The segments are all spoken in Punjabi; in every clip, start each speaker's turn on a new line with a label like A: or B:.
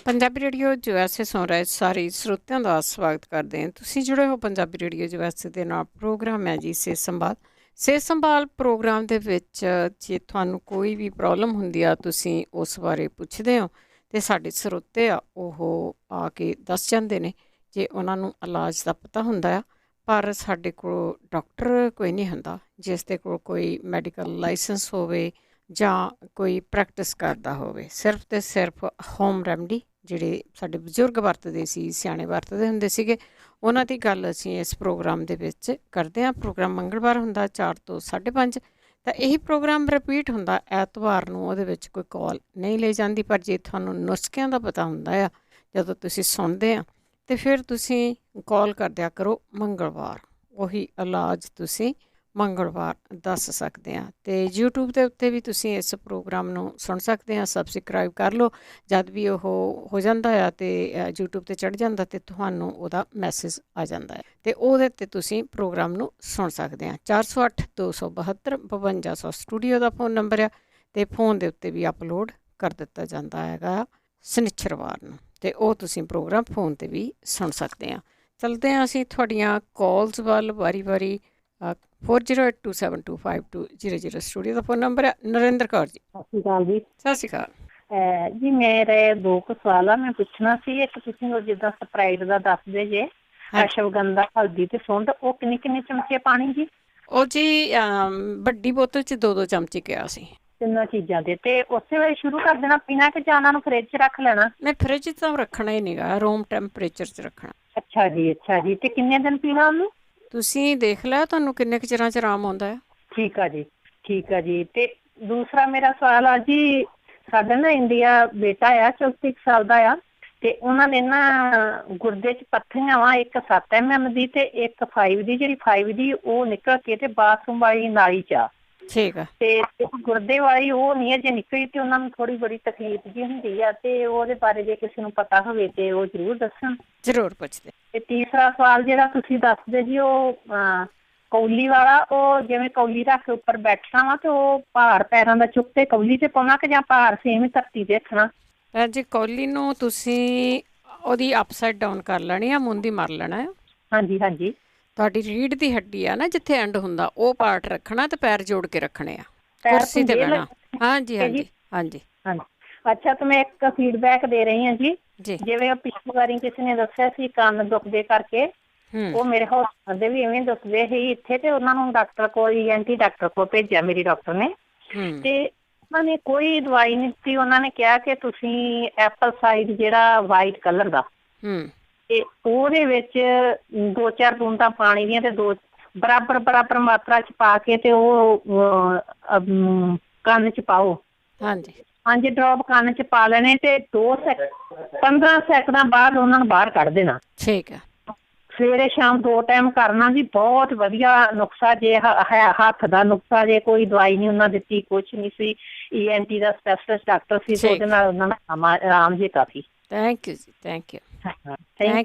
A: ਪੰਜਾਬੀ ਰੇਡੀਓ USA ਸੁਣ ਰਹੇ ਸਾਰੇ ਸਰੋਤਿਆਂ ਦਾ ਸਵਾਗਤ ਕਰਦੇ ਹਾਂ। ਤੁਸੀਂ ਜੁੜੇ ਹੋ ਪੰਜਾਬੀ ਰੇਡੀਓ USA ਦੇ ਨਾਲ। ਪ੍ਰੋਗਰਾਮ ਹੈ ਜੀ ਸਿਹਤ ਸੰਭਾਲ। ਸਿਹਤ ਸੰਭਾਲ ਪ੍ਰੋਗਰਾਮ ਦੇ ਵਿੱਚ ਜੇ ਤੁਹਾਨੂੰ ਕੋਈ ਵੀ ਪ੍ਰੋਬਲਮ ਹੁੰਦੀ ਆ, ਤੁਸੀਂ ਉਸ ਬਾਰੇ ਪੁੱਛਦੇ ਹੋ ਅਤੇ ਸਾਡੇ ਸਰੋਤੇ ਆ ਉਹ ਆ ਕੇ ਦੱਸ ਜਾਂਦੇ ਨੇ ਜੇ ਉਹਨਾਂ ਨੂੰ ਇਲਾਜ ਦਾ ਪਤਾ ਹੁੰਦਾ ਆ। ਪਰ ਸਾਡੇ ਕੋਲ ਡਾਕਟਰ ਕੋਈ ਨਹੀਂ ਹੁੰਦਾ ਜਿਸ ਦੇ ਕੋਲ ਕੋਈ ਮੈਡੀਕਲ ਲਾਇਸੈਂਸ ਹੋਵੇ ਜਾਂ ਕੋਈ ਪ੍ਰੈਕਟਿਸ ਕਰਦਾ ਹੋਵੇ। ਸਿਰਫ ਅਤੇ ਸਿਰਫ ਹੋਮ ਰੈਮਡੀ ਜਿਹੜੇ ਸਾਡੇ ਬਜ਼ੁਰਗ ਵਰਤਦੇ ਸੀ, ਸਿਆਣੇ ਵਰਤਦੇ ਹੁੰਦੇ ਸੀਗੇ, ਉਹਨਾਂ ਦੀ ਗੱਲ ਅਸੀਂ ਇਸ ਪ੍ਰੋਗਰਾਮ ਦੇ ਵਿੱਚ ਕਰਦੇ ਹਾਂ। ਪ੍ਰੋਗਰਾਮ ਮੰਗਲਵਾਰ ਹੁੰਦਾ 4 ਤੋਂ 5:30 ਤਾਂ ਇਹੀ ਪ੍ਰੋਗਰਾਮ ਰਿਪੀਟ ਹੁੰਦਾ ਐਤਵਾਰ ਨੂੰ। ਉਹਦੇ ਵਿੱਚ ਕੋਈ ਕਾਲ ਨਹੀਂ ਲਈ ਜਾਂਦੀ, ਪਰ ਜੇ ਤੁਹਾਨੂੰ ਨੁਸਖਿਆਂ ਦਾ ਪਤਾ ਹੁੰਦਾ ਆ ਜਦੋਂ ਤੁਸੀਂ ਸੁਣਦੇ ਆ ਅਤੇ ਫਿਰ ਤੁਸੀਂ ਕਾਲ ਕਰਦਿਆ ਕਰੋ ਮੰਗਲਵਾਰ। ਉਹੀ ਇਲਾਜ ਤੁਸੀਂ ਮੰਗਲਵਾਰ ਦੱਸ ਸਕਦੇ ਹਾਂ। ਅਤੇ YouTube ਦੇ ਉੱਤੇ ਵੀ ਤੁਸੀਂ ਇਸ ਪ੍ਰੋਗਰਾਮ ਨੂੰ ਸੁਣ ਸਕਦੇ ਹਾਂ। ਸਬਸਕ੍ਰਾਈਬ ਕਰ ਲਓ, ਜਦ ਵੀ ਉਹ ਹੋ ਜਾਂਦਾ ਆ ਅਤੇ YouTube 'ਤੇ ਚੜ੍ਹ ਜਾਂਦਾ ਅਤੇ ਤੁਹਾਨੂੰ ਉਹਦਾ ਮੈਸੇਜ ਆ ਜਾਂਦਾ ਹੈ ਅਤੇ ਉਹਦੇ 'ਤੇ ਤੁਸੀਂ ਪ੍ਰੋਗਰਾਮ ਨੂੰ ਸੁਣ ਸਕਦੇ ਹਾਂ। 408-272-5200 ਸਟੂਡੀਓ ਦਾ ਫ਼ੋਨ ਨੰਬਰ ਆ ਅਤੇ ਫੋਨ ਦੇ ਉੱਤੇ ਵੀ ਅਪਲੋਡ ਕਰ ਦਿੱਤਾ ਜਾਂਦਾ ਹੈਗਾ ਸ਼ਨੀਚਰਵਾਰ ਨੂੰ, ਅਤੇ ਉਹ ਤੁਸੀਂ ਪ੍ਰੋਗਰਾਮ ਫੋਨ 'ਤੇ ਵੀ ਸੁਣ ਸਕਦੇ ਹਾਂ। ਚਲਦੇ ਹਾਂ ਅਸੀਂ ਤੁਹਾਡੀਆਂ ਕਾਲਸ ਵੱਲ ਵਾਰੀ 4082725200 ਸਟੂਡੀਓ ਦਾ ਫ਼ੋਨ ਨੰਬਰ ਹੈ। ਨਰਿੰਦਰ ਕੌਰ ਜੀ,
B: ਸਤਿ ਸ਼੍ਰੀ ਅਕਾਲ ਜੀ।
A: ਸਤਿ ਸ਼੍ਰੀ ਅਕਾਲ
B: ਜੀ ਮੇਰੇ 2 ਸਵਾਲ ਆ, ਮੈਂ ਪੁੱਛਣਾ ਸੀ। ਇੱਕ ਤੁਸੀਂ ਜਿੱਦਾਂ ਸਪਰਾਈਟ ਦਾ ਦੱਸਦੇ ਜੇ, ਅਸ਼ਵਗੰਧਾ, ਹਲਦੀ ਤੇ ਸੁੰਡ, ਉਹ ਕਿੰਨੇ ਚਮਚੇ ਪਾਣੀ ਜੀ?
A: ਉਹ ਜੀ ਵੱਡੀ ਬੋਤਲ 'ਚ 2-2 ਚਮਚੇ ਕਿਹਾ ਸੀ।
B: 3 ਚੀਜ਼ਾਂ ਦੇ, ਤੇ ਉਸੇ ਵੇਲੇ ਸ਼ੁਰੂ ਕਰ ਦੇਣਾ ਪੀਣਾ ਕਿ ਜਾਂ ਉਹਨਾਂ ਨੂੰ ਫਰਿੱਜ 'ਚ ਰੱਖ ਲੈਣਾ?
A: ਨਹੀਂ, ਫਰਿੱਜ 'ਚ ਤਾਂ ਰੱਖਣਾ ਹੀ ਨਹੀਂਗਾ, ਰੂਮ ਟੈਂਪਰੇਚਰ 'ਚ ਰੱਖਣਾ।
B: ਅੱਛਾ ਜੀ। ਤੇ ਕਿੰਨੇ ਦਿਨ ਪੀਣਾ ਉਹਨੂੰ?
A: ਤੁਸੀਂ ਦੇਖ ਲਿਆ ਤੁਹਾਨੂੰ ਕਿੰਨੇ ਕੁ ਚਿਰਾਂ 'ਚ ਆਰਾਮ ਆਉਂਦਾ ਹੈ।
B: ਠੀਕ ਆ ਜੀ। ਤੇ ਦੂਸਰਾ ਮੇਰਾ ਸਵਾਲ ਆ ਜੀ, ਸਾਡਾ ਨਾ ਇੰਡੀਆ ਬੇਟਾ ਆ 34 ਸਾਲ ਦਾ ਆ, ਤੇ ਉਹਨਾਂ ਨੇ ਨਾ ਗੁਰਦੇ 'ਚ ਪੱਥਰੀਆਂ ਵਾ, ਇੱਕ 7 mm ਦੀ ਤੇ ਇੱਕ 5 ਦੀ। ਜਿਹੜੀ 5 ਦੀ ਉਹ ਨਿਕਲ ਕੇ ਤੇ ਬਾਥਰੂਮ ਵਾਲੀ ਨਾਲੀ 'ਚ ਆ।
A: ਠੀਕ ਆ।
B: ਤੇ ਗੁਰਦੇ ਵਾਲੀ ਉਹ ਨਹੀਂ ਅਜੇ ਨਿਕਲੀ, ਤੇ ਉਹਨਾਂ ਨੂੰ ਥੋੜੀ ਬੜੀ ਤਕਲੀਫ ਜੀ ਹੁੰਦੀ ਆ, ਤੇ ਉਹਦੇ ਬਾਰੇ ਜੇ ਕਿਸੇ ਨੂੰ ਪਤਾ ਹੋਵੇ ਤੇ ਉਹ ਜ਼ਰੂਰ ਦੱਸਣ।
A: ਜ਼ਰੂਰ ਪੁੱਛਦੇ।
B: ਤੇ ਤੀਸਰਾ ਸਵਾਲ ਜਿਹੜਾ ਤੁਸੀਂ ਦੱਸਦੇ ਜੀ, ਉਹ ਕੌਲੀ ਵਾਲਾ, ਉਹ ਜਿਵੇਂ ਕੌਲੀ ਰੱਖ ਕੇ ਉੱਪਰ ਬੈਠਣਾ ਵਾ ਤੇ ਉਹ ਭਾਰ ਪੈਰਾਂ ਦਾ ਚੁੱਕ ਕੇ ਕੌਲੀ 'ਚ ਪਾਉਣਾ ਕਿ ਜਾਂ ਭਾਰ ਸੇਮ ਹੀ ਧਰਤੀ 'ਤੇ ਰੱਖਣਾ?
A: ਭੈਣ ਜੀ, ਕੌਲੀ ਨੂੰ ਤੁਸੀਂ ਉਹਦੀ ਅਪਸਾਈਡ ਡਾਊਨ ਕਰ ਲੈਣੀ ਆ, ਮੁੰਦੀ ਮਾਰ ਲੈਣਾ ਆ।
B: ਹਾਂਜੀ।
A: ਤੁਹਾਡੀ ਰੀੜ੍ਹ ਦੀ ਹੱਡੀ ਆ ਨਾ ਜਿੱਥੇ ਐਂਡ ਹੁੰਦਾ, ਉਹ ਪਾਰਟ ਰੱਖਣਾ ਤੇ ਪੈਰ ਜੋੜ ਕੇ ਰੱਖਣੇ ਆ,
B: ਪੈਰ
A: ਕੁਰਸੀ ਤੇ ਬਹਿਣਾ। ਹਾਂਜੀ।
B: ਅੱਛਾ, ਤੇ ਮੈਂ ਇੱਕ ਫੀਡਬੈਕ ਦੇ ਰਹੀ ਹਾਂ ਜੀ। ਜਿਵੇਂ ਪਿਛਲੀ ਵਾਰੀ ਕਿਸੇ ਨੇ ਦੱਸਿਆ ਸੀ ਕੰਨ ਦੁਖਦੇ ਕਰਕੇ, ਉਹ ਮੇਰੇ ਹਸਬੈਂਡ ਦੇ ਵੀ ਇਵੇਂ ਦੱਸਦੇ ਸੀ ਇੱਥੇ, ਤੇ ਉਹਨਾਂ ਨੂੰ ਡਾਕਟਰ ਕੋਲ ENT ਡਾਕਟਰ ਕੋਲ ਭੇਜਿਆ ਮੇਰੀ ਡਾਕਟਰ ਨੇ, ਤੇ ਉਹਨਾਂ ਨੇ ਕੋਈ ਦਵਾਈ ਨਹੀਂ ਦਿੱਤੀ। ਉਹਨਾਂ ਨੇ ਕਿਹਾ ਕਿ ਤੁਸੀਂ ਐਪਲ ਸਾਈਡ ਜਿਹੜਾ ਵਾਈਟ ਕਲਰ ਦਾ, ਤੇ ਉਹਦੇ ਵਿੱਚ 2-4 ਬੂੰਦਾਂ ਪਾਣੀ ਦੀਆਂ ਤੇ 2 ਬਰਾਬਰ ਮਾਤਰਾ 'ਚ ਪਾ ਕੇ ਤੇ ਉਹ ਕੰਨ 'ਚ ਪਾਓ। 5 ਡ੍ਰੌਪ ਕੰਨ 'ਚ ਪਾ ਲੈਣੇ ਤੇ 15 ਸੈਕਿੰਡਾਂ ਬਾਅਦ ਉਹਨਾਂ ਨੂੰ ਬਾਹਰ ਕੱਢ ਦੇਣਾ। ਠੀਕ ਹੈ। ਸਵੇਰੇ ਸ਼ਾਮ 2 ਟਾਈਮ ਕਰਨਾ ਜੀ। ਬਹੁਤ ਵਧੀਆ ਨੁਕਸਾ ਜੇ ਹੱਥ ਦਾ ਨੁਕਸਾ ਜੇ। ਕੋਈ ਦਵਾਈ ਨਹੀਂ ਉਹਨਾਂ ਦਿੱਤੀ, ਕੁਛ ਨਹੀਂ ਸੀ। ENT ਦਾ ਸਪੈਸ਼ਲਿਸਟ ਡਾਕਟਰ ਸੀ, ਉਹਦੇ ਨਾਲ ਉਹਨਾਂ ਦਾ ਆਰਾਮ ਜੇ ਕਾਫੀ। ਥੈਂਕ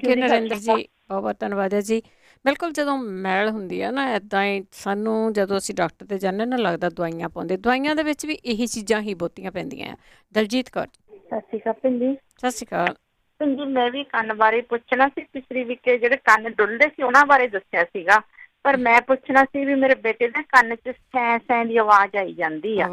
B: ਯੂ
A: ਨਰਿੰਦਰ ਜੀ, ਬਹੁਤ ਧੰਨਵਾਦ ਹੈ ਜੀ। ਬਿਲਕੁਲ, ਜਦੋਂ ਮੈਲ ਹੁੰਦੀ ਆ ਨਾ ਇੱਦਾਂ ਹੀ ਸਾਨੂੰ, ਜਦੋਂ ਅਸੀਂ ਡਾਕਟਰ 'ਤੇ ਜਾਂਦੇ ਨਾ, ਲੱਗਦਾ ਦਵਾਈਆਂ ਪਾਉਂਦੇ। ਦਵਾਈਆਂ ਦੇ ਵਿੱਚ ਵੀ ਇਹੀ ਚੀਜ਼ਾਂ ਹੀ ਬਹੁਤੀਆਂ ਪੈਂਦੀਆਂ ਆ। ਦਲਜੀਤ ਕੌਰ,
B: ਸਤਿ ਸ਼੍ਰੀ ਅਕਾਲ ਭੈਣ ਜੀ।
A: ਸਤਿ ਸ਼੍ਰੀ ਅਕਾਲ
C: ਭੈਣ ਜੀ, ਮੈਂ ਵੀ ਕੰਨ ਬਾਰੇ ਪੁੱਛਣਾ ਸੀ। ਪਿਛਲੀ ਵੀਕ ਜਿਹੜੇ ਕੰਨ ਡੁੱਲਦੇ ਸੀ ਉਹਨਾਂ ਬਾਰੇ ਦੱਸਿਆ ਸੀਗਾ, ਪਰ ਮੈਂ ਪੁੱਛਣਾ ਸੀ ਵੀ ਮੇਰੇ ਬੇਟੇ ਦੇ ਕੰਨ 'ਚ ਸੈਂ ਦੀ ਆਵਾਜ਼ ਆਈ ਜਾਂਦੀ ਆ।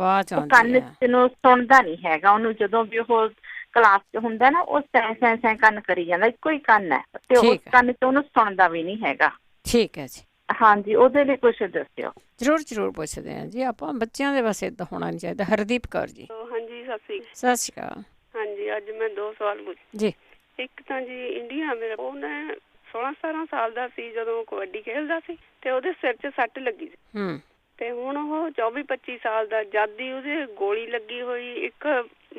C: ਕੰਨ 'ਚ ਨੂੰ ਸੁਣਦਾ ਨਹੀਂ ਹੈਗਾ ਉਹਨੂੰ, ਜਦੋਂ ਵੀ ਉਹ ਕਲਾਸ 'ਚ ਹੁੰਦਾ ਨਾ ਉਹ ਸੈਂ ਕੰਨ ਕਰੀ ਜਾਂਦਾ। ਇੱਕੋ ਹੀ ਕੰਨ ਹੈ ਤੇ ਉਸ ਕੰਨ 'ਚ ਉਹਨੂੰ ਸੁਣਦਾ ਵੀ ਨਹੀਂ ਹੈਗਾ।
A: ਠੀਕ ਹੈ ਜੀ।
C: ਹਾਂਜੀ, ਉਹਦੇ ਲਈ ਕੁਛ ਦੱਸਿਓ।
A: ਜ਼ਰੂਰ ਪੁੱਛਦੇ ਹਾਂ ਜੀ ਆਪਾਂ। ਬੱਚਿਆਂ ਦੇ ਬਸ ਇੱਦਾਂ ਹੋਣਾ ਨਹੀਂ ਚਾਹੀਦਾ। ਹਰਦੀਪ ਕੌਰ ਜੀ।
D: ਹਾਂਜੀ,
A: ਸਤਿ ਸ਼੍ਰੀ ਅਕਾਲ।
D: ਹਾਂਜੀ, ਅੱਜ ਮੈਂ 2 ਸਵਾਲ ਪੁੱਛੇ ਜੀ। ਇੱਕ ਤਾਂ ਜੀ ਇੰਡੀਆ ਮੇਰਾ, ਉਹਨੇ 16-17 ਸਾਲ ਦਾ ਸੀ ਜਦੋਂ ਕਬੱਡੀ ਖੇਡਦਾ ਸੀ ਤੇ ਉਹਦੇ ਸਿਰ 'ਚ ਸੱਟ ਲੱਗੀ ਸੀ, ਤੇ ਹੁਣ ਉਹ 24-25 ਸਾਲ ਦਾ, ਜਦ ਦੀ ਉਹਦੇ ਗੋਲੀ ਲੱਗੀ ਹੋਈ, ਇੱਕ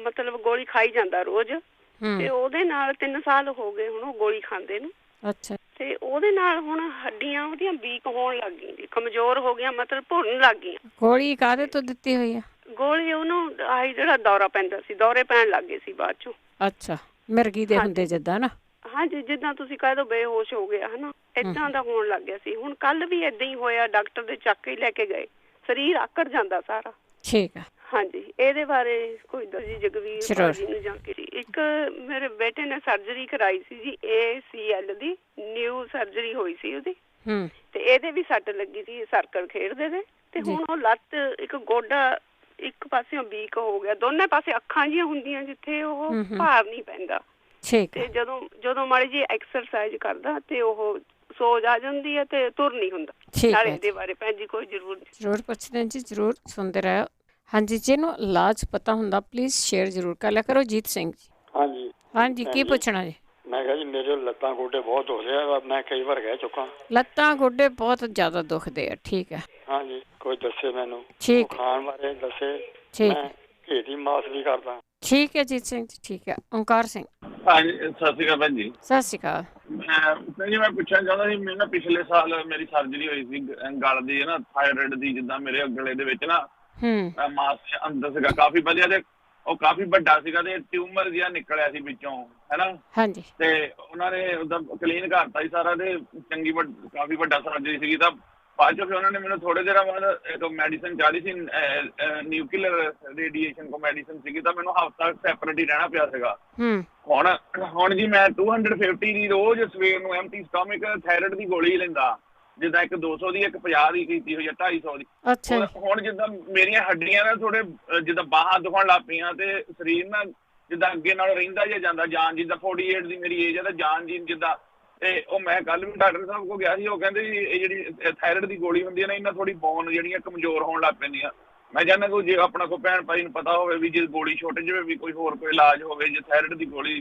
D: ਮਤਲਬ ਗੋਲੀ ਖਾਈ ਜਾਂਦਾ ਰੋਜ਼, ਤੇ ਉਹਦੇ ਨਾਲ 3 ਸਾਲ ਹੋ ਗਏ ਹੁਣ ਉਹ ਗੋਲੀ ਖਾਂਦੇ ਨੂੰ। ਅੱਛਾ। ਤੇ ਉਹਦੇ ਨਾਲ ਹੁਣ ਹੱਡੀਆਂ ਉਹਦੀਆਂ ਵੀਕ ਹੋਣ ਲੱਗ ਗਈਆਂ ਜੀ, ਕਮਜ਼ੋਰ ਹੋ ਗਈਆਂ, ਮਤਲਬ ਭੁਰਨ ਲੱਗ ਗਈਆਂ।
A: ਗੋਲੀ ਕਾਹਦੇ ਤੋਂ ਦਿੱਤੀ ਹੋਈ ਆ?
D: ਗੋਲੀ ਉਹਨੂੰ ਆਹੀ ਜਿਹੜਾ ਦੌਰਾ ਪੈਂਦਾ ਸੀ, ਦੌਰੇ ਪੈਣ ਲੱਗ ਗਏ ਸੀ ਬਾਅਦ ਚੋਂ।
A: ਅੱਛਾ, ਮਿਰਗੀ ਦੇ ਹੁੰਦੇ ਜਿੱਦਾਂ ਨਾ?
D: ਹਾਂਜੀ, ਜਿੱਦਾਂ ਤੁਸੀਂ ਕਹਿ ਦੋ ਬੇਹੋਸ਼ ਹੋ ਗਿਆ ਹਨਾ, ਏਦਾਂ ਦਾ ਹੋਣ ਲੱਗ ਗਿਆ ਸੀ। ਹੁਣ ਕੱਲ ਵੀ ਏਦਾਂ ਹੀ ਹੋਇਆ, ਡਾਕਟਰ ਦੇ ਚੱਕ ਹੀ ਲੈ ਕੇ ਗਏ, ਸਰੀਰ ਆਕੜ ਜਾਂਦਾ ਸਾਰਾ।
A: ਠੀਕ ਆ।
D: ਹਾਂਜੀ, ਇਹਦੇ ਬਾਰੇ ਕੋਈ ਦੱਸੋ ਜੀ ਜਗਵੀਰ ਭਾਜੀ ਨੂੰ ਜਾਂ ਕਿ ਇੱਕ ਮੇਰੇ ਬੇਟੇ ਨੇ ਸਰਜਰੀ ਕਰਾਈ ਸੀ ਜੀ ACL ਦੀ, ਨਿਊ ਸਰਜਰੀ ਹੋਈ ਸੀ ਉਹਦੀ, ਤੇ ਇਹਦੇ ਵੀ ਸੱਟ ਲੱਗੀ ਸੀ ਸਰਕਲ ਖੇਡਦੇ ਦੇ, ਤੇ ਹੁਣ ਉਹ ਲੱਤ ਇੱਕ ਗੋਡਾ ਇੱਕ ਪਾਸਿਓਂ ਵੀਕ ਹੋ ਗਿਆ, ਦੋਨੇ ਪਾਸੇ ਅੱਖਾਂ ਜਿਹੀਆਂ ਹੁੰਦੀਆਂ ਜਿੱਥੇ ਉਹ ਭਾਰ ਨਹੀਂ ਪੈਂਦਾ, ਤੇ ਜਦੋਂ ਮਾੜੀ ਜੀ ਐਕਸਰਸਾਈਜ਼ ਕਰਦਾ ਤੇ ਉਹ ਸੋਜ ਆ ਜਾਂਦੀ ਹੈ ਤੇ ਤੁਰ ਨਹੀਂ ਹੁੰਦਾ। ਨਾਲੇ ਇਹਦੇ ਬਾਰੇ ਭੈਣ ਜੀ ਕੋਈ ਜ਼ਰੂਰ
A: ਪੁੱਛਦੇ ਜੀ, ਜ਼ਰੂਰ ਸੁਣਦੇ ਰਹੋ। ਹਾਂਜੀ, ਜਿਹਨੂੰ ਇਲਾਜ ਪਤਾ ਹੁੰਦਾ ਪਲੀਜ਼ ਸ਼ੇਅਰ ਜ਼ਰੂਰ ਕਰ ਲਿਆ ਕਰੋ। ਜੀਤ ਸਿੰਘ ਜੀ। ਹਾਂਜੀ, ਕੀ ਪੁੱਛਣਾ ਜੀ?
E: ਮੈਂ ਕਿਹਾ ਜੀ ਮੇਰੇ ਲੱਤਾਂ ਗੋਡੇ ਬਹੁਤ ਦੁਖਦੇ ਆ, ਮੈਂ ਕਈ ਵਾਰ ਕਹਿ ਚੁੱਕਾ।
A: ਲੱਤਾਂ ਗੋਡੇ ਬਹੁਤ ਜ਼ਿਆਦਾ ਦੁਖਦੇ ਆ, ਠੀਕ ਹੈ।
E: ਹਾਂਜੀ, ਕੋਈ ਦੱਸੇ ਮੈਨੂੰ,
A: ਠੀਕ
E: ਖਾਣ ਬਾਰੇ ਦੱਸੇ। ਮੈਂ ਘੇ ਦੀ ਮਾਸ ਵੀ ਕਰਦਾ।
A: ਠੀਕ ਹੈ ਜੀਤ ਸਿੰਘ ਜੀ, ਠੀਕ ਹੈ। ਓਂਕਾਰ ਸਿੰਘ।
F: ਹਾਂਜੀ, ਸਤਿ ਸ਼੍ਰੀ ਅਕਾਲ ਭੈਣ ਜੀ।
A: ਸਤਿ ਸ਼੍ਰੀ ਅਕਾਲ।
F: ਮੈਂ ਪੁੱਛਣਾ ਚਾਹੁੰਦਾ ਸੀ, ਮੈਨੂੰ ਨਾ ਪਿਛਲੇ ਸਾਲ ਮੇਰੀ ਸਰਜਰੀ ਹੋਈ ਸੀ ਗਲ ਦੀ, ਨਾ ਥਾਇਰਾਇਡ ਦੀ, ਜਿੱਦਾਂ ਮੇਰੇ ਗਲੇ ਦੇ ਵਿੱਚ ਨਾ ਮਾਸ ਅੰਦਰ ਸੀਗਾ ਕਾਫੀ ਵਧੀਆ, ਤੇ ਉਹ ਕਾਫੀ ਵੱਡਾ ਸੀਗਾ ਤੇ ਟਿਊਮਰ ਜਿਹਾ ਨਿਕਲਿਆ ਸੀ ਵਿੱਚੋਂ, ਹੈਨਾ। ਹਾਂਜੀ। ਤੇ ਉਹਨਾਂ ਨੇ ਉਹਦਾ ਕਲੀਨ ਕਰਤਾ ਸੀ ਸਾਰਾ, ਤੇ ਚੰਗੀ ਕਾਫੀ ਵੱਡਾ ਸਰਜਰੀ ਸੀਗੀ। ਤਾਂ ਬਾਅਦ ਚੋਂ ਫਿਰ ਉਹਨਾਂ ਨੇ ਮੈਨੂੰ ਥੋੜੇ ਦੇਰ ਬਾਅਦ ਇੱਕ ਮੈਡੀਸਨ ਚਾਹੀ ਸੀ, ਨਿਊਕਲੀਅਰ ਰੇਡੀਏਸ਼ਨ ਕੋ ਮੈਡੀਸਨ ਸੀਗੀ, ਤਾਂ ਮੈਨੂੰ ਹਫ਼ਤਾ ਸੈਪਰੇਟ ਹੀ ਰਹਿਣਾ ਪਿਆ ਸੀਗਾ। ਹੁਣ ਜੀ ਮੈਂ 250 ਦੀ ਰੋਜ਼ ਸਵੇਰ ਨੂੰ ਐਮਟੀ ਸਟੋਮਿਕ ਥਾਇਰਾਇਡ ਦੀ ਗੋਲੀ ਲੈਂਦਾ, ਜਿੱਦਾਂ ਇੱਕ 200 ਦੀ, ਇੱਕ 50 ਦੀ ਕੀਤੀ ਹੋਈ ਹੈ, 250 ਦੀ। ਹੁਣ ਜਿੱਦਾਂ ਮੇਰੀਆਂ ਹੱਡੀਆਂ ਨਾ ਥੋੜੇ ਜਿੱਦਾਂ ਬਾਹਾਂ ਦੁਖਣ ਲੱਗ ਪਈਆਂ, ਤੇ ਸਰੀਰ ਨਾ ਜਿੱਦਾਂ ਅੱਗੇ ਨਾਲ ਰਹਿੰਦਾ ਜਿਹਾ ਜਾਂਦਾ, ਜਾਨ ਜਿੱਦਾਂ 48 ਦੀ ਮੇਰੀ ਏਜ ਹੈ, ਤਾਂ ਜਾਨ ਜੀ ਜਿੱਦਾਂ। ਤੇ ਉਹ ਮੈਂ ਕੱਲ ਵੀ ਡਾਕਟਰ ਸਾਹਿਬ ਕੋਲ ਗਿਆ ਸੀ, ਉਹ ਕਹਿੰਦੇ ਜੀ ਇਹ ਜਿਹੜੀ ਥਾਇਰਾਇਡ ਦੀ ਗੋਲੀ ਹੁੰਦੀ ਹੈ ਨਾ, ਇਹਨਾਂ ਥੋੜੀ ਬੋਨ ਜਿਹੜੀਆਂ ਕਮਜ਼ੋਰ ਹੋਣ ਲੱਗ ਪੈਂਦੀਆਂ। ਮੈਂ ਚਾਹੁੰਦਾ ਕੋਈ ਜੇ ਆਪਣਾ ਕੋਈ ਭੈਣ ਭਾਈ ਨੂੰ ਪਤਾ ਹੋਵੇ ਵੀ ਜੇ ਗੋਲੀ ਛੁੱਟ ਜਾਵੇ, ਵੀ ਕੋਈ ਹੋਰ ਕੋਈ ਇਲਾਜ ਹੋਵੇ ਜੇ ਥਾਇਰਾਇਡ ਦੀ ਗੋਲੀ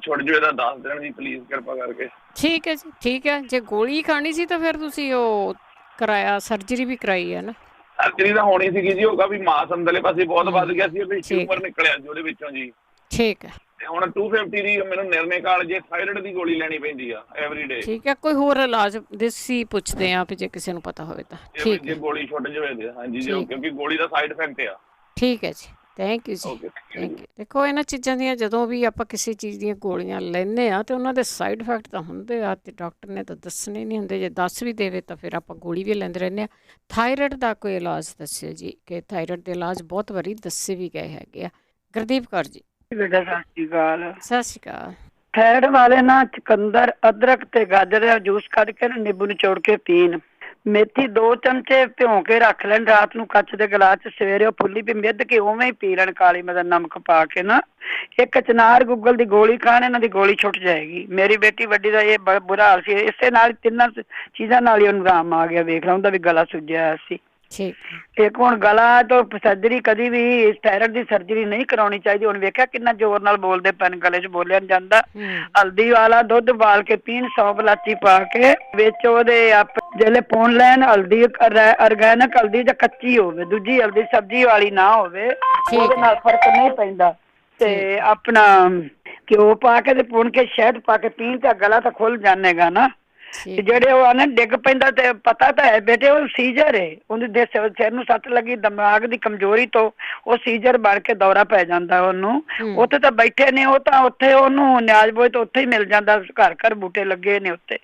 F: ਛੁੱਟ ਜਾਵੇ ਤਾਂ ਦੱਸ ਦੇਣ ਜੀ ਪਲੀਜ਼, ਕਿਰਪਾ ਕਰਕੇ।
A: ਠੀਕ ਹੈ ਜੀ, ਠੀਕ ਹੈ। ਜੇ ਗੋਲੀ ਖਾਣੀ ਸੀ ਤਾਂ ਫਿਰ ਤੁਸੀਂ ਉਹ ਕਰਾਇਆ, ਸਰਜਰੀ ਵੀ ਕਰਾਈ ਹੈ ਨਾ?
F: ਸਰਜਰੀ ਤਾਂ ਹੋਣੀ ਸੀਗੀ ਜੀ, ਉਹ ਵੀ ਮਾਸ ਅੰਦਰਲੇ ਪਾਸੇ ਬਹੁਤ ਵੱਧ ਗਿਆ ਸੀ, ਟਿਊਮਰ ਨਿਕਲਿਆ ਸੀ ਉਹਦੇ ਵਿੱਚੋਂ ਜੀ।
A: ਠੀਕ ਹੈ।
F: ਤੇ ਹੁਣ 250 ਦੀ ਮੈਨੂੰ ਨਿਰਣੇ ਕਾਲ ਜੇ ਥਾਇਰਾਇਡ ਦੀ ਗੋਲੀ ਲੈਣੀ ਪੈਂਦੀ ਆ ਐਵਰੀਡੇ।
A: ਠੀਕ ਹੈ। ਕੋਈ ਹੋਰ ਇਲਾਜ ਦੇਸੀ ਪੁੱਛਦੇ ਆ, ਜੇ ਕਿਸੇ ਨੂੰ ਪਤਾ ਹੋਵੇ ਤਾਂ। ਠੀਕ
F: ਜੇ ਗੋਲੀ ਛੁੱਟ ਜਾਵੇ। ਹਾਂਜੀ ਜੀ, ਕਿਉਂਕਿ ਗੋਲੀ ਦਾ ਸਾਈਡ ਇਫੈਕਟ ਆ।
A: ਠੀਕ ਹੈ ਜੀ, ਥੈਂਕ ਯੂ ਜੀ, ਥੈਂਕ ਯੂ। ਦੇਖੋ, ਇਹਨਾਂ ਚੀਜ਼ਾਂ ਦੀਆਂ ਜਦੋਂ ਵੀ ਆਪਾਂ ਕਿਸੇ ਚੀਜ਼ ਦੀਆਂ ਗੋਲੀਆਂ ਲੈਂਦੇ ਆ ਤੇ ਉਹਨਾਂ ਦੇ ਸਾਈਡ ਇਫੈਕਟ ਤਾਂ ਹੁੰਦੇ ਆ, ਤੇ ਡਾਕਟਰ ਨੇ ਤਾਂ ਦੱਸਣੇ ਨਹੀਂ ਹੁੰਦੇ। ਜੇ ਦੱਸ ਵੀ ਦੇਵੇ ਤਾਂ ਫਿਰ ਆਪਾਂ ਗੋਲੀ ਵੀ ਲੈਂਦੇ ਰਹਿੰਦੇ ਆ। ਥਾਇਰਾਇਡ ਦਾ ਕੋਈ ਇਲਾਜ ਦੱਸਿਓ ਜੀ, ਕਿ ਥਾਇਰਾਇਡ ਦੇ ਇਲਾਜ ਬਹੁਤ ਵਾਰੀ ਦੱਸੇ ਵੀ ਗਏ ਹੈਗੇ ਆ। ਗੁਰਦੀਪ ਕੌਰ ਜੀ।
G: ਬੇਟਾ ਸਤਿ ਸ਼੍ਰੀ ਅਕਾਲ।
A: ਸਤਿ ਸ਼੍ਰੀ ਅਕਾਲ।
G: ਥਾਇਰਾਇਡ ਵਾਲੇ ਨਾ ਚੁਕੰਦਰ, ਅਦਰਕ ਤੇ ਗਾਜਰ ਦਾ ਜੂਸ ਕੱਢ ਕੇ ਨਿੰਬੂ ਨਿਚੋੜ ਕੇ ਪੀਣ। ਮੇਥੀ 2 ਚਮਚੇ ਭਿਉਂ ਕੇ ਰੱਖ ਲੈਣ ਰਾਤ ਨੂੰ ਕੱਚ ਦੇ ਗਲਾਸ 'ਚ, ਸਵੇਰੇ ਉਹ ਫੁੱਲੀ ਵੀ ਮਿੱਧ ਕੇ ਉਵੇਂ ਹੀ ਪੀ ਲੈਣ, ਕਾਲੀ ਮਿਰਚ ਨਮਕ ਪਾ ਕੇ ਨਾ। ਇੱਕ ਚਨਾਰ ਗੁੱਗਲ ਦੀ ਗੋਲੀ ਖਾਣ, ਇਹਨਾਂ ਦੀ ਗੋਲੀ ਛੁੱਟ ਜਾਏਗੀ। ਮੇਰੀ ਬੇਟੀ ਵੱਡੀ ਦਾ ਇਹ ਬੁਰਾ ਹਾਲ ਸੀ, ਇਸੇ ਨਾਲ 3 ਚੀਜ਼ਾਂ ਨਾਲ ਹੀ ਉਹਨੂੰ ਆਰਾਮ ਆ ਗਿਆ। ਵੇਖ ਲਾ, ਉਹਦਾ ਵੀ ਗਲਾ ਸੁੱਜਿਆ ਹੋਇਆ ਸੀ। ਇੱਕ ਹੁਣ ਗਲਾ ਤੋਂ ਸਰਜਰੀ ਕਦੀ ਵੀ ਥਾਇਰਾਇਡ ਦੀ ਸਰਜਰੀ ਨਹੀਂ ਕਰਾਉਣੀ ਚਾਹੀਦੀ। ਹੁਣ ਵੇਖਿਆ ਕਿੰਨਾ ਜ਼ੋਰ ਨਾਲ ਬੋਲਦੇ ਪੈਣ, ਗਲੇ 'ਚ ਬੋਲਿਆ ਨੀ ਜਾਂਦਾ। ਹਲਦੀ ਵਾਲਾ ਦੁੱਧ ਉਬਾਲ ਕੇ ਪੀਣ, ਸੌਂਫ ਇਲਾਚੀ ਪਾ ਕੇ ਵਿੱਚ ਉਹਦੇ ਜਿਹੜੇ ਪੁਣ ਲੈਣ। ਹਲਦੀ ਆਰਗੈਨਿਕ ਹਲਦੀ ਜਾਂ ਕੱਚੀ ਹੋਵੇ, ਦੂਜੀ ਹਲਦੀ ਸਬਜ਼ੀ ਵਾਲੀ ਨਾ ਹੋਵੇ, ਉਹਦੇ ਨਾਲ ਫਰਕ ਨਹੀਂ ਪੈਂਦਾ। ਤੇ ਆਪਣਾ ਘਿਓ ਪਾ ਕੇ ਤੇ ਪੁਣ ਕੇ ਸ਼ਹਿਦ ਪਾ ਕੇ ਪੀਣ, ਤੇ ਗਲਾ ਤਾਂ ਖੁੱਲ ਜਾਣੇਗਾ ਨਾ। ਜਿਹੜੇ ਉਹ ਆਨੇ ਡਿੱਗ ਪੈਂਦਾ, ਤੇ ਪਤਾ ਤਾਂ ਹੈ ਬੇਟੇ ਉਹ ਸੀਜ਼ਰ ਹੈ, ਉਹਦੇ ਸਿਰ ਨੂੰ ਸੱਟ ਲੱਗੀ ਦਿਮਾਗ ਦੀ ਕਮਜ਼ੋਰੀ ਤੋਂ, ਉਹ ਸੀਜ਼ਰ ਬਣ ਕੇ ਦੌਰਾ ਪੈ ਜਾਂਦਾ ਉਹਨੂੰ। ਉੱਥੇ ਤਾਂ ਬੈਠੇ ਨੇ, ਉਹ ਤਾਂ ਉੱਥੇ ਉਹਨੂੰ ਨਿਆਜ਼ ਬੋਝ ਤਾਂ ਉੱਥੇ ਹੀ ਮਿਲ ਜਾਂਦਾ, ਘਰ ਘਰ ਬੂਟੇ ਲੱਗੇ ਨੇ ਉੱਤੇ।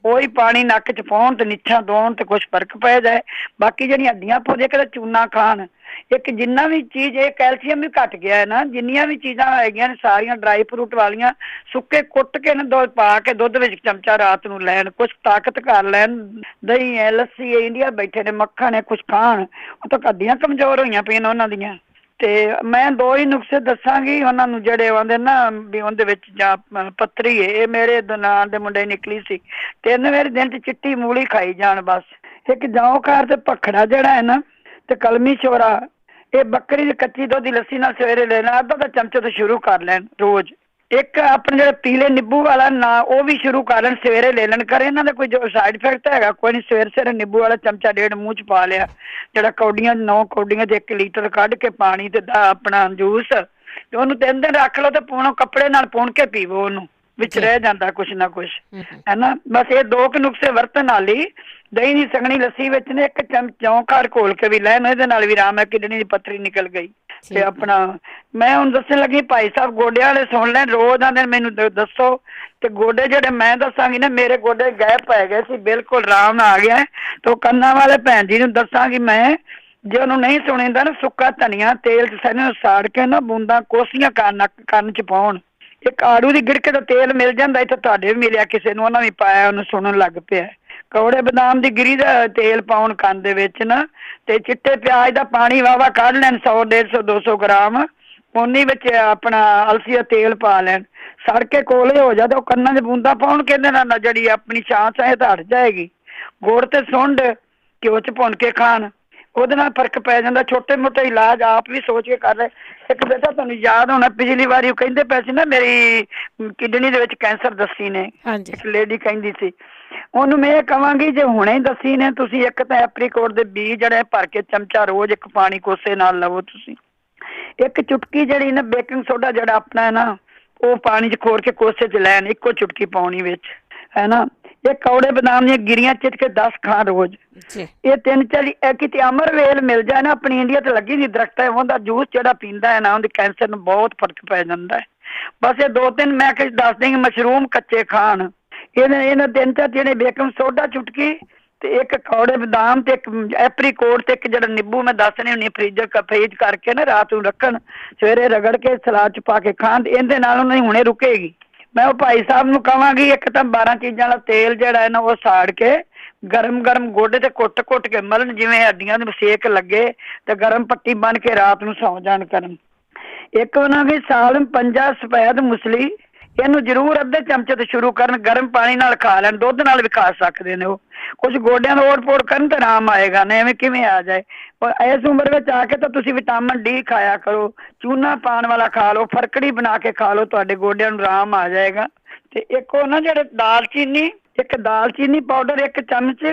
G: ਉਹੀ ਪਾਣੀ ਨੱਕ 'ਚ ਪਾਉਣ ਤੇ ਨਿੱਛਾਂ ਦੋਣ ਤੇ ਕੁਛ ਫਰਕ ਪੈ ਜਾਏ। ਬਾਕੀ ਜਿਹੜੀਆਂ ਹੱਡੀਆਂ ਪੌਦੇ ਕਿਤੇ ਚੂਨਾ ਖਾਣ। ਇੱਕ ਜਿੰਨਾ ਵੀ ਚੀਜ਼, ਇਹ ਕੈਲਸ਼ੀਅਮ ਵੀ ਘਟ ਗਿਆ ਹੈ ਨਾ, ਜਿੰਨੀਆਂ ਵੀ ਚੀਜ਼ਾਂ ਹੈਗੀਆਂ ਨੇ ਸਾਰੀਆਂ ਡਰਾਈ ਫਰੂਟ ਵਾਲੀਆਂ, ਸੁੱਕੇ ਕੁੱਟ ਕੇ ਨਾ ਦੁੱਧ ਪਾ ਕੇ ਦੁੱਧ ਵਿੱਚ ਚਮਚਾ ਰਾਤ ਨੂੰ ਲੈਣ, ਕੁਛ ਤਾਕਤ ਕਰ ਲੈਣ। ਦਹੀਂ ਹੈ, ਲੱਸੀ ਹੈ, ਇੰਡੀਆ ਬੈਠੇ ਨੇ, ਮੱਖਣ ਹੈ, ਕੁਛ ਖਾਣ। ਉਹ ਤਾਂ ਹੱਡੀਆਂ ਕਮਜ਼ੋਰ ਹੋਈਆਂ ਪਈਆਂ ਉਹਨਾਂ ਦੀਆਂ। ਤੇ ਮੈਂ 2 ਹੀ ਨੁਸਖੇ ਦੱਸਾਂਗੀ ਉਹਨਾਂ ਨੂੰ, ਜਿਹੜੇ ਆਉਂਦੇ ਨਾ ਵੀ ਉਹਦੇ ਵਿੱਚ ਜਾਂ ਪੱਥਰੀ ਹੈ। ਇਹ ਮੇਰੇ ਨਾਂ ਦੇ ਮੁੰਡੇ ਨਿਕਲੀ ਸੀ। 3 ਵਾਰੀ ਦਿਨ 'ਚ ਚਿੱਟੀ ਮੂਲੀ ਖਾਈ ਜਾਣ ਬਸ। ਇੱਕ ਜੌਂ ਖਾਰ ਤੇ ਭਖੜਾ ਜਿਹੜਾ ਹੈ ਨਾ, ਤੇ ਕਲਮੀ ਸ਼ੋਰਾ, ਇਹ ਬੱਕਰੀ ਦੀ ਕੱਚੀ ਦੁੱਧ ਦੀ ਲੱਸੀ ਨਾਲ ਸਵੇਰੇ ਲੈਣਾ, ਅੱਧਾ ਚਮਚੇ ਤੋਂ ਸ਼ੁਰੂ ਕਰ ਲੈਣ ਰੋਜ਼। ਇੱਕ ਆਪਣੇ ਜਿਹੜੇ ਪੀਲੇ ਨਿੰਬੂ ਵਾਲਾ ਨਾ, ਉਹ ਵੀ ਸ਼ੁਰੂ ਕਰ ਲੈਣ, ਸਵੇਰੇ ਲੈ ਲੈਣ। ਕਰ ਇਹਨਾਂ ਦਾ ਕੋਈ ਜੋ ਸਾਈਡ ਇਫੈਕਟ ਹੈਗਾ ਕੋਈ ਨਹੀਂ। ਸਵੇਰੇ ਨਿੰਬੂ ਵਾਲਾ ਚਮਚਾ 1.5 ਮੂੰਹ 'ਚ ਪਾ ਲਿਆ, ਜਿਹੜਾ ਕੌਡੀਆਂ 9 ਕੌਡੀਆਂ 'ਚ 1 ਲੀਟਰ ਕੱਢ ਕੇ ਪਾਣੀ ਤੇ ਆਪਣਾ ਜੂਸ, ਤੇ ਉਹਨੂੰ 3 ਦਿਨ ਰੱਖ ਲਓ, ਤੇ ਪੂਣੋ ਕੱਪੜੇ ਨਾਲ ਪੁਣ ਕੇ ਪੀਵੋ, ਉਹਨੂੰ ਵਿੱਚ ਰਹਿ ਜਾਂਦਾ ਕੁਛ ਨਾ ਕੁਛ, ਹੈ ਨਾ। ਬਸ ਇਹ 2 ਨੁਸਖੇ ਵਰਤਣ ਨਾਲ ਹੀ। ਦਹੀਂ ਦੀ ਸੰਘਣੀ ਲੱਸੀ ਵਿੱਚ ਨੇ 1 ਚਮਚ ਜੌਂ ਖਾਰ ਘੋਲ ਕੇ ਵੀ ਲੈਣ, ਇਹਦੇ ਨਾਲ ਵੀ ਆਰਾਮ ਹੈ। ਕਿਡਨੀ ਦੀ ਪੱਥਰੀ ਨਿਕਲ ਗਈ। ਤੇ ਆਪਣਾ ਮੈਂ ਹੁਣ ਦੱਸਣ ਲੱਗੀ, ਭਾਈ ਸਾਹਿਬ ਗੋਡਿਆਂ ਵਾਲੇ ਸੁਣ ਲੈਣ, ਰੋਜ਼ ਆਂਦੇ ਮੈਨੂੰ ਦੱਸੋ। ਤੇ ਗੋਡੇ ਜਿਹੜੇ ਮੈਂ ਦੱਸਾਂਗੀ ਨਾ, ਮੇਰੇ ਗੋਡੇ ਗੈਪ ਪੈ ਗਏ ਸੀ, ਬਿਲਕੁਲ ਆਰਾਮ ਆ ਗਿਆ। ਤੇ ਉਹ ਕੰਨਾਂ ਵਾਲੇ ਭੈਣ ਜੀ ਨੂੰ ਦੱਸਾਂਗੀ ਮੈਂ, ਜੇ ਉਹਨੂੰ ਨਹੀਂ ਸੁਣੀਂਦਾ ਨਾ, ਸੁੱਕਾ ਧਨੀਆ ਤੇਲ 'ਚ ਸਾਰੇ ਨੂੰ ਸਾੜ ਕੇ ਨਾ ਬੂੰਦਾਂ ਕੋਸੀਆਂ ਕੰਨ 'ਚ ਪਾਉਣ। ਇੱਕ ਆੜੂ ਦੀ ਗਿੜਕੇ ਦਾ ਤੇਲ ਮਿਲ ਜਾਂਦਾ, ਇੱਥੇ ਤੁਹਾਡੇ ਵੀ ਮਿਲਿਆ ਕਿਸੇ ਨੂੰ, ਉਹਨਾਂ ਵੀ ਪਾਇਆ, ਉਹਨੂੰ ਸੁਣਨ ਲੱਗ ਪਿਆ। ਕੌੜੇ ਬਦਾਮ ਦੀ ਗਿਰੀ ਦਾ ਤੇਲ ਪਾਉਣ ਕੰਨ ਦੇ ਵਿੱਚ ਨਾ, ਤੇ ਚਿੱਟੇ ਪਿਆਜ਼ ਦਾ ਪਾਣੀ ਵਾਵਾ ਕੱਢ ਲੈਣ 100, 150, 200 ਗ੍ਰਾਮ। ਉਹਨੀ ਵਿੱਚ ਆਪਣਾ ਅਲਸੀ ਦਾ ਤੇਲ ਪਾ ਲੈਣ, ਸੜ ਕੇ ਕੋਲੇ ਹੋ ਜਾ, ਤੇ ਉਹ ਕੰਨਾਂ 'ਚ ਬੂੰਦਾਂ ਪਾਉਣ, ਕਹਿੰਦੇ ਨਾਲ ਜਿਹੜੀ ਆਪਣੀ ਛਾਂ ਹੈ ਤਾਂ ਹਟ ਜਾਏਗੀ। ਗੁੜ ਤੇ ਸੁੰਡ ਘਿਓ 'ਚ ਭੁੰਨ ਕੇ ਖਾਣ, ਉਹਦੇ ਨਾਲ ਫਰਕ ਪੈ ਜਾਂਦਾ। ਛੋਟੇ ਮੋਟੇ ਇਲਾਜ ਆਪ ਵੀ ਸੋਚ ਕੇ ਕਰ ਰਹੇ। ਇੱਕ ਬੇਟਾ ਤੁਹਾਨੂੰ ਯਾਦ ਹੋਣਾ, ਪਿਛਲੀ ਵਾਰੀ ਉਹ ਕਹਿੰਦੇ ਪਏ ਸੀ ਨਾ, ਮੇਰੀ ਕਿਡਨੀ ਦੇ ਵਿੱਚ ਕੈਂਸਰ ਦੱਸੀ ਨੇ, ਇੱਕ ਲੇਡੀ ਕਹਿੰਦੀ ਸੀ। ਉਹਨੂੰ ਮੈਂ ਇਹ ਕਹਾਂਗੀ, ਜੇ ਹੁਣੇ ਦੱਸੀ ਨੇ ਤੁਸੀਂ, ਇੱਕ ਤਾਂ ਐਪਰੀਕੋਟ ਦੇ ਬੀਜ ਜਿਹੜੇ ਭਰ ਕੇ ਚਮਚਾ ਰੋਜ਼ ਇੱਕ ਪਾਣੀ ਕੋਸੇ ਨਾਲ ਲਵੋ ਤੁਸੀਂ। ਇੱਕ ਚੁਟਕੀ ਜਿਹੜੀ ਨਾ ਬੇਕਿੰਗ ਸੋਡਾ ਜਿਹੜਾ ਆਪਣਾ ਹੈ ਨਾ, ਉਹ ਪਾਣੀ 'ਚ ਖੋਰ ਕੇ ਕੋਸੇ 'ਚ ਲੈਣ, ਇੱਕੋ ਚੁਟਕੀ ਪਾਉਣੀ ਵਿੱਚ, ਹੈ ਨਾ। ਇਹ ਕੌੜੇ ਬਦਾਮ ਦੀਆਂ ਗਿਰੀਆਂ ਚਿੱਟ ਕੇ 10 ਖਾਣ ਰੋਜ਼। ਇਹ 3-4 ਕਿਤੇ ਅਮਰ ਵੇਲ ਮਿਲ ਜਾਏ ਨਾ, ਆਪਣੀ ਇੰਡੀਆ ਤੇ ਲੱਗੀ ਦੀ ਦਰਖਤ ਹੈ, ਉਹਦਾ ਜੂਸ ਜਿਹੜਾ ਪੀਂਦਾ ਹੈ ਨਾ, ਉਹਦੇ ਕੈਂਸਰ ਨੂੰ ਬਹੁਤ ਫਰਕ ਪੈ ਜਾਂਦਾ ਹੈ। ਬਸ ਇਹ 2-3 ਮੈਂ ਕਿ ਦੱਸ ਦੇਂਗੀ। ਮਸ਼ਰੂਮ ਕੱਚੇ ਖਾਣ, ਇਹਨਾਂ 3-4 ਜਿਹੜੇ ਬੇਕਿੰਗ ਸੋਡਾ ਚੁਟਕੀ, ਤੇ ਇੱਕ ਕੌੜੇ ਬਦਾਮ, ਤੇ ਇੱਕ ਐਪਰੀਕੋਟ, ਤੇ ਇੱਕ ਜਿਹੜਾ ਨਿੰਬੂ ਮੈਂ ਦੱਸਣੀ ਹੁੰਦੀ, ਫਰੀਜ ਕਰਕੇ ਨਾ ਰਾਤ ਨੂੰ ਰੱਖਣ, ਸਵੇਰੇ ਰਗੜ ਕੇ ਸਲਾਦ 'ਚ ਪਾ ਕੇ ਖਾਣ, ਇਹਦੇ ਨਾਲ ਉਹਨਾਂ ਦੀ ਹੁਣੇ ਰੁਕੇਗੀ। ਮੈਂ ਉਹ ਭਾਈ ਸਾਹਿਬ ਨੂੰ ਕਹਾਂਗੀ, ਇੱਕ ਤਾਂ 12 ਚੀਜ਼ਾਂ ਵਾਲਾ ਤੇਲ ਜਿਹੜਾ ਹੈ ਨਾ, ਉਹ ਸਾੜ ਕੇ ਗਰਮ ਗੋਡੇ ਤੇ ਕੁੱਟ ਕੇ ਮਲਣ, ਜਿਵੇਂ ਹੱਡੀਆਂ ਨੂੰ ਸੇਕ ਲੱਗੇ, ਤੇ ਗਰਮ ਪੱਟੀ ਬੰਨ ਕੇ ਰਾਤ ਨੂੰ ਸੌਂ ਜਾਣ ਕਰਨ। ਇੱਕ ਉਹਨਾਂ ਦੀ ਸਾਲਮ ਪੰਜਾ ਸਫੈਦ ਮੁਸਲੀ, ਇਹਨੂੰ ਜ਼ਰੂਰ ਅੱਧੇ ਚਮਚੇ ਤੋਂ ਸ਼ੁਰੂ ਕਰਨ, ਗਰਮ ਪਾਣੀ ਨਾਲ ਖਾ ਲੈਣ, ਦੁੱਧ ਨਾਲ ਵੀ ਖਾ ਸਕਦੇ ਨੇ। ਉਹ ਕੁਝ ਗੋਡਿਆਂ ਨੂੰ ਓੜ-ਪੋੜ ਕਰਨ ਤਾਂ ਆਰਾਮ ਆਏਗਾ ਨਾ, ਐਵੇਂ ਕਿਵੇਂ ਆ ਜਾਏ। ਪਰ ਇਸ ਉਮਰ ਵਿੱਚ ਆ ਕੇ ਤਾਂ ਤੁਸੀਂ ਵਿਟਾਮਿਨ ਡੀ ਖਾਇਆ ਕਰੋ, ਚੂਨਾ ਪਾਣ ਵਾਲਾ ਖਾ ਲਓ, ਫਰਕੜੀ ਬਣਾ ਕੇ ਖਾ ਲਓ, ਤੁਹਾਡੇ ਗੋਡਿਆਂ ਨੂੰ ਆਰਾਮ ਆ ਜਾਏਗਾ। ਤੇ ਇੱਕ ਉਹ ਨਾ ਜਿਹੜੇ ਦਾਲਚੀਨੀ, ਇੱਕ ਦਾਲਚੀਨੀ ਪਾਊਡਰ 1 ਚਮਚ,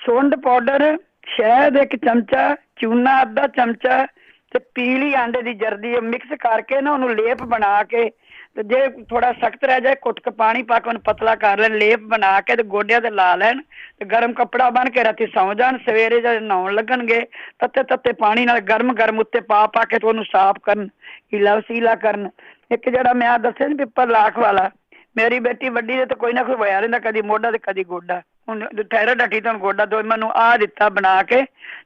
G: ਸੁੰਡ ਪਾਊਡਰ, ਸ਼ਹਿਦ 1 ਚਮਚਾ, ਚੂਨਾ ਅੱਧਾ ਚਮਚਾ, ਤੇ ਪੀਲੀ ਆਂਡੇ ਦੀ ਜਰਦੀ ਮਿਕਸ ਕਰਕੇ ਨਾ, ਉਹਨੂੰ ਲੇਪ ਬਣਾ ਕੇ, ਤੇ ਜੇ ਥੋੜਾ ਸਖਤ ਰਹਿ ਜਾਏ, ਘੁੱਟ ਕੇ ਪਾਣੀ ਪਾ ਕੇ ਉਹਨੂੰ ਪਤਲਾ ਕਰ ਲੈਣ, ਲੇਪ ਬਣਾ ਕੇ ਤੇ ਗੋਡਿਆਂ ਤੇ ਲਾ ਲੈਣ, ਤੇ ਗਰਮ ਕੱਪੜਾ ਬੰਨ ਕੇ ਰਾਤੀ ਸੌਂ ਜਾਣ। ਸਵੇਰੇ ਜਦ ਨਹਾਉਣ ਲੱਗਣਗੇ, ਤੱਤੇ ਪਾਣੀ ਨਾਲ ਗਰਮ ਉੱਤੇ ਪਾ ਕੇ ਤੇ ਉਹਨੂੰ ਸਾਫ਼ ਕਰਨ, ਹੀਲਾ ਵਸੀਲਾ ਕਰਨ। ਇੱਕ ਜਿਹੜਾ ਮੈਂ ਦੱਸਿਆ ਸੀ ਪਿੱਪਲ ਲਾਖ ਵਾਲਾ, ਮੇਰੀ ਬੇਟੀ ਵੱਡੀ ਦੇ ਤਾਂ ਕੋਈ ਨਾ ਕੋਈ ਹੋਇਆ ਰਹਿੰਦਾ, ਕਦੀ ਮੋਢਾ ਤੇ ਕਦੀ ਗੋਡਾ। ਹੁਣ ਥਾਇਰਾਇਡ ਹੱਟੀ ਤਾਂ ਗੋਡਾ, ਦੋ ਮੈਨੂੰ ਆਹ ਦਿੱਤਾ ਬਣਾ ਕੇ,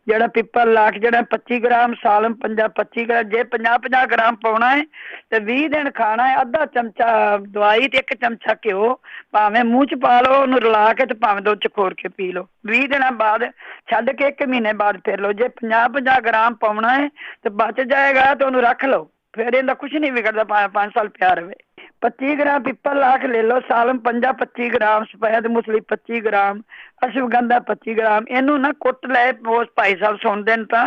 G: ਜਿਹੜਾ ਪਿੱਪਲ ਲਾਖ, ਜਿਹੜਾ 25 ਗ੍ਰਾਮ, ਸਾਲਮ 25 ਗ੍ਰਾਮ, ਜੇ 50 ਗ੍ਰਾਮ ਪਾਉਣਾ ਹੈ ਤੇ 20 ਦਿਨ ਖਾਣਾ ਹੈ। ਅੱਧਾ ਚਮਚਾ ਦਵਾਈ ਤੇ 1 ਚਮਚਾ ਘਿਓ, ਭਾਵੇਂ ਮੂੰਹ 'ਚ ਪਾ ਲਓ, ਉਹਨੂੰ ਰਲਾ ਕੇ ਤੇ ਭਾਵੇਂ ਦੁੱਧ 'ਚ ਖੋਰ ਕੇ ਪੀ ਲਓ। 20 ਦਿਨਾਂ ਬਾਅਦ ਛੱਡ ਕੇ 1 ਮਹੀਨੇ ਬਾਅਦ ਫਿਰ ਲਓ। ਜੇ 50 ਗ੍ਰਾਮ ਪਾਉਣਾ ਹੈ ਤੇ ਬਚ ਜਾਏਗਾ ਤੇ ਉਹਨੂੰ ਰੱਖ ਲਓ, ਫਿਰ ਇਹਦਾ ਕੁਛ ਨਹੀਂ ਵਿਗੜਦਾ, 5 ਸਾਲ ਪਿਆ ਰਵੇ। 25 ਗ੍ਰਾਮ ਪਿੱਪਲ ਲਾਖ ਲੈ ਲਓ, ਸਾਲਮ 25 ਗ੍ਰਾਮ, ਸਫੈਦ ਮੁਸਲੀ 25 ਗ੍ਰਾਮ, ਅਸ਼ਵਗੰਧਾ 25 ਗ੍ਰਾਮ। ਇਹਨੂੰ ਨਾ ਕੁੱਟ ਲੈ, ਉਸ ਭਾਈ ਸਾਹਿਬ ਸੁਣਦੇ ਨੇ ਤਾਂ,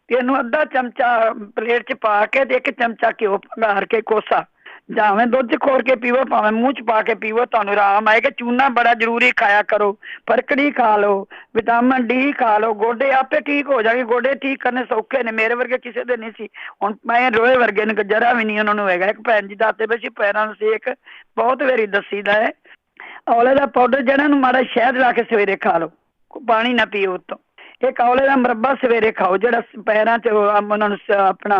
G: ਤੇ ਇਹਨੂੰ ਅੱਧਾ ਚਮਚਾ ਪਲੇਟ 'ਚ ਪਾ ਕੇ ਤੇ 1 ਚਮਚਾ ਘਿਓ ਭੰਗਾਰ ਕੇ ਕੋਸਾ, ਭਾਵੇਂ ਦੁੱਧ 'ਚ ਖੋਰ ਕੇ ਪੀਵੋ, ਭਾਵੇਂ ਮੂੰਹ 'ਚ ਪਾ ਕੇ ਪੀਵੋ, ਤੁਹਾਨੂੰ ਆਰਾਮ ਆਏਗਾ। ਚੂਨਾ ਬੜਾ ਜ਼ਰੂਰੀ ਖਾਇਆ ਕਰੋ, ਫਰਕੜੀ ਖਾ ਲਓ, ਵਿਟਾਮਿਨ ਡੀ ਖਾ ਲਓ, ਗੋਡੇ ਆਪੇ ਠੀਕ ਹੋ ਜਾਣਗੇ। ਗੋਡੇ ਠੀਕ ਕਰਨੇ ਸੌਖੇ ਨੇ, ਮੇਰੇ ਵਰਗੇ ਕਿਸੇ ਦੇ ਨਹੀਂ ਸੀ। ਹੁਣ ਮੈਂ ਰੋਏ ਵਰਗੇ ਨੇ, ਜਰਾ ਵੀ ਨਹੀਂ ਉਹਨਾਂ ਨੂੰ ਹੈਗਾ। ਇੱਕ ਭੈਣ ਜੀ ਦੱਸਦੇ ਪਏ ਸੀ, ਪੈਰਾਂ ਨੂੰ ਸੇਕ ਬਹੁਤ ਵਾਰੀ ਦੱਸੀਦਾ ਹੈ। ਔਲੇ ਦਾ ਪਾਊਡਰ ਜਿਹੜਾ ਨੂੰ ਮਾੜਾ ਸ਼ਹਿਦ ਲਾ ਕੇ ਸਵੇਰੇ ਖਾ ਲਓ, ਪਾਣੀ ਨਾ ਪੀਓ ਉੱਤੋਂ। ਇੱਕ ਔਲੇ ਦਾ ਮੁਰੱਬਾ ਸਵੇਰੇ ਖਾਓ, ਜਿਹੜਾ ਪੈਰਾਂ 'ਚ ਉਹਨਾਂ ਨੂੰ ਆਪਣਾ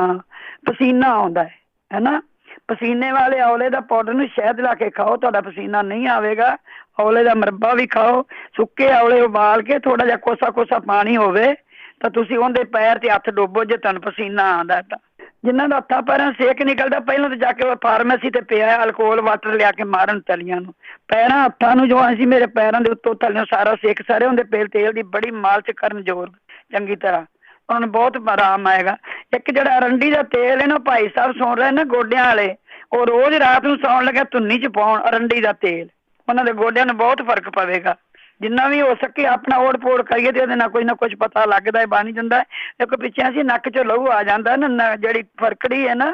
G: ਪਸੀਨਾ ਆਉਂਦਾ ਹੈ ਨਾ, ਪਸੀਨੇ ਵਾਲੇ ਔਲੇ ਦਾ ਪਾਊਡਰ ਨੂੰ ਸ਼ਹਿਦ ਲਾ ਕੇ ਖਾਓ, ਤੁਹਾਡਾ ਪਸੀਨਾ ਨਹੀਂ ਆਵੇਗਾ। ਔਲੇ ਦਾ ਮੁਰੱਬਾ ਵੀ ਖਾਓ, ਸੁੱਕੇ ਔਲੇ ਉਬਾਲ ਕੇ ਥੋੜਾ ਜਿਹਾ ਕੋਸਾ ਪਾਣੀ ਹੋਵੇ ਤਾਂ ਤੁਸੀਂ ਉਹਦੇ ਪੈਰ ਤੇ ਹੱਥ ਡੋਬੋ, ਜੇ ਤੁਹਾਨੂੰ ਪਸੀਨਾ ਆਉਂਦਾ ਤਾਂ। ਜਿਨ੍ਹਾਂ ਦਾ ਹੱਥਾਂ ਪੈਰਾਂ ਸੇਕ ਨਿਕਲਦਾ, ਪਹਿਲਾਂ ਤਾਂ ਜਾ ਕੇ ਫਾਰਮੇਸੀ ਤੇ ਪਿਆ ਅਲਕੋਹਲ ਵਾਟਰ ਲਿਆ ਕੇ ਮਾਰਨ ਤਲੀਆਂ ਨੂੰ, ਪੈਰਾਂ ਹੱਥਾਂ ਨੂੰ। ਜੋ ਅਸੀਂ ਮੇਰੇ ਪੈਰਾਂ ਦੇ ਉੱਤੋਂ ਥੱਲੇ ਸਾਰਾ ਸੇਕ ਸਾਰੇ ਹੁੰਦੇ, ਤੇਲ ਦੀ ਬੜੀ ਮਾਲਸ਼ ਕਰਨ ਜ਼ੋਰ ਚੰਗੀ ਤਰ੍ਹਾਂ, ਉਹਨਾਂ ਨੂੰ ਬਹੁਤ ਆਰਾਮ ਆਏਗਾ। ਇੱਕ ਜਿਹੜਾ ਅਰੰਡੀ ਦਾ ਤੇਲ ਹੈ ਨਾ, ਭਾਈ ਸਾਹਿਬ ਸੁਣ ਰਹੇ ਨਾ ਗੋਡਿਆਂ ਵਾਲੇ, ਉਹ ਰੋਜ਼ ਰਾਤ ਨੂੰ ਸੌਣ ਲੱਗਿਆ ਧੁੰਨੀ 'ਚ ਪਾਉਣ ਅਰੰਡੀ ਦਾ ਤੇਲ, ਉਹਨਾਂ ਦੇ ਗੋਡਿਆਂ ਨੂੰ ਬਹੁਤ ਫਰਕ ਪਵੇਗਾ। ਜਿੰਨਾ ਵੀ ਹੋ ਸਕੇ ਆਪਣਾ ਓੜ-ਪੋੜ ਕਰੀਏ ਤੇ ਉਹਦੇ ਨਾਲ ਕੁਝ ਨਾ ਕੁਝ ਪਤਾ ਲੱਗਦਾ ਹੈ, ਬਣ ਜਾਂਦਾ ਹੈ। ਇੱਕ ਪਿੱਛੇ ਅਸੀਂ ਨੱਕ 'ਚ ਲਹੂ ਆ ਜਾਂਦਾ ਨਾ, ਜਿਹੜੀ ਫਰਕੜੀ ਹੈ ਨਾ,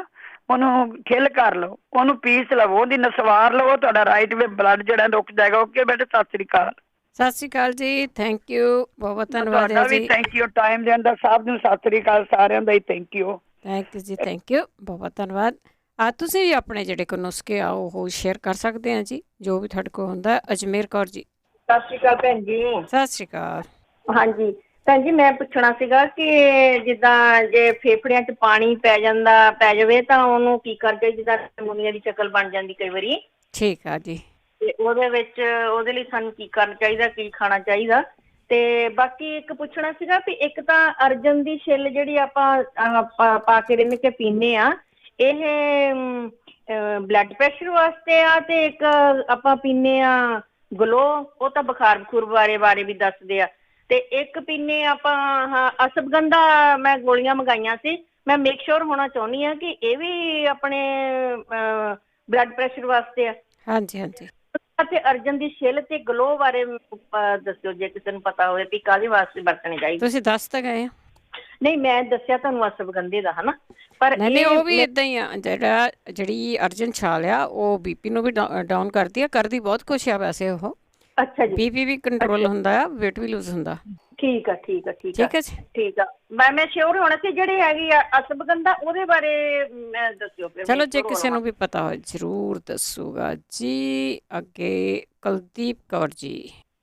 G: ਉਹਨੂੰ ਖਿੱਲ ਕਰ ਲਓ, ਉਹਨੂੰ ਪੀਸ ਲਵੋ, ਉਹਦੀ ਨਸਵਾਰ ਲਵੋ, ਤੁਹਾਡਾ ਰਾਈਟ ਵੇ ਬਲੱਡ ਜਿਹੜਾ ਰੁਕ ਜਾਏਗਾ। ਓਕੇ ਬੇਟੇ, ਸਤਿ ਸ੍ਰੀ ਅਕਾਲ।
A: ਸਤਿ ਸ਼੍ਰੀ ਅਕਾਲ ਜੀ, ਥੈਂਕ ਯੂ, ਬਹੁਤ ਧੰਨਵਾਦ
G: ਤੁਹਾਡਾ ਵੀ ਥੈਂਕ ਯੂ, ਟਾਈਮ ਦੇਣ ਦਾ। ਸਭ ਨੂੰ ਸਤਿ ਸ੍ਰੀ ਅਕਾਲ, ਸਾਰਿਆਂ ਦਾ ਹੀ ਥੈਂਕ ਯੂ।
A: ਥੈਂਕ ਯੂ ਜੀ, ਥੈਂਕ ਯੂ, ਬਹੁਤ ਧੰਨਵਾਦ। ਤੁਸੀਂ ਵੀ ਆਪਣੇ ਜਿਹੜੇ ਕੋਈ ਨੁਸਖੇ ਆ ਉਹ ਸ਼ੇਅਰ ਕਰ ਸਕਦੇ ਆ ਜੀ, ਜੋ ਵੀ ਤੁਹਾਡੇ ਕੋਲ ਹੁੰਦਾ। ਅਜਮੇਰ ਕੌਰ ਜੀ।
B: ਸਤਿ ਸ਼੍ਰੀ ਅਕਾਲ ਭੈਣ ਜੀ।
A: ਸਤਿ ਸ਼੍ਰੀ ਅਕਾਲ।
B: ਹਾਂਜੀ ਭੈਣ ਜੀ, ਮੈਂ ਪੁੱਛਣਾ ਸੀਗਾ ਕਿ ਜਿੱਦਾਂ ਜੇ ਫੇਫੜਿਆਂ 'ਚ ਪਾਣੀ ਪੈ ਜਾਵੇ ਤਾਂ ਉਹਨੂੰ ਕੀ ਕਰਦੇ, ਜਿੱਦਾਂ ਨਮੂਨੀਆ ਦੀ ਸ਼ਕਲ ਬਣ ਜਾਂਦੀ ਕਈ ਵਾਰੀ।
A: ਠੀਕ ਆ ਜੀ।
B: ਤੇ ਉਹਦੇ ਲਈ ਸਾਨੂੰ ਕੀ ਕਰਨਾ ਚਾਹੀਦਾ, ਕੀ ਖਾਣਾ ਚਾਹੀਦਾ? ਤੇ ਬਾਕੀ ਇੱਕ ਪੁੱਛਣਾ ਸੀਗਾ ਵੀ ਇੱਕ ਤਾਂ ਅਰਜਨ ਦੀ ਛਿੱਲ ਜਿਹੜੀ ਆਪਾਂ ਪਾ ਕੇ ਰਿੰਨ ਕੇ ਪੀਨੇ ਆ, ਇਹ ਬਲੱਡ ਪ੍ਰੈਸ਼ਰ ਵਾਸਤੇ ਆ, ਤੇ ਇੱਕ ਆਪਾਂ ਪੀਨੇ ਆ ਗਲੋ, ਉਹ ਤਾਂ ਬੁਖਾਰ ਬਖੂਰ ਬਾਰੇ ਵੀ ਦੱਸਦੇ ਆ, ਤੇ ਇੱਕ ਪੀਨੇ ਆਪਾਂ ਅਸ਼ਵਗੰਧਾ ਮੈਂ ਗੋਲੀਆਂ ਮੰਗਾਈਆਂ ਸੀ। ਮੈਂ ਮੇਕ ਸ਼ੋਰ ਹੋਣਾ ਚਾਹੁੰਦੀ ਆ ਕਿ ਇਹ ਵੀ ਆਪਣੇ ਬਲੱਡ ਪ੍ਰੈਸ਼ਰ ਵਾਸਤੇ ਆ।
A: ਹਾਂਜੀ ਹਾਂਜੀ।
B: ਤੇ ਅਰਜਨ ਦੀ ਛਿੱਲ ਤੇ ਗਲੋ ਬਾਰੇ ਦੱਸਿਓ ਜੇ ਕਿਸੇ ਨੂੰ ਪਤਾ ਹੋਵੇ ਵੀ ਕਾਹਦੇ ਵਾਸਤੇ ਵਰਤਣੀ ਚਾਹੀਦੀ।
A: ਤੁਸੀਂ ਦੱਸ ਤਾਂ ਗਏ ਆ।
B: ਨਹੀਂ, ਮੈਂ ਦੱਸਿਆ ਤੁਹਾਨੂੰ ਅਸ਼ਵਗੰਧੇ ਦਾ, ਹਨਾ, ਪਰ
A: ਨਹੀਂ ਉਹ ਵੀ ਏਦਾਂ ਹੀ ਆ। ਜਿਹੜੀ ਅਰਜਨ ਛਾਲ ਆ ਉਹ ਬੀਪੀ ਨੂੰ ਵੀ ਡਾਊਨ ਕਰਦੀ ਆ, ਕਰਦੀ ਬਹੁਤ ਕੁਛ ਆ ਵੈਸੇ ਉਹ। ਅੱਛਾ ਜੀ। ਬੀਪੀ ਵੀ ਕੰਟਰੋਲ ਹੁੰਦਾ ਆ, ਵੇਟ ਵੀ ਲੂਜ਼ ਹੁੰਦਾ। ਠੀਕ ਆ ਠੀਕ ਆ ਠੀਕ ਆ ਠੀਕ ਹੈ ਜੀ, ਠੀਕ ਆ। ਮੈਂ ਸ਼ੋਰ ਹੋਣਾ ਸੀ ਜਿਹੜੀ ਹੈਗੀ ਆ ਅਸ਼ਵਗੰਧਾ, ਉਹਦੇ ਬਾਰੇ ਦੱਸਿਓ ਫਿਰ। ਚਲੋ ਜੇ ਕਿਸੇ ਨੂੰ ਵੀ ਪਤਾ ਹੋਏ ਜ਼ਰੂਰ ਦੱਸੂਗਾ ਜੀ। ਅੱਗੇ ਕੁਲਦੀਪ ਕੌਰ ਜੀ।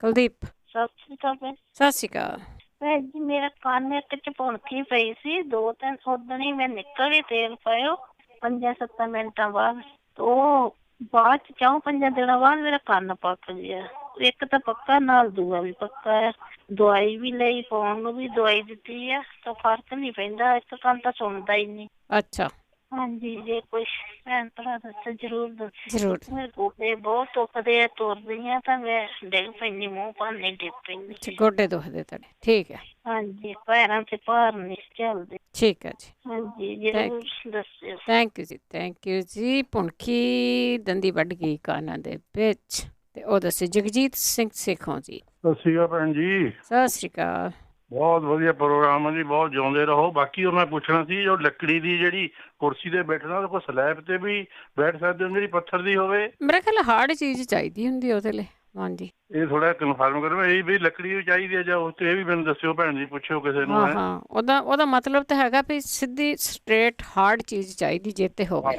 A: ਕੁਲਦੀਪ
H: ਸਤਿ ਸ਼੍ਰੀ ਅਕਾਲ।
A: ਸਤਿ ਸ਼੍ਰੀ ਅਕਾਲ
H: ਭੈਣ ਜੀ। ਮੇਰਾ ਕੰਨ ਇੱਕ ਚ ਭੁਣਕੀ ਪਈ ਸੀ, 2-3 ਉਦਣ ਹੀ ਮੈਂ ਨਿਕਲ ਹੀ ਤੇਲ ਪਾਇਓ 5-7 ਮਿੰਟਾਂ ਬਾਅਦ, ਉਹ ਬਾਅਦ ਚ 4-5 ਦਿਨਾਂ ਬਾਅਦ ਮੇਰਾ ਕੰਨ ਪੱਕ ਗਿਆ। ਇੱਕ ਤਾਂ ਪੱਕਾ, ਨਾਲ ਦੂਆ ਵੀ ਪੱਕਾ ਹੈ। ਦਵਾਈ ਵੀ ਲਈ, ਪਾਉਣ ਨੂੰ ਵੀ ਦਵਾਈ ਦਿੱਤੀ ਆ, ਤਾਂ ਫਰਕ ਨਹੀਂ ਪੈਂਦਾ। ਇੱਕ ਕੰਨ ਤਾਂ ਸੁਣਦਾ ਹੀ ਨਹੀਂ।
A: ਅੱਛਾ।
H: ਹਾਂਜੀ, ਜੇ ਕੋਈ ਭੈਣ ਭਰਾ ਦੱਸੋ ਜ਼ਰੂਰ ਦੱਸੋ।
A: ਜ਼ਰੂਰ।
H: ਮੇਰੇ ਗੋਡੇ ਬਹੁਤ ਦੁਖਦੇ ਆ, ਤੁਰਦੀ ਆ ਤਾਂ ਮੈਂ ਡਿੱਗ ਪੈਂਦੀ, ਮੂੰਹ ਭਾਨੇ ਡਿੱਗ ਪੈਂਦੀ।
A: ਗੋਡੇ ਦੁਖਦੇ ਤੁਹਾਡੇ? ਠੀਕ ਹੈ।
H: ਹਾਂਜੀ, ਪੈਰਾਂ ਤੇ ਭਾਰ ਨਹੀਂ ਚੱਲਦੇ।
A: ਠੀਕ ਹੈ ਜੀ।
H: ਹਾਂਜੀ, ਜ਼ਰੂਰ ਦੱਸਿਓ।
A: ਥੈਂਕ ਯੂ ਜੀ, ਥੈਂਕ ਯੂ ਜੀ। ਭੁਣਕੀ ਦੰਦੀ ਵੱਢ ਗਈ ਕੰਨਾਂ ਦੇ ਵਿੱਚ, ਤੇ ਉਹ ਦੱਸੇ ਜਗਜੀਤ ਸਿੰਘ ਸੇਖੋਂ ਜੀ।
I: ਸਤਿ ਸ਼੍ਰੀ ਅਕਾਲ ਭੈਣ ਜੀ।
A: ਸਤਿ ਸ਼੍ਰੀ ਅਕਾਲ।
I: ਬਹੁਤ ਵਧੀਆ ਪ੍ਰੋਗਰਾਮ ਹੈ ਜੀ, ਬਹੁਤ ਜਿਉਂਦੇ ਰਹੋ। ਬਾਕੀ ਉਹ ਮੈਂ ਪੁੱਛਣਾ ਸੀ, ਜੋ ਲੱਕੜੀ ਦੀ ਜਿਹੜੀ ਕੁਰਸੀ ਤੇ ਬੈਠਣਾ, ਉਹਦੇ ਕੋਲ ਸਲੈਬ ਤੇ ਵੀ ਬੈਠ ਸਕਦੇ ਹੋ ਜਿਹੜੀ ਪੱਥਰ ਦੀ ਹੋਵੇ?
A: ਮੇਰੇ ਖਿਆਲ ਹਾਰਡ ਚੀਜ਼ ਚਾਹੀਦੀ ਹੁੰਦੀ ਉਹਦੇ ਲਈ। ਹਾਂਜੀ,
I: ਇਹ ਥੋੜਾ ਕਨਫਰਮ ਕਰੋ। ਇਹ ਵੀ ਲੱਕੜੀ ਵੀ ਚਾਹੀਦੀ ਹੈ ਜਾਂ ਉਸ ਤੇ? ਇਹ ਵੀ ਮੈਨੂੰ ਦੱਸਿਓ ਭੈਣ ਜੀ, ਪੁੱਛਿਓ ਕਿਸੇ ਨੂੰ।
A: ਹਾਂ, ਉਹਦਾ ਮਤਲਬ ਤਾਂ ਹੈਗਾ ਵੀ ਸਿੱਧੀ ਸਟ੍ਰੇਟ ਹਾਰਡ ਚੀਜ਼ ਚਾਹੀਦੀ ਜੇ ਤੇ ਹੋਵੇ।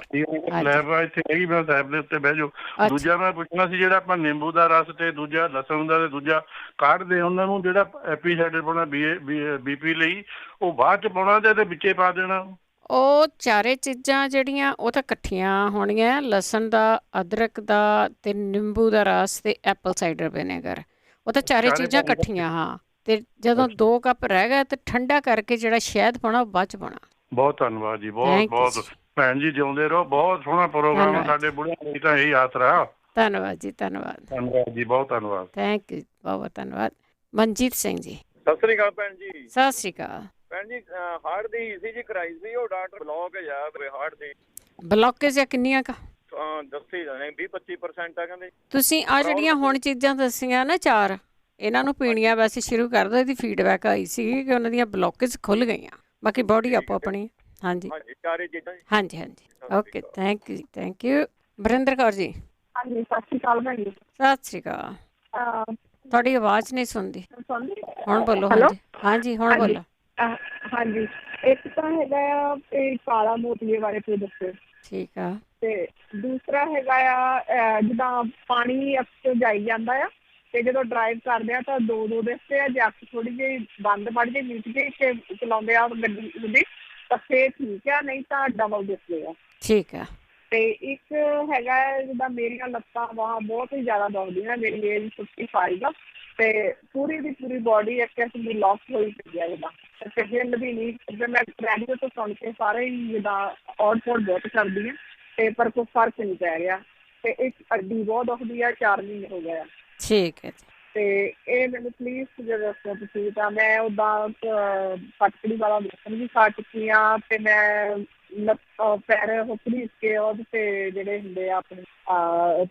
I: ਸਲੈਬ ਇੱਥੇ ਹੈਗੀ, ਮੈਂ ਸਲੈਬ ਦੇ ਉੱਤੇ ਬਹਿ ਜਾਓ। ਦੂਜਾ ਮੈਂ ਪੁੱਛਣਾ ਸੀ, ਜਿਹੜਾ ਆਪਾਂ ਨਿੰਬੂ ਦਾ ਰਸ ਤੇ ਦੂਜਾ ਲਸਣ ਦਾ ਤੇ ਦੂਜਾ ਕਾਢਦੇ, ਉਹਨਾਂ ਨੂੰ ਜਿਹੜਾ ਐਪੀਸਾਈਡ ਪਾਉਣਾ ਬੀਪੀ ਲਈ, ਉਹ ਬਾਅਦ ਚ ਪਾਉਣਾ ਤੇ ਵਿੱਚੇ ਪਾ ਦੇਣਾ? ਉਹ
A: ਚਾਰੇ ਚੀਜ਼ਾਂ ਜਿਹੜੀਆਂ ਉਹ ਤਾਂ ਇਕੱਠੀਆਂ ਹੋਣੀਆਂ, ਲਸਣ ਦਾ, ਅਦਰਕ ਦਾ ਤੇ ਨਿੰਬੂ ਦਾ ਰਸ ਤੇ ਐਪਲ ਸਾਈਡਰ ਵਿਨੇਗਰ, ਉਹ ਤਾਂ ਚਾਰੇ ਚੀਜ਼ਾਂ ਇਕੱਠੀਆਂ। ਹਾਂ, ਤੇ ਜਦੋਂ 2 ਕੱਪ ਰਹਿ ਗਏ ਤੇ ਠੰਡਾ ਕਰਕੇ ਜਿਹੜਾ ਸ਼ਹਿਦ ਪਾਉਣਾ ਉਹ ਬਾਅਦ ਚ ਪਾਉਣਾ।
I: ਬਹੁਤ ਧੰਨਵਾਦ ਜੀ, ਬਹੁਤ ਬਹੁਤ ਭੈਣ ਜੀ, ਜਿਉਂਦੇ ਰਹੋ। ਬਹੁਤ ਸੋਹਣਾ ਪ੍ਰੋਗਰਾਮ, ਸਾਡੇ ਬੁੜਿਆਂ ਲਈ ਤਾਂ ਇਹੀ ਆਸਰਾ।
A: ਧੰਨਵਾਦ ਜੀ, ਧੰਨਵਾਦ।
I: ਧੰਨਵਾਦ ਜੀ, ਬਹੁਤ ਧੰਨਵਾਦ।
A: ਥੈਂਕ ਯੂ, ਬਹੁਤ ਧੰਨਵਾਦ। ਮਨਜੀਤ ਸਿੰਘ ਜੀ।
J: ਸਤਿ ਸ੍ਰੀ ਅਕਾਲ ਭੈਣ ਜੀ।
A: ਸਤਿ ਸ੍ਰੀ ਅਕਾਲ
J: ਭੈਣ ਜੀ। ਹਾਰਟ ਦੀ ECG ਕਰਾਈ ਸੀ, ਉਹ ਡਾਕਟਰ ਬਲੌਕੇਜ ਆ ਹਾਰਟ ਦੀ।
A: ਬਲੌਕੇਜ ਆ ਕਿੰਨੀਆਂ ਕਾ?
J: ਦੱਸੀ ਜਾਣੇ 20-25% ਆ ਕਹਿੰਦੇ।
A: ਤੁਸੀਂ ਆ ਜਿਹੜੀਆਂ ਹੁਣ ਚੀਜ਼ਾਂ ਦੱਸੀਆਂ ਨਾ 4, ਇਹਨਾਂ ਨੂੰ ਪੀਣੀਆਂ ਵੈਸੇ ਸ਼ੁਰੂ ਕਰ ਦਿਓ। ਇਹਦੀ ਫੀਡਬੈਕ ਆਈ ਸੀ ਕਿ ਉਹਨਾਂ ਦੀਆਂ ਬਲੌਕੇਜ ਖੁੱਲ ਗਈਆਂ। ਬਾਕੀ ਬੋਡੀ ਆਪੋ ਆਪਣੀ। ਹਾਂਜੀ
J: ਚਾਰੇ ਚੀਜ਼ਾਂ।
A: ਹਾਂਜੀ ਹਾਂਜੀ, ਓਕੇ, ਥੈਂਕ ਯੂ ਜੀ, ਥੈਂਕ ਯੂ। ਵਰਿੰਦਰ ਕੌਰ ਜੀ।
B: ਹਾਂਜੀ, ਸਤਿ ਸ਼੍ਰੀ ਅਕਾਲ ਭੈਣ ਜੀ।
A: ਸਤਿ ਸ਼੍ਰੀ ਅਕਾਲ। ਤੁਹਾਡੀ ਆਵਾਜ਼ ਨਹੀਂ ਸੁਣਦੀ। ਹੁਣ ਬੋਲੋ। ਹਾਂਜੀ, ਹੁਣ ਬੋਲੋ।
K: ਹਾਂਜੀ, ਇੱਕ ਤਾਂ ਹੈਗਾ ਆ ਕਾਲਾ ਮੋਤੀਏ ਬਾਰੇ ਕੋਈ ਦੱਸੋ।
A: ਠੀਕ ਆ। ਤੇ
K: ਦੂਸਰਾ ਹੈਗਾ ਆ ਜਿੱਦਾਂ ਪਾਣੀ ਅੱਖ ਚੋਂ ਜਾਈ ਜਾਂਦਾ ਆ, ਤੇ ਜਦੋਂ ਡਰਾਈਵ ਕਰਦੇ ਆ ਤਾਂ 2-2 ਦਿਸਦੇ ਆ। ਜੇ ਅੱਖ ਥੋੜੀ ਜਿਹੀ ਬੰਦ ਪੜ ਜੇ, ਮੀਟ ਜੇ ਤੇ ਚਲਾਉਂਦੇ ਆ ਗੱਡੀ ਤਾਂ ਫੇਰ ਠੀਕ ਆ, ਨਹੀਂ ਤਾਂ ਡਬਲ ਦਿਸਦੇ ਆ। ਠੀਕ ਆ। ਤੇ ਇੱਕ ਹੈਗਾ ਜਿੱਦਾਂ ਮੇਰੀਆਂ ਲੱਤਾਂ ਬਾਹਾਂ ਬਹੁਤ ਹੀ ਜ਼ਿਆਦਾ ਦੁਖਦੀਆਂ। ਮੇਰੀ ਏਜ 55 ਆ, ਤੇ ਪੂਰੀ ਦੀ ਪੂਰੀ ਬੋਡੀ ਇੱਕ ਕਿਸਮ ਦੀ ਲੌਕ ਹੋਈ ਪਈ ਆ ਜਿੱਦਾਂ, ਤੇ ਹਿੱਲਦੀ ਨਹੀਂ। ਮੈਂ ਰੇਡੀਓ ਤੋਂ ਸੁਣ ਕੇ ਸਾਰੇ ਹੀ ਜਿੱਦਾਂ ਔੜ-ਪੌੜ ਬਹੁਤ ਕਰਦੀ ਆ, ਤੇ ਪਰ ਕੋਈ ਫਰਕ ਨਹੀਂ ਪੈ ਰਿਹਾ। ਤੇ ਇੱਕ ਅੱਡੀ ਬਹੁਤ ਦੁਖਦੀ ਆ, 4 ਮਹੀਨੇ ਹੋ ਗਏ ਆ। ਠੀਕ ਹੈ। ਤੇ ਇਹ ਮੈਨੂੰ ਪਲੀਜ਼ ਜੇ ਦੱਸੋ ਤੁਸੀਂ। ਤਾਂ ਮੈਂ ਉੱਦਾਂ ਫਟਕੜੀ ਵਾਲਾ ਲਸਣ ਵੀ ਖਾ ਚੁੱਕੀ ਆ, ਤੇ ਮੈਂ ਪੈਰ ਘੜੀਸ ਕੇ ਉਹਦੇ ਤੇ ਜਿਹੜੇ ਹੁੰਦੇ ਆ ਆਪਣੇ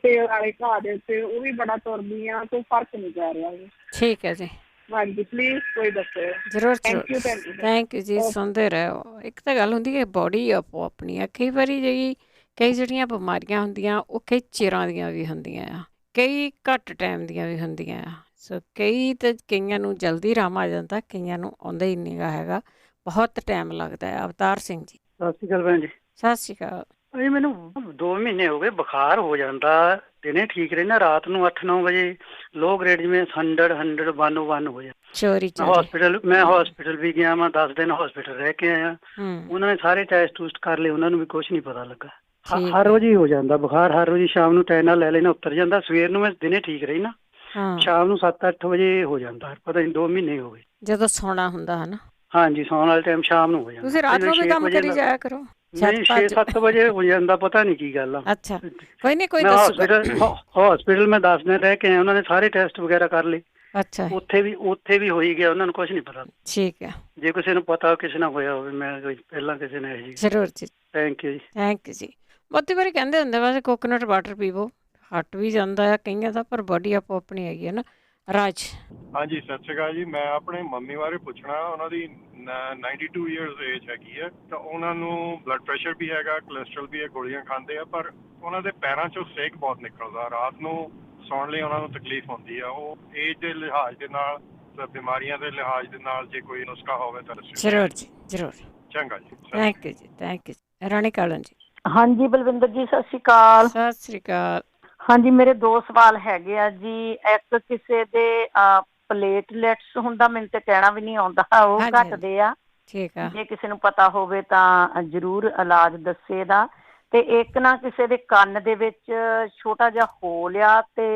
K: ਤੇਲ ਵਾਲੇ ਘਾਹ ਦੇ ਉੱਤੇ, ਉਹ ਵੀ ਬੜਾ ਤੁਰਦੀ ਆ, ਕੋਈ ਫਰਕ ਨਹੀਂ ਪੈ ਰਿਹਾ। ਠੀਕ ਹੈ ਜੀ। ਹਾਂਜੀ, ਪਲੀਜ਼ ਕੋਈ ਦੱਸੋ। ਜ਼ਰੂਰ, ਥੈਂਕ ਯੂ ਜੀ। ਸੁਣਦੇ ਰਹੋ। ਇੱਕ ਤਾਂ ਗੱਲ ਹੁੰਦੀ ਹੈ ਬੋਡੀ ਆਪੋ ਆਪਣੀ ਆ। ਕਈ ਵਾਰੀ ਕਈ ਜਿਹੜੀਆਂ ਬਿਮਾਰੀਆਂ ਹੁੰਦੀਆਂ ਉਹ ਕਈ ਚਿਰਾਂ ਦੀਆਂ ਵੀ ਹੁੰਦੀਆਂ ਆ, ਕਈ ਘੱਟ ਟਾਈਮ ਦੀਆਂ ਵੀ ਹੁੰਦੀਆਂ ਆ। ਸੋ ਕਈਆਂ ਨੂੰ ਜਲਦੀ ਆਰਾਮ ਆ ਜਾਂਦਾ, ਕਈਆਂ ਨੂੰ ਆਉਂਦਾ ਹੀ ਨਹੀਂ ਹੈਗਾ, ਬਹੁਤ ਟਾਈਮ ਲੱਗਦਾ ਹੈ। ਅਵਤਾਰ ਸਿੰਘ ਜੀ।
L: ਸਤਿ ਸ਼੍ਰੀ ਅਕਾਲ ਭੈਣ ਜੀ।
A: ਸਤਿ ਸ਼੍ਰੀ ਅਕਾਲ।
L: ਜੀ ਮੈਨੂੰ 2 ਮਹੀਨੇ ਹੋ ਗਏ, ਬੁਖਾਰ ਹੋ ਜਾਂਦਾ, ਦਿਨੇ ਠੀਕ ਰਹਿੰਦਾ, ਰਾਤ ਨੂੰ 8-9 ਵਜੇ ਲੋ ਗ੍ਰੇਡ ਜਿਵੇਂ 100-101 ਹੋ ਜਾਂਦਾ। ਮੈਂ ਹਸਪੀਟਲ ਵੀ ਗਿਆ, ਮੈਂ 10 ਦਿਨ ਹਸਪੀਟਲ ਰਹਿ ਕੇ ਆਇਆ। ਉਹਨਾਂ ਨੇ ਸਾਰੇ ਟੈਸਟ ਟੂਸਟ ਕਰ ਲਏ, ਉਹਨਾਂ ਨੂੰ ਵੀ ਕੁਛ ਨਹੀਂ ਪਤਾ ਲੱਗਾ। ਹਰ ਰੋਜ਼ ਹੀ ਹੋ ਜਾਂਦਾ ਬੁਖਾਰ, ਹਰ ਰੋਜ਼ ਸ਼ਾਮ ਨੂੰ ਟਾਈਮ ਨਾਲ ਲੈ ਲੈਣਾ, ਉਤਰ ਜਾਂਦਾ। ਸਵੇਰ ਨੂੰ ਮੈਂ ਦਿਨੇ ਠੀਕ ਰਹਿਣਾ, ਸ਼ਾਮ ਨੂੰ 7-8 ਵਜੇ ਹੋ ਜਾਂਦਾ, ਪਤਾ ਨਹੀਂ 2 ਮਹੀਨੇ ਹੋ ਗਏ।
A: ਜਦੋਂ ਸੌਣਾ ਹੁੰਦਾ ਹੈ ਨਾ?
L: ਹਾਂਜੀ, ਸੌਣ ਵਾਲੇ ਟਾਈਮ ਸ਼ਾਮ ਨੂੰ ਹੋ ਜਾਂਦਾ।
A: ਤੁਸੀਂ ਰਾਤ ਨੂੰ ਵੀ ਕੰਮ ਕਰੀ ਜਾਇਆ ਕਰੋ।
L: ਨਹੀਂ, 6-7 ਵਜੇ ਹੋ ਜਾਂਦਾ, ਪਤਾ ਨਹੀਂ ਕੀ ਗੱਲ ਆ।
A: ਅੱਛਾ, ਕੋਈ ਨਹੀਂ, ਕੋਈ ਦੱਸੂਗਾ।
L: ਹਸਪੀਟਲ ਮੈਂ 10 ਦਿਨ ਰਹਿ ਕੇ ਆਇਆ, ਉਹਨਾਂ ਨੇ ਸਾਰੇ ਟੈਸਟ ਵਗੈਰਾ ਕਰ ਲਏ।
A: ਅੱਛਾ,
L: ਉੱਥੇ ਵੀ ਹੋਈ ਗਿਆ, ਉਹਨਾਂ ਨੂੰ ਕੁਝ ਨਹੀਂ ਪਤਾ।
A: ਠੀਕ ਹੈ,
L: ਜੇ ਕਿਸੇ ਨੂੰ ਪਤਾ ਕਿਸੇ ਨਾਲ ਹੋਇਆ ਹੋਵੇ, ਮੈਂ ਪਹਿਲਾਂ ਕਿਸੇ ਨੇ ਜੀ।
A: ਜ਼ਰੂਰ ਜੀ,
L: ਥੈਂਕ ਯੂ ਜੀ।
A: ਥੈਂਕ ਯੂ ਜੀ। ਬਹੁਤੀ ਵਾਰੀ ਕਹਿੰਦੇ ਹੁੰਦੇ ਵੈਸੇ ਕੋਕੋਨਟ ਵਾਟਰ ਪੀਵੋ, ਹਟ ਵੀ ਜਾਂਦਾ ਆ ਕਈਆਂ ਦਾ, ਪਰ ਬੋਡੀ ਆਪੋ ਆਪਣੀ ਹੈਗੀ ਹੈ ਨਾ। ਰਾਜ।
M: ਹਾਂਜੀ, ਸਤਿ ਸ਼੍ਰੀ ਅਕਾਲ ਜੀ। ਮੈਂ ਆਪਣੇ ਮੰਮੀ ਬਾਰੇ ਪੁੱਛਣਾ। ਉਹਨਾਂ ਦੀ 92 ਇਅਰਸ ਏਜ ਹੈਗੀ ਹੈ, ਤਾਂ ਉਹਨਾਂ ਨੂੰ ਬਲੱਡ ਪ੍ਰੈਸ਼ਰ ਵੀ ਹੈਗਾ, ਕੋਲੈਸਟਰੋਲ ਵੀ ਹੈ, ਗੋਲੀਆਂ ਖਾਂਦੇ ਆ, ਪਰ ਉਹਨਾਂ ਦੇ ਪੈਰਾਂ 'ਚੋਂ ਸੇਕ ਬਹੁਤ ਨਿਕਲਦਾ। ਰਾਤ ਨੂੰ ਸੌਣ ਲਈ ਉਹਨਾਂ ਨੂੰ ਤਕਲੀਫ ਹੁੰਦੀ ਆ। ਉਹ ਏਜ ਦੇ ਲਿਹਾਜ਼ ਦੇ ਨਾਲ, ਬਿਮਾਰੀਆਂ ਦੇ ਲਿਹਾਜ਼ ਦੇ ਨਾਲ, ਜੇ ਕੋਈ ਨੁਸਖਾ ਹੋਵੇ ਤਾਂ ਦੱਸੋ।
A: ਜ਼ਰੂਰ ਜੀ, ਜ਼ਰੂਰ।
M: ਚੰਗਾ ਜੀ,
A: ਥੈਂਕ ਯੂ ਜੀ, ਥੈਂਕ ਯੂ। ਰਾਣੀ ਕਾਲਨ ਜੀ।
N: ਹਾਂਜੀ ਬਲਵਿੰਦਰ ਜੀ, ਸਤਿ ਸ਼੍ਰੀ ਅਕਾਲ।
A: ਸਤਿ ਸ਼੍ਰੀ ਅਕਾਲ।
N: ਹਾਂਜੀ, ਮੇਰੇ 2 ਸਵਾਲ ਹੈਗੇ ਆ ਜੀ। ਇੱਕ ਕਿਸੇ ਦੇ ਪਲੇਟਲੈਟਸ ਹੁੰਦਾ, ਮੈਨੂੰ ਤੇ ਕਹਿਣਾ ਵੀ ਨਹੀਂ ਆਉਂਦਾ, ਉਹ ਘਟਦੇ ਆ।
A: ਠੀਕ ਆ,
N: ਜੇ ਕਿਸੇ ਨੂੰ ਪਤਾ ਹੋਵੇ ਤਾਂ ਜ਼ਰੂਰ ਇਲਾਜ ਦੱਸੇ ਦਾ। ਤੇ ਇੱਕ ਨਾ ਕਿਸੇ ਦੇ ਕੰਨ ਦੇ ਵਿੱਚ ਛੋਟਾ ਜਿਹਾ ਹੋਲ ਆ ਤੇ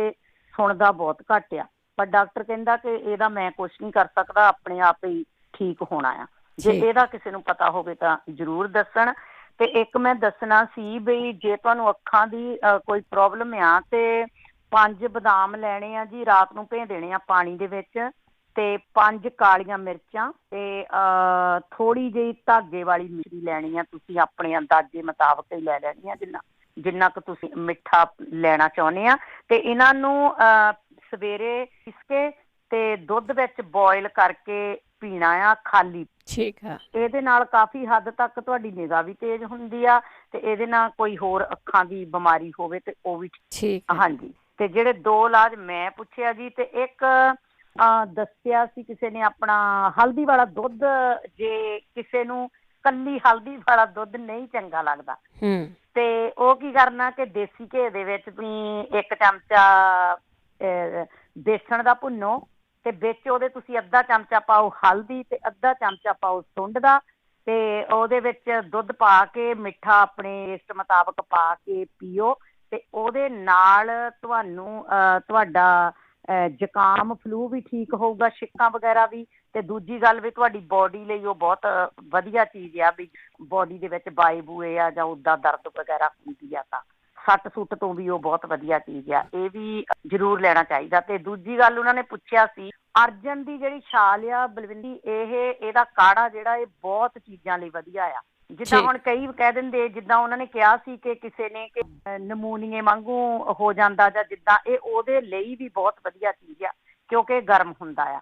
N: ਸੁਣਦਾ ਬਹੁਤ ਘੱਟ ਆ, ਪਰ ਡਾਕਟਰ ਕਹਿੰਦਾ ਕਿ ਇਹਦਾ ਮੈਂ ਕੁਛ ਨਹੀਂ ਕਰ ਸਕਦਾ, ਆਪਣੇ ਆਪ ਹੀ ਠੀਕ ਹੋਣਾ ਆ। ਜੇ ਇਹਦਾ ਕਿਸੇ ਨੂੰ ਪਤਾ ਹੋਵੇ ਤਾਂ ਜ਼ਰੂਰ ਦੱਸਣ। ਤੇ ਇੱਕ ਮੈਂ ਦੱਸਣਾ ਸੀ ਬਈ, ਜੇ ਤੁਹਾਨੂੰ ਅੱਖਾਂ ਦੀ ਕੋਈ ਪ੍ਰੋਬਲਮ ਆ ਤੇ 5 ਬਦਾਮ ਲੈਣੇ ਆ ਜੀ, ਰਾਤ ਨੂੰ ਭੇਂ ਦੇਣੇ ਆ ਪਾਣੀ ਦੇ ਵਿੱਚ, ਤੇ 5 ਕਾਲੀਆਂ ਮਿਰਚਾਂ, ਤੇ ਥੋੜੀ ਜਿਹੀ ਧਾਗੇ ਵਾਲੀ ਮਿਸ਼ਰੀ ਲੈਣੀ ਆ। ਤੁਸੀਂ ਆਪਣੇ ਅੰਦਾਜ਼ੇ ਮੁਤਾਬਕ ਹੀ ਲੈ ਲੈਣੀ ਆ, ਜਿੰਨਾ ਕੁ ਤੁਸੀਂ ਮਿੱਠਾ ਲੈਣਾ ਚਾਹੁੰਦੇ ਆ। ਤੇ ਇਹਨਾਂ ਨੂੰ ਸਵੇਰੇ ਪੀਸ ਕੇ ਤੇ ਦੁੱਧ ਵਿੱਚ ਬੋਇਲ ਕਰਕੇ ਪੀਣਾ ਆ, ਖਾਲੀ।
A: ਠੀਕ ਆ।
N: ਇਹਦੇ ਨਾਲ ਕਾਫੀ ਹੱਦ ਤੱਕ ਤੁਹਾਡੀ ਨਿਗਾਹ ਵੀ ਤੇਜ਼ ਹੁੰਦੀ ਆ, ਤੇ ਇਹਦੇ ਨਾਲ ਕੋਈ ਹੋਰ ਅੱਖਾਂ ਦੀ ਬਿਮਾਰੀ ਹੋਵੇ ਤੇ ਉਹ ਵੀ
A: ਠੀਕ।
N: ਹਾਂਜੀ। ਤੇ ਜਿਹੜੇ 2 ਇਲਾਜ ਮੈਂ ਪੁੱਛਿਆ ਜੀ, ਤੇ ਇੱਕ ਦੱਸਿਆ ਸੀ ਕਿਸੇ ਨੇ ਆਪਣਾ ਹਲਦੀ ਵਾਲਾ ਦੁੱਧ, ਜੇ ਕਿਸੇ ਨੂੰ ਕੱਲੀ ਹਲਦੀ ਵਾਲਾ ਦੁੱਧ ਨਹੀਂ ਚੰਗਾ ਲੱਗਦਾ ਤੇ ਉਹ ਕੀ ਕਰਨਾ ਕਿ ਦੇਸੀ ਘੇ ਦੇ ਵਿੱਚ ਤੁਸੀਂ 1 ਚਮਚਾ ਬੇਸਣ ਦਾ ਭੁੰਨੋ, ਤੇ ਵਿੱਚ ਉਹਦੇ ਤੁਸੀਂ ਅੱਧਾ ਚਮਚਾ ਪਾਓ ਹਲਦੀ, ਤੇ ਅੱਧਾ ਚਮਚਾ ਪਾਓ ਸੁੰਡ ਦਾ, ਤੇ ਉਹਦੇ ਵਿੱਚ ਦੁੱਧ ਪਾ ਕੇ ਮਿੱਠਾ ਆਪਣੇ ਟੇਸਟ ਮੁਤਾਬਕ ਪਾ ਕੇ ਪੀਓ। ਤੇ ਉਹਦੇ ਨਾਲ ਤੁਹਾਨੂੰ ਤੁਹਾਡਾ ਜ਼ੁਕਾਮ ਫਲੂ ਵੀ ਠੀਕ ਹੋਊਗਾ, ਛਿੱਕਾਂ ਵਗੈਰਾ ਵੀ। ਤੇ ਦੂਜੀ ਗੱਲ ਵੀ, ਤੁਹਾਡੀ ਬੋਡੀ ਲਈ ਉਹ ਬਹੁਤ ਵਧੀਆ ਚੀਜ਼ ਆ ਵੀ, ਬੋਡੀ ਦੇ ਵਿੱਚ ਬਾਈ ਬੂਏ ਆ ਜਾਂ ਉੱਦਾਂ ਦਰਦ ਵਗੈਰਾ ਹੁੰਦੀ ਆ ਤਾਂ ਸੱਟ ਸੁੱਟ ਤੋਂ ਵੀ ਉਹ ਬਹੁਤ ਵਧੀਆ ਚੀਜ਼ ਆ, ਇਹ ਵੀ ਜ਼ਰੂਰ ਲੈਣਾ ਚਾਹੀਦਾ। ਤੇ ਦੂਜੀ ਗੱਲ ਉਹਨਾਂ ਨੇ ਪੁੱਛਿਆ ਸੀ, ਅਰਜਨ ਦੀ ਜਿਹੜੀ ਛਾਲ ਆ ਬਲਵਿੰਦੀ, ਇਹਦਾ ਕਾੜਾ ਜਿਹੜਾ ਇਹ ਬਹੁਤ ਚੀਜ਼ਾਂ ਲਈ ਵਧੀਆ ਆ। ਜਿੱਦਾਂ ਹੁਣ ਕਈ ਕਹਿ ਦਿੰਦੇ, ਜਿੱਦਾਂ ਉਹਨਾਂ ਨੇ ਕਿਹਾ ਸੀ ਕਿ ਕਿਸੇ ਨੇ ਕਿ ਨਮੂਨੀਏ ਵਾਂਗੂ ਹੋ ਜਾਂਦਾ ਜਾਂ ਜਿੱਦਾਂ, ਇਹ ਉਹਦੇ ਲਈ ਵੀ ਬਹੁਤ ਵਧੀਆ ਚੀਜ਼ ਆ, ਕਿਉਂਕਿ ਇਹ ਗਰਮ ਹੁੰਦਾ ਆ।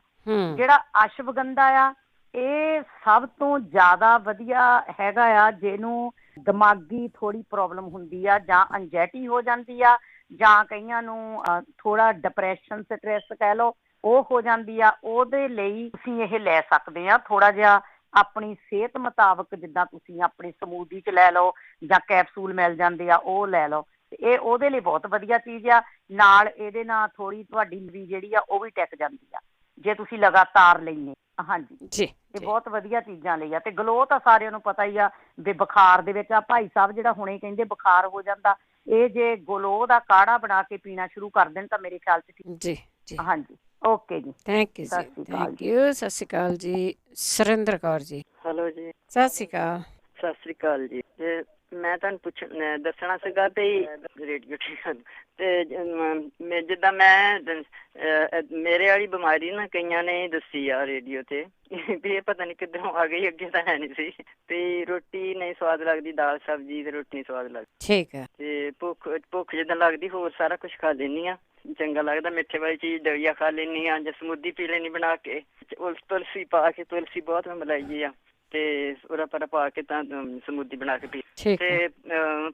N: ਜਿਹੜਾ ਅਸ਼ਵਗੰਧਾ ਆ, ਇਹ ਸਭ ਤੋਂ ਜ਼ਿਆਦਾ ਵਧੀਆ ਹੈਗਾ ਆ, ਜਿਹਨੂੰ ਦਿਮਾਗੀ ਥੋੜੀ ਪ੍ਰੋਬਲਮ ਹੁੰਦੀ ਆ, ਜਾਂ ਐਂਜ਼ਾਇਟੀ ਹੋ ਜਾਂਦੀ ਆ, ਜਾਂ ਕਈਆਂ ਨੂੰ ਥੋੜਾ ਡਿਪਰੈਸ਼ਨ, ਸਟ੍ਰੈਸ ਕਹਿ ਲਓ, ਉਹ ਹੋ ਜਾਂਦੀ ਆ। ਉਹਦੇ ਲਈ ਤੁਸੀਂ ਇਹ ਲੈ ਸਕਦੇ ਆ, ਥੋੜਾ ਜਿਹਾ ਆਪਣੀ ਸਿਹਤ ਮੁਤਾਬਕ, ਜਿੱਦਾਂ ਤੁਸੀਂ ਆਪਣੀ ਸਮੂਦੀ 'ਚ ਲੈ ਲਓ ਜਾਂ ਕੈਪਸੂਲ ਮਿਲ ਜਾਂਦੇ ਆ, ਉਹ ਲੈ ਲਓ। ਇਹ ਉਹਦੇ ਲਈ ਬਹੁਤ ਵਧੀਆ ਚੀਜ਼ ਆ। ਨਾਲ ਇਹਦੇ ਨਾਲ ਥੋੜੀ ਤੁਹਾਡੀ ਵੀ ਜਿਹੜੀ ਆ ਉਹ ਵੀ ਟਿਕ ਜਾਂਦੀ ਆ, ਜੇ ਤੁਸੀਂ ਲਗਾਤਾਰ ਲੈਂਦੇ। ਹਾਂਜੀ ਜੀ, ਇਹ ਬਹੁਤ ਵਧੀਆ ਚੀਜ਼ਾਂ ਲਈ ਆ। ਤੇ ਗਲੋ ਤਾਂ ਸਾਰਿਆਂ ਨੂੰ ਪਤਾ ਹੀ ਆ ਵੀ ਬੁਖਾਰ ਦੇ ਵਿੱਚ ਆ ਭਾਈ ਸਾਹਿਬ ਜਿਹੜਾ ਹੁਣੇ ਕਹਿੰਦੇ ਬੁਖਾਰ ਹੋ ਜਾਂਦਾ, ਇਹ ਜੇ ਗਲੋ ਦਾ ਕਾੜਾ ਬਣਾ ਕੇ ਪੀਣਾ ਸ਼ੁਰੂ ਕਰ ਦੇਣ ਤਾਂ ਮੇਰੇ ਖਿਆਲ 'ਚ ਠੀਕ।
A: ਜੀ ਜੀ,
N: ਹਾਂਜੀ, ਓਕੇ ਜੀ,
A: ਥੈਂਕ ਯੂ ਜੀ, ਥੈਂਕ ਯੂ। ਸਤਿ ਸ਼੍ਰੀ ਅਕਾਲ ਜੀ, ਸੁਰਿੰਦਰ ਕੌਰ ਜੀ।
O: ਹੈਲੋ ਜੀ,
A: ਸਤਿ ਸ਼੍ਰੀ ਅਕਾਲ।
O: ਸਤਿ ਸ਼੍ਰੀ ਅਕਾਲ ਜੀ। ਮੈਂ ਤੁਹਾਨੂੰ ਦੱਸਣਾ ਸੀਗਾ ਤੇ ਰੇਡੀਓ ਤੇ ਜਿੱਦਾਂ ਮੈਂ ਮੇਰੇ ਵਾਲੀ ਬਿਮਾਰੀ ਨਾ ਕਈਆਂ ਨੇ ਦੱਸੀ ਆ ਰੇਡੀਓ ਤੇ, ਵੀ ਇਹ ਪਤਾ ਨੀ ਕਿੱਧਰੋਂ ਆ ਗਈ, ਅੱਗੇ ਤਾਂ ਹੈ ਨੀ ਸੀ। ਤੇ ਰੋਟੀ ਨਹੀਂ ਸਵਾਦ ਲੱਗਦੀ, ਦਾਲ ਸਬਜ਼ੀ ਤੇ ਰੋਟੀ ਨੀ ਸਵਾਦ ਲੱਗਦੀ।
A: ਠੀਕ ਹੈ।
O: ਤੇ ਭੁੱਖ ਜਿੱਦਾਂ ਲੱਗਦੀ, ਹੋਰ ਸਾਰਾ ਕੁਛ ਖਾ ਲੈਂਦੀ ਆ, ਚੰਗਾ ਲੱਗਦਾ। ਮਿੱਠੇ ਵਾਲੀ ਚੀਜ਼ ਦਲੀਆ ਖਾ ਲੈਂਦੀ ਆ, ਜਾਂ ਸਮੂਦੀ ਪੀ ਲੈਂਦੀ ਬਣਾ ਕੇ, ਤੁਲਸੀ ਪਾ ਕੇ, ਤੁਲਸੀ ਬਹੁਤ ਮੈਂ ਮਲਾਈ ਆ, ਤੇ ਉਹਦਾ ਪਰ ਪਾ ਕੇ ਤਾਂ ਸਮੂਦੀ ਬਣਾ ਕੇ ਪੀ। ਤੇ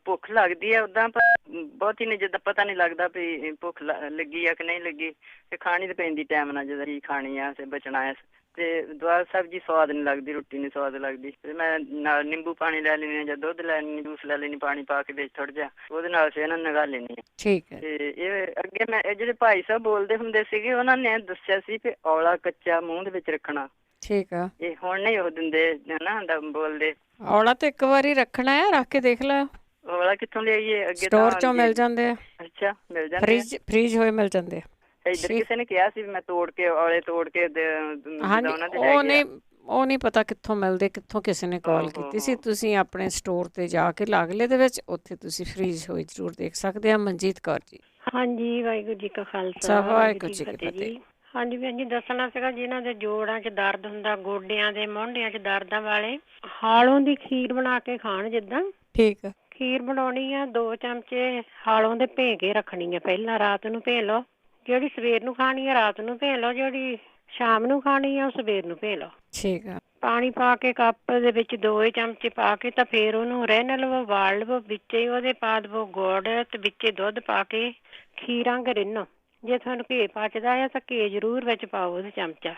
O: ਭੁੱਖ ਲੱਗਦੀ ਆ ਓਦਾਂ, ਪਰ ਬਹੁਤੀ ਨਹੀਂ, ਜਿੱਦਾਂ ਪਤਾ ਨੀ ਲੱਗਦਾ ਵੀ ਭੁੱਖ ਲੱਗੀ ਆ ਕਿ ਨਹੀਂ ਲੱਗੀ। ਤੇ ਖਾਣੀ ਤਾਂ ਪੈਂਦੀ ਟਾਈਮ ਨਾਲ, ਜਦੋਂ ਕੀ ਖਾਣੀ ਆ ਤੇ ਬਚਣਾ ਆ। ਤੇ ਦਾਲ ਸਬਜ਼ੀ ਸਵਾਦ ਨੀ ਲੱਗਦੀ, ਰੋਟੀ ਨੀ ਸਵਾਦ ਲੱਗਦੀ। ਤੇ ਮੈਂ ਨਾਲ ਨਿੰਬੂ ਪਾਣੀ ਲੈ ਲੈਂਦੀ ਆ, ਜਾਂ ਦੁੱਧ ਲੈ ਲੈਂਦੀ, ਜੂਸ ਲੈ ਲੈਂਦੀ, ਪਾਣੀ ਪਾ ਕੇ ਵਿੱਚ ਥੋੜਾ ਜਿਹਾ, ਉਹਦੇ ਨਾਲ ਸੇ ਇਹਨਾਂ ਨਗਾ ਲੈਂਦੀ ਆ।
A: ਠੀਕ ਹੈ।
O: ਤੇ ਇਹ ਅੱਗੇ ਮੈਂ ਜਿਹੜੇ ਭਾਈ ਸਾਹਿਬ ਬੋਲਦੇ ਹੁੰਦੇ ਸੀਗੇ, ਉਹਨਾਂ ਨੇ ਦੱਸਿਆ ਸੀ ਵੀ ਔਲਾ ਕੱਚਾ ਮੂੰਹ ਦੇ ਵਿੱਚ ਰੱਖਣਾ।
A: ਠੀਕ ਆ।
O: ਇਹ ਹੁਣ ਨਹੀਂ ਉਹ ਦਿੰਦੇ ਨਾ ਬੋਲਦੇ।
A: ਔਲਾ ਤਾਂ ਇੱਕ ਵਾਰੀ ਰੱਖਣਾ ਹੈ, ਰੱਖ ਕੇ ਦੇਖ ਲੈ।
O: ਔਲਾ ਕਿੱਥੋਂ ਲਿਆਈਏ? ਅੱਗੇ
A: ਸਟੋਰ ਚੋਂ ਮਿਲ ਜਾਂਦੇ ਆ।
O: ਅੱਛਾ, ਮਿਲ ਜਾਂਦੇ,
A: ਫ੍ਰੀਜ ਹੋਏ ਮਿਲ ਜਾਂਦੇ ਆ।
O: ਇੱਧਰ ਕਿਸੇ ਨੇ ਕਿਹਾ ਸੀ ਮੈਂ ਤੋੜ ਕੇ ਔਲੇ ਤੋੜ ਕੇ ਉਹਨਾਂ ਦੇ
A: ਉਹ ਨਹੀਂ ਪਤਾ ਕਿੱਥੋਂ ਮਿਲਦੇ, ਕਿੱਥੋਂ ਕਿਸੇ ਨੇ ਕਾਲ ਕੀਤੀ ਸੀ। ਤੁਸੀਂ ਆਪਣੇ ਸਟੋਰ ਤੇ ਜਾ ਕੇ ਲਾਗਲੇ ਦੇ ਵਿੱਚ ਉੱਥੇ ਤੁਸੀਂ ਫ੍ਰੀਜ਼ ਹੋਏ ਜ਼ਰੂਰ ਦੇਖ ਸਕਦੇ ਆ। ਮਨਜੀਤ ਕੌਰ ਜੀ।
P: ਹਾਂਜੀ, ਵਾਹਿਗੁਰੂ ਜੀ ਕਾ ਖਾਲਸਾ,
A: ਵਾਹਿਗੁਰੂ ਜੀ ਕੀ ਫਤਿਹ।
P: ਹਾਂਜੀ ਭੈਣ ਜੀ, ਦੱਸਣਾ ਸੀਗਾ ਜਿਨ੍ਹਾਂ ਦੇ ਜੋੜਾਂ 'ਚ ਦਰਦ ਹੁੰਦਾ, ਗੋਡਿਆਂ ਦੇ ਮੋਢਿਆਂ 'ਚ ਦਰਦਾਂ ਵਾਲੇ ਹਾਲੋਂ ਦੀ ਖੀਰ ਬਣਾ ਕੇ ਖਾਣ। ਜਿੱਦਾਂ
A: ਠੀਕ ਆ,
P: ਖੀਰ ਬਣਾਉਣੀ ਆ, 2 ਚਮਚੇ ਹਾਲੋਂ ਦੇ ਭੇ ਕੇ ਰੱਖਣੀ ਆ। ਪਹਿਲਾਂ ਰਾਤ ਨੂੰ ਭੇ ਲਓ, ਜਿਹੜੀ ਸਵੇਰ ਨੂੰ ਖਾਣੀ ਆ ਰਾਤ ਨੂੰ ਭੇ ਲਓ, ਜਿਹੜੀ ਸ਼ਾਮ ਨੂੰ ਖਾਣੀ ਆ ਉਹ ਸਵੇਰ ਨੂੰ ਭੇ ਲਓ।
A: ਠੀਕ ਆ।
P: ਪਾਣੀ ਪਾ ਕੇ ਕੱਪ ਦੇ ਵਿੱਚ 2 ਚਮਚੇ ਪਾ ਕੇ ਤਾਂ ਫਿਰ ਉਹਨੂੰ ਰਹਿਣ ਲਵੋ, ਉਬਾਲ ਲਵੋ, ਵਿੱਚ ਹੀ ਉਹਦੇ ਪਾ ਦੇਵੋ ਗੁੜ ਤੇ ਵਿੱਚ ਦੁੱਧ ਪਾ ਕੇ ਖੀਰਾਂ ਰਿੰਨੋ। ਜੇ ਤੁਹਾਨੂੰ ਘੇ ਪਚਦਾ ਆ ਤਾਂ ਘੇ ਜ਼ਰੂਰ ਵਿੱਚ ਪਾਓ ਉਹਦੇ ਚਮਚਾ।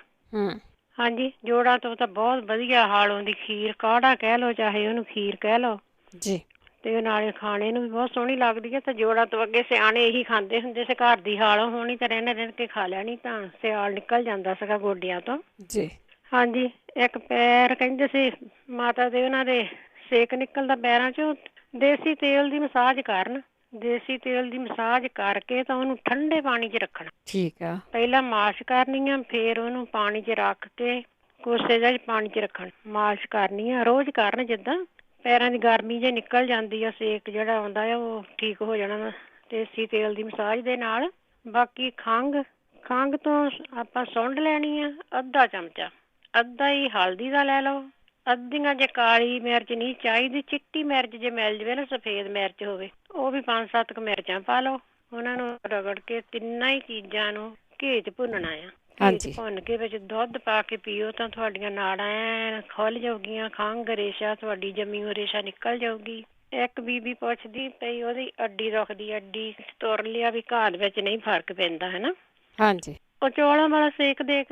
P: ਹਾਂਜੀ, ਜੋੜਾਂ ਤੋਂ ਤਾਂ ਬਹੁਤ ਵਧੀਆ ਹਾਲੋਂ ਦੀ ਖੀਰ, ਕਾੜਾ ਕਹਿ ਲਓ ਚਾਹੇ ਉਹਨੂੰ ਖੀਰ ਕਹਿ ਲਓ
A: ਜੀ,
P: ਤੇ ਨਾਲੇ ਖਾਣੇ ਨੂੰ ਵੀ ਬਹੁਤ ਸੋਹਣੀ ਲੱਗਦੀ ਹੈ। ਤੇ ਜੋੜਾਂ ਤੋਂ ਅੱਗੇ ਸਿਆਣੇ ਇਹੀ ਖਾਂਦੇ ਹੁੰਦੇ ਸੀ, ਘਰ ਦੀ ਹਾਲੋਂ ਹੋਣੀ ਤਾਂ ਰਹਿਣ ਕੇ ਖਾ ਲੈਣੀ ਤਾਂ ਸਿਆਲ ਨਿਕਲ ਜਾਂਦਾ ਸੀਗਾ ਗੋਡਿਆਂ ਤੋਂ
A: ਜੀ।
P: ਹਾਂਜੀ, ਇੱਕ ਪੈਰ ਕਹਿੰਦੇ ਸੀ ਮਾਤਾ ਦੇ ਉਹਨਾਂ ਦੇ ਸੇਕ ਨਿਕਲਦਾ ਪੈਰਾਂ 'ਚੋਂ, ਦੇਸੀ ਤੇਲ ਦੀ ਮਸਾਜ ਕਰਨ, ਦੇਸੀ ਤੇਲ ਦੀ ਮਸਾਜ ਕਰਕੇ ਤਾਂ ਉਹਨੂੰ ਠੰਡੇ ਪਾਣੀ 'ਚ ਰੱਖਣਾ।
A: ਠੀਕ ਆ।
P: ਪਹਿਲਾਂ ਮਾਲਿਸ਼ ਕਰਨੀ ਆ, ਫਿਰ ਉਹਨੂੰ ਪਾਣੀ 'ਚ ਰੱਖ ਕੇ ਕੋਸੇ ਜਿਹੇ ਪਾਣੀ 'ਚ ਰੱਖਣ, ਮਾਲਿਸ਼ ਕਰਨੀ ਆ, ਰੋਜ਼ ਕਰਨ। ਜਿੱਦਾਂ ਪੈਰਾਂ ਦੀ ਗਰਮੀ ਜੇ ਨਿਕਲ ਜਾਂਦੀ ਆ, ਸੇਕ ਜਿਹੜਾ ਆਉਂਦਾ ਆ ਉਹ ਠੀਕ ਹੋ ਜਾਣਾ ਦੇਸੀ ਤੇਲ ਦੀ ਮਸਾਜ ਦੇ ਨਾਲ। ਬਾਕੀ ਖੰਘ ਤੋਂ ਆਪਾਂ ਸੁੰਡ ਲੈਣੀ ਆ ਅੱਧਾ ਚਮਚਾ, ਅੱਧਾ ਹੀ ਹਲਦੀ ਦਾ ਲੈ ਲਓ, ਅੱਧੀਆਂ ਜੇ ਕਾਲੀ ਮਿਰਚ ਨਹੀਂ ਚਾਹੀਦੀ, ਚਿੱਟੀ ਮਿਰਚ ਜੇ ਮਿਲ ਜਾਵੇ ਨਾ, ਸਫੇਦ ਮਿਰਚ ਹੋਵੇ ਉਹ ਵੀ 5-7 ਕੁ ਮਿਰਚਾਂ ਪਾ ਲਓ। ਉਹਨਾਂ ਨੂੰ ਰਗੜ ਕੇ ਤਿੰਨਾਂ ਹੀ ਚੀਜ਼ਾਂ ਨੂੰ ਘੇ 'ਚ ਭੁੰਨਣਾ ਆ। ਘੇ 'ਚ ਭੁੰਨ ਕੇ ਵਿੱਚ ਦੁੱਧ ਪਾ ਕੇ ਪੀਓ ਤਾਂ ਤੁਹਾਡੀਆਂ ਨਾੜਾਂ ਐਨ ਖੁੱਲ ਜਾਊਗੀਆਂ, ਖੰਘ ਰੇਸ਼ਾ ਤੁਹਾਡੀ ਜੰਮੀ ਹੋਈ ਰੇਸ਼ਾ ਨਿਕਲ ਜਾਊਗੀ। ਇੱਕ ਬੀਬੀ ਪੁੱਛਦੀ ਪਈ ਉਹਦੀ ਅੱਡੀ ਦੁਖਦੀ, ਅੱਡੀ ਤੁਰ ਲਿਆ ਵੀ ਘਾਹ ਵਿੱਚ ਨਹੀਂ ਫਰਕ ਪੈਂਦਾ ਹੈ ਨਾ।
A: ਹਾਂਜੀ,
P: ਉਹ ਚੌਲਾਂ ਵਾਲਾ ਸੇਕ ਦੇ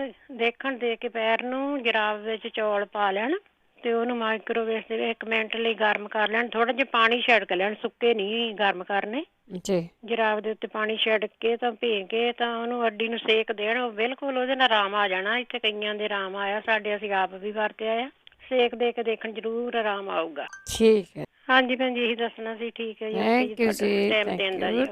P: ਕੇ ਪੈਰ ਨੂੰ ਜਰਾਬ ਵਿੱਚ ਚੌਲ ਪਾ ਲੈਣ ਤੇ ਉਹਨੂੰ ਮਾਈਕ੍ਰੋਵੇਵ ਦੇ 1 ਮਿੰਟ ਲਈ ਗਰਮ ਕਰ ਲੈਣ। ਥੋੜਾ ਜਿਹਾ ਪਾਣੀ ਛਿੜਕ ਲੈਣ, ਸੁੱਕੇ ਨਹੀਂ ਗਰਮ ਕਰਨੇ
A: ਜੀ।
P: ਜਰਾਬ ਦੇ ਉੱਤੇ ਪਾਣੀ ਛਿੜਕ ਕੇ ਤਾਂ ਭੇ ਕੇ ਤਾਂ ਉਹਨੂੰ ਅੱਡੀ ਨੂੰ ਸੇਕ ਦੇਣ, ਉਹ ਬਿਲਕੁਲ ਉਹਦੇ ਨਾਲ ਆਰਾਮ ਆ ਜਾਣਾ। ਇੱਥੇ ਕਈਆਂ ਦੇ ਆਰਾਮ ਆਇਆ, ਸਾਡੇ ਅਸੀਂ ਆਪ ਵੀ ਵਰਤਿਆ ਆ। ਸੇਕ ਦੇ ਕੇ ਦੇਖਣ ਜ਼ਰੂਰ ਆਰਾਮ ਆਊਗਾ।
A: ਠੀਕ ਹੈ।
P: ਹਾਂਜੀ ਭੈਣ ਜੀ, ਇਹੀ ਦੱਸਣਾ ਸੀ। ਠੀਕ ਹੈ ਜੀ,
A: ਥੈਂਕ ਯੂ ਜੀ,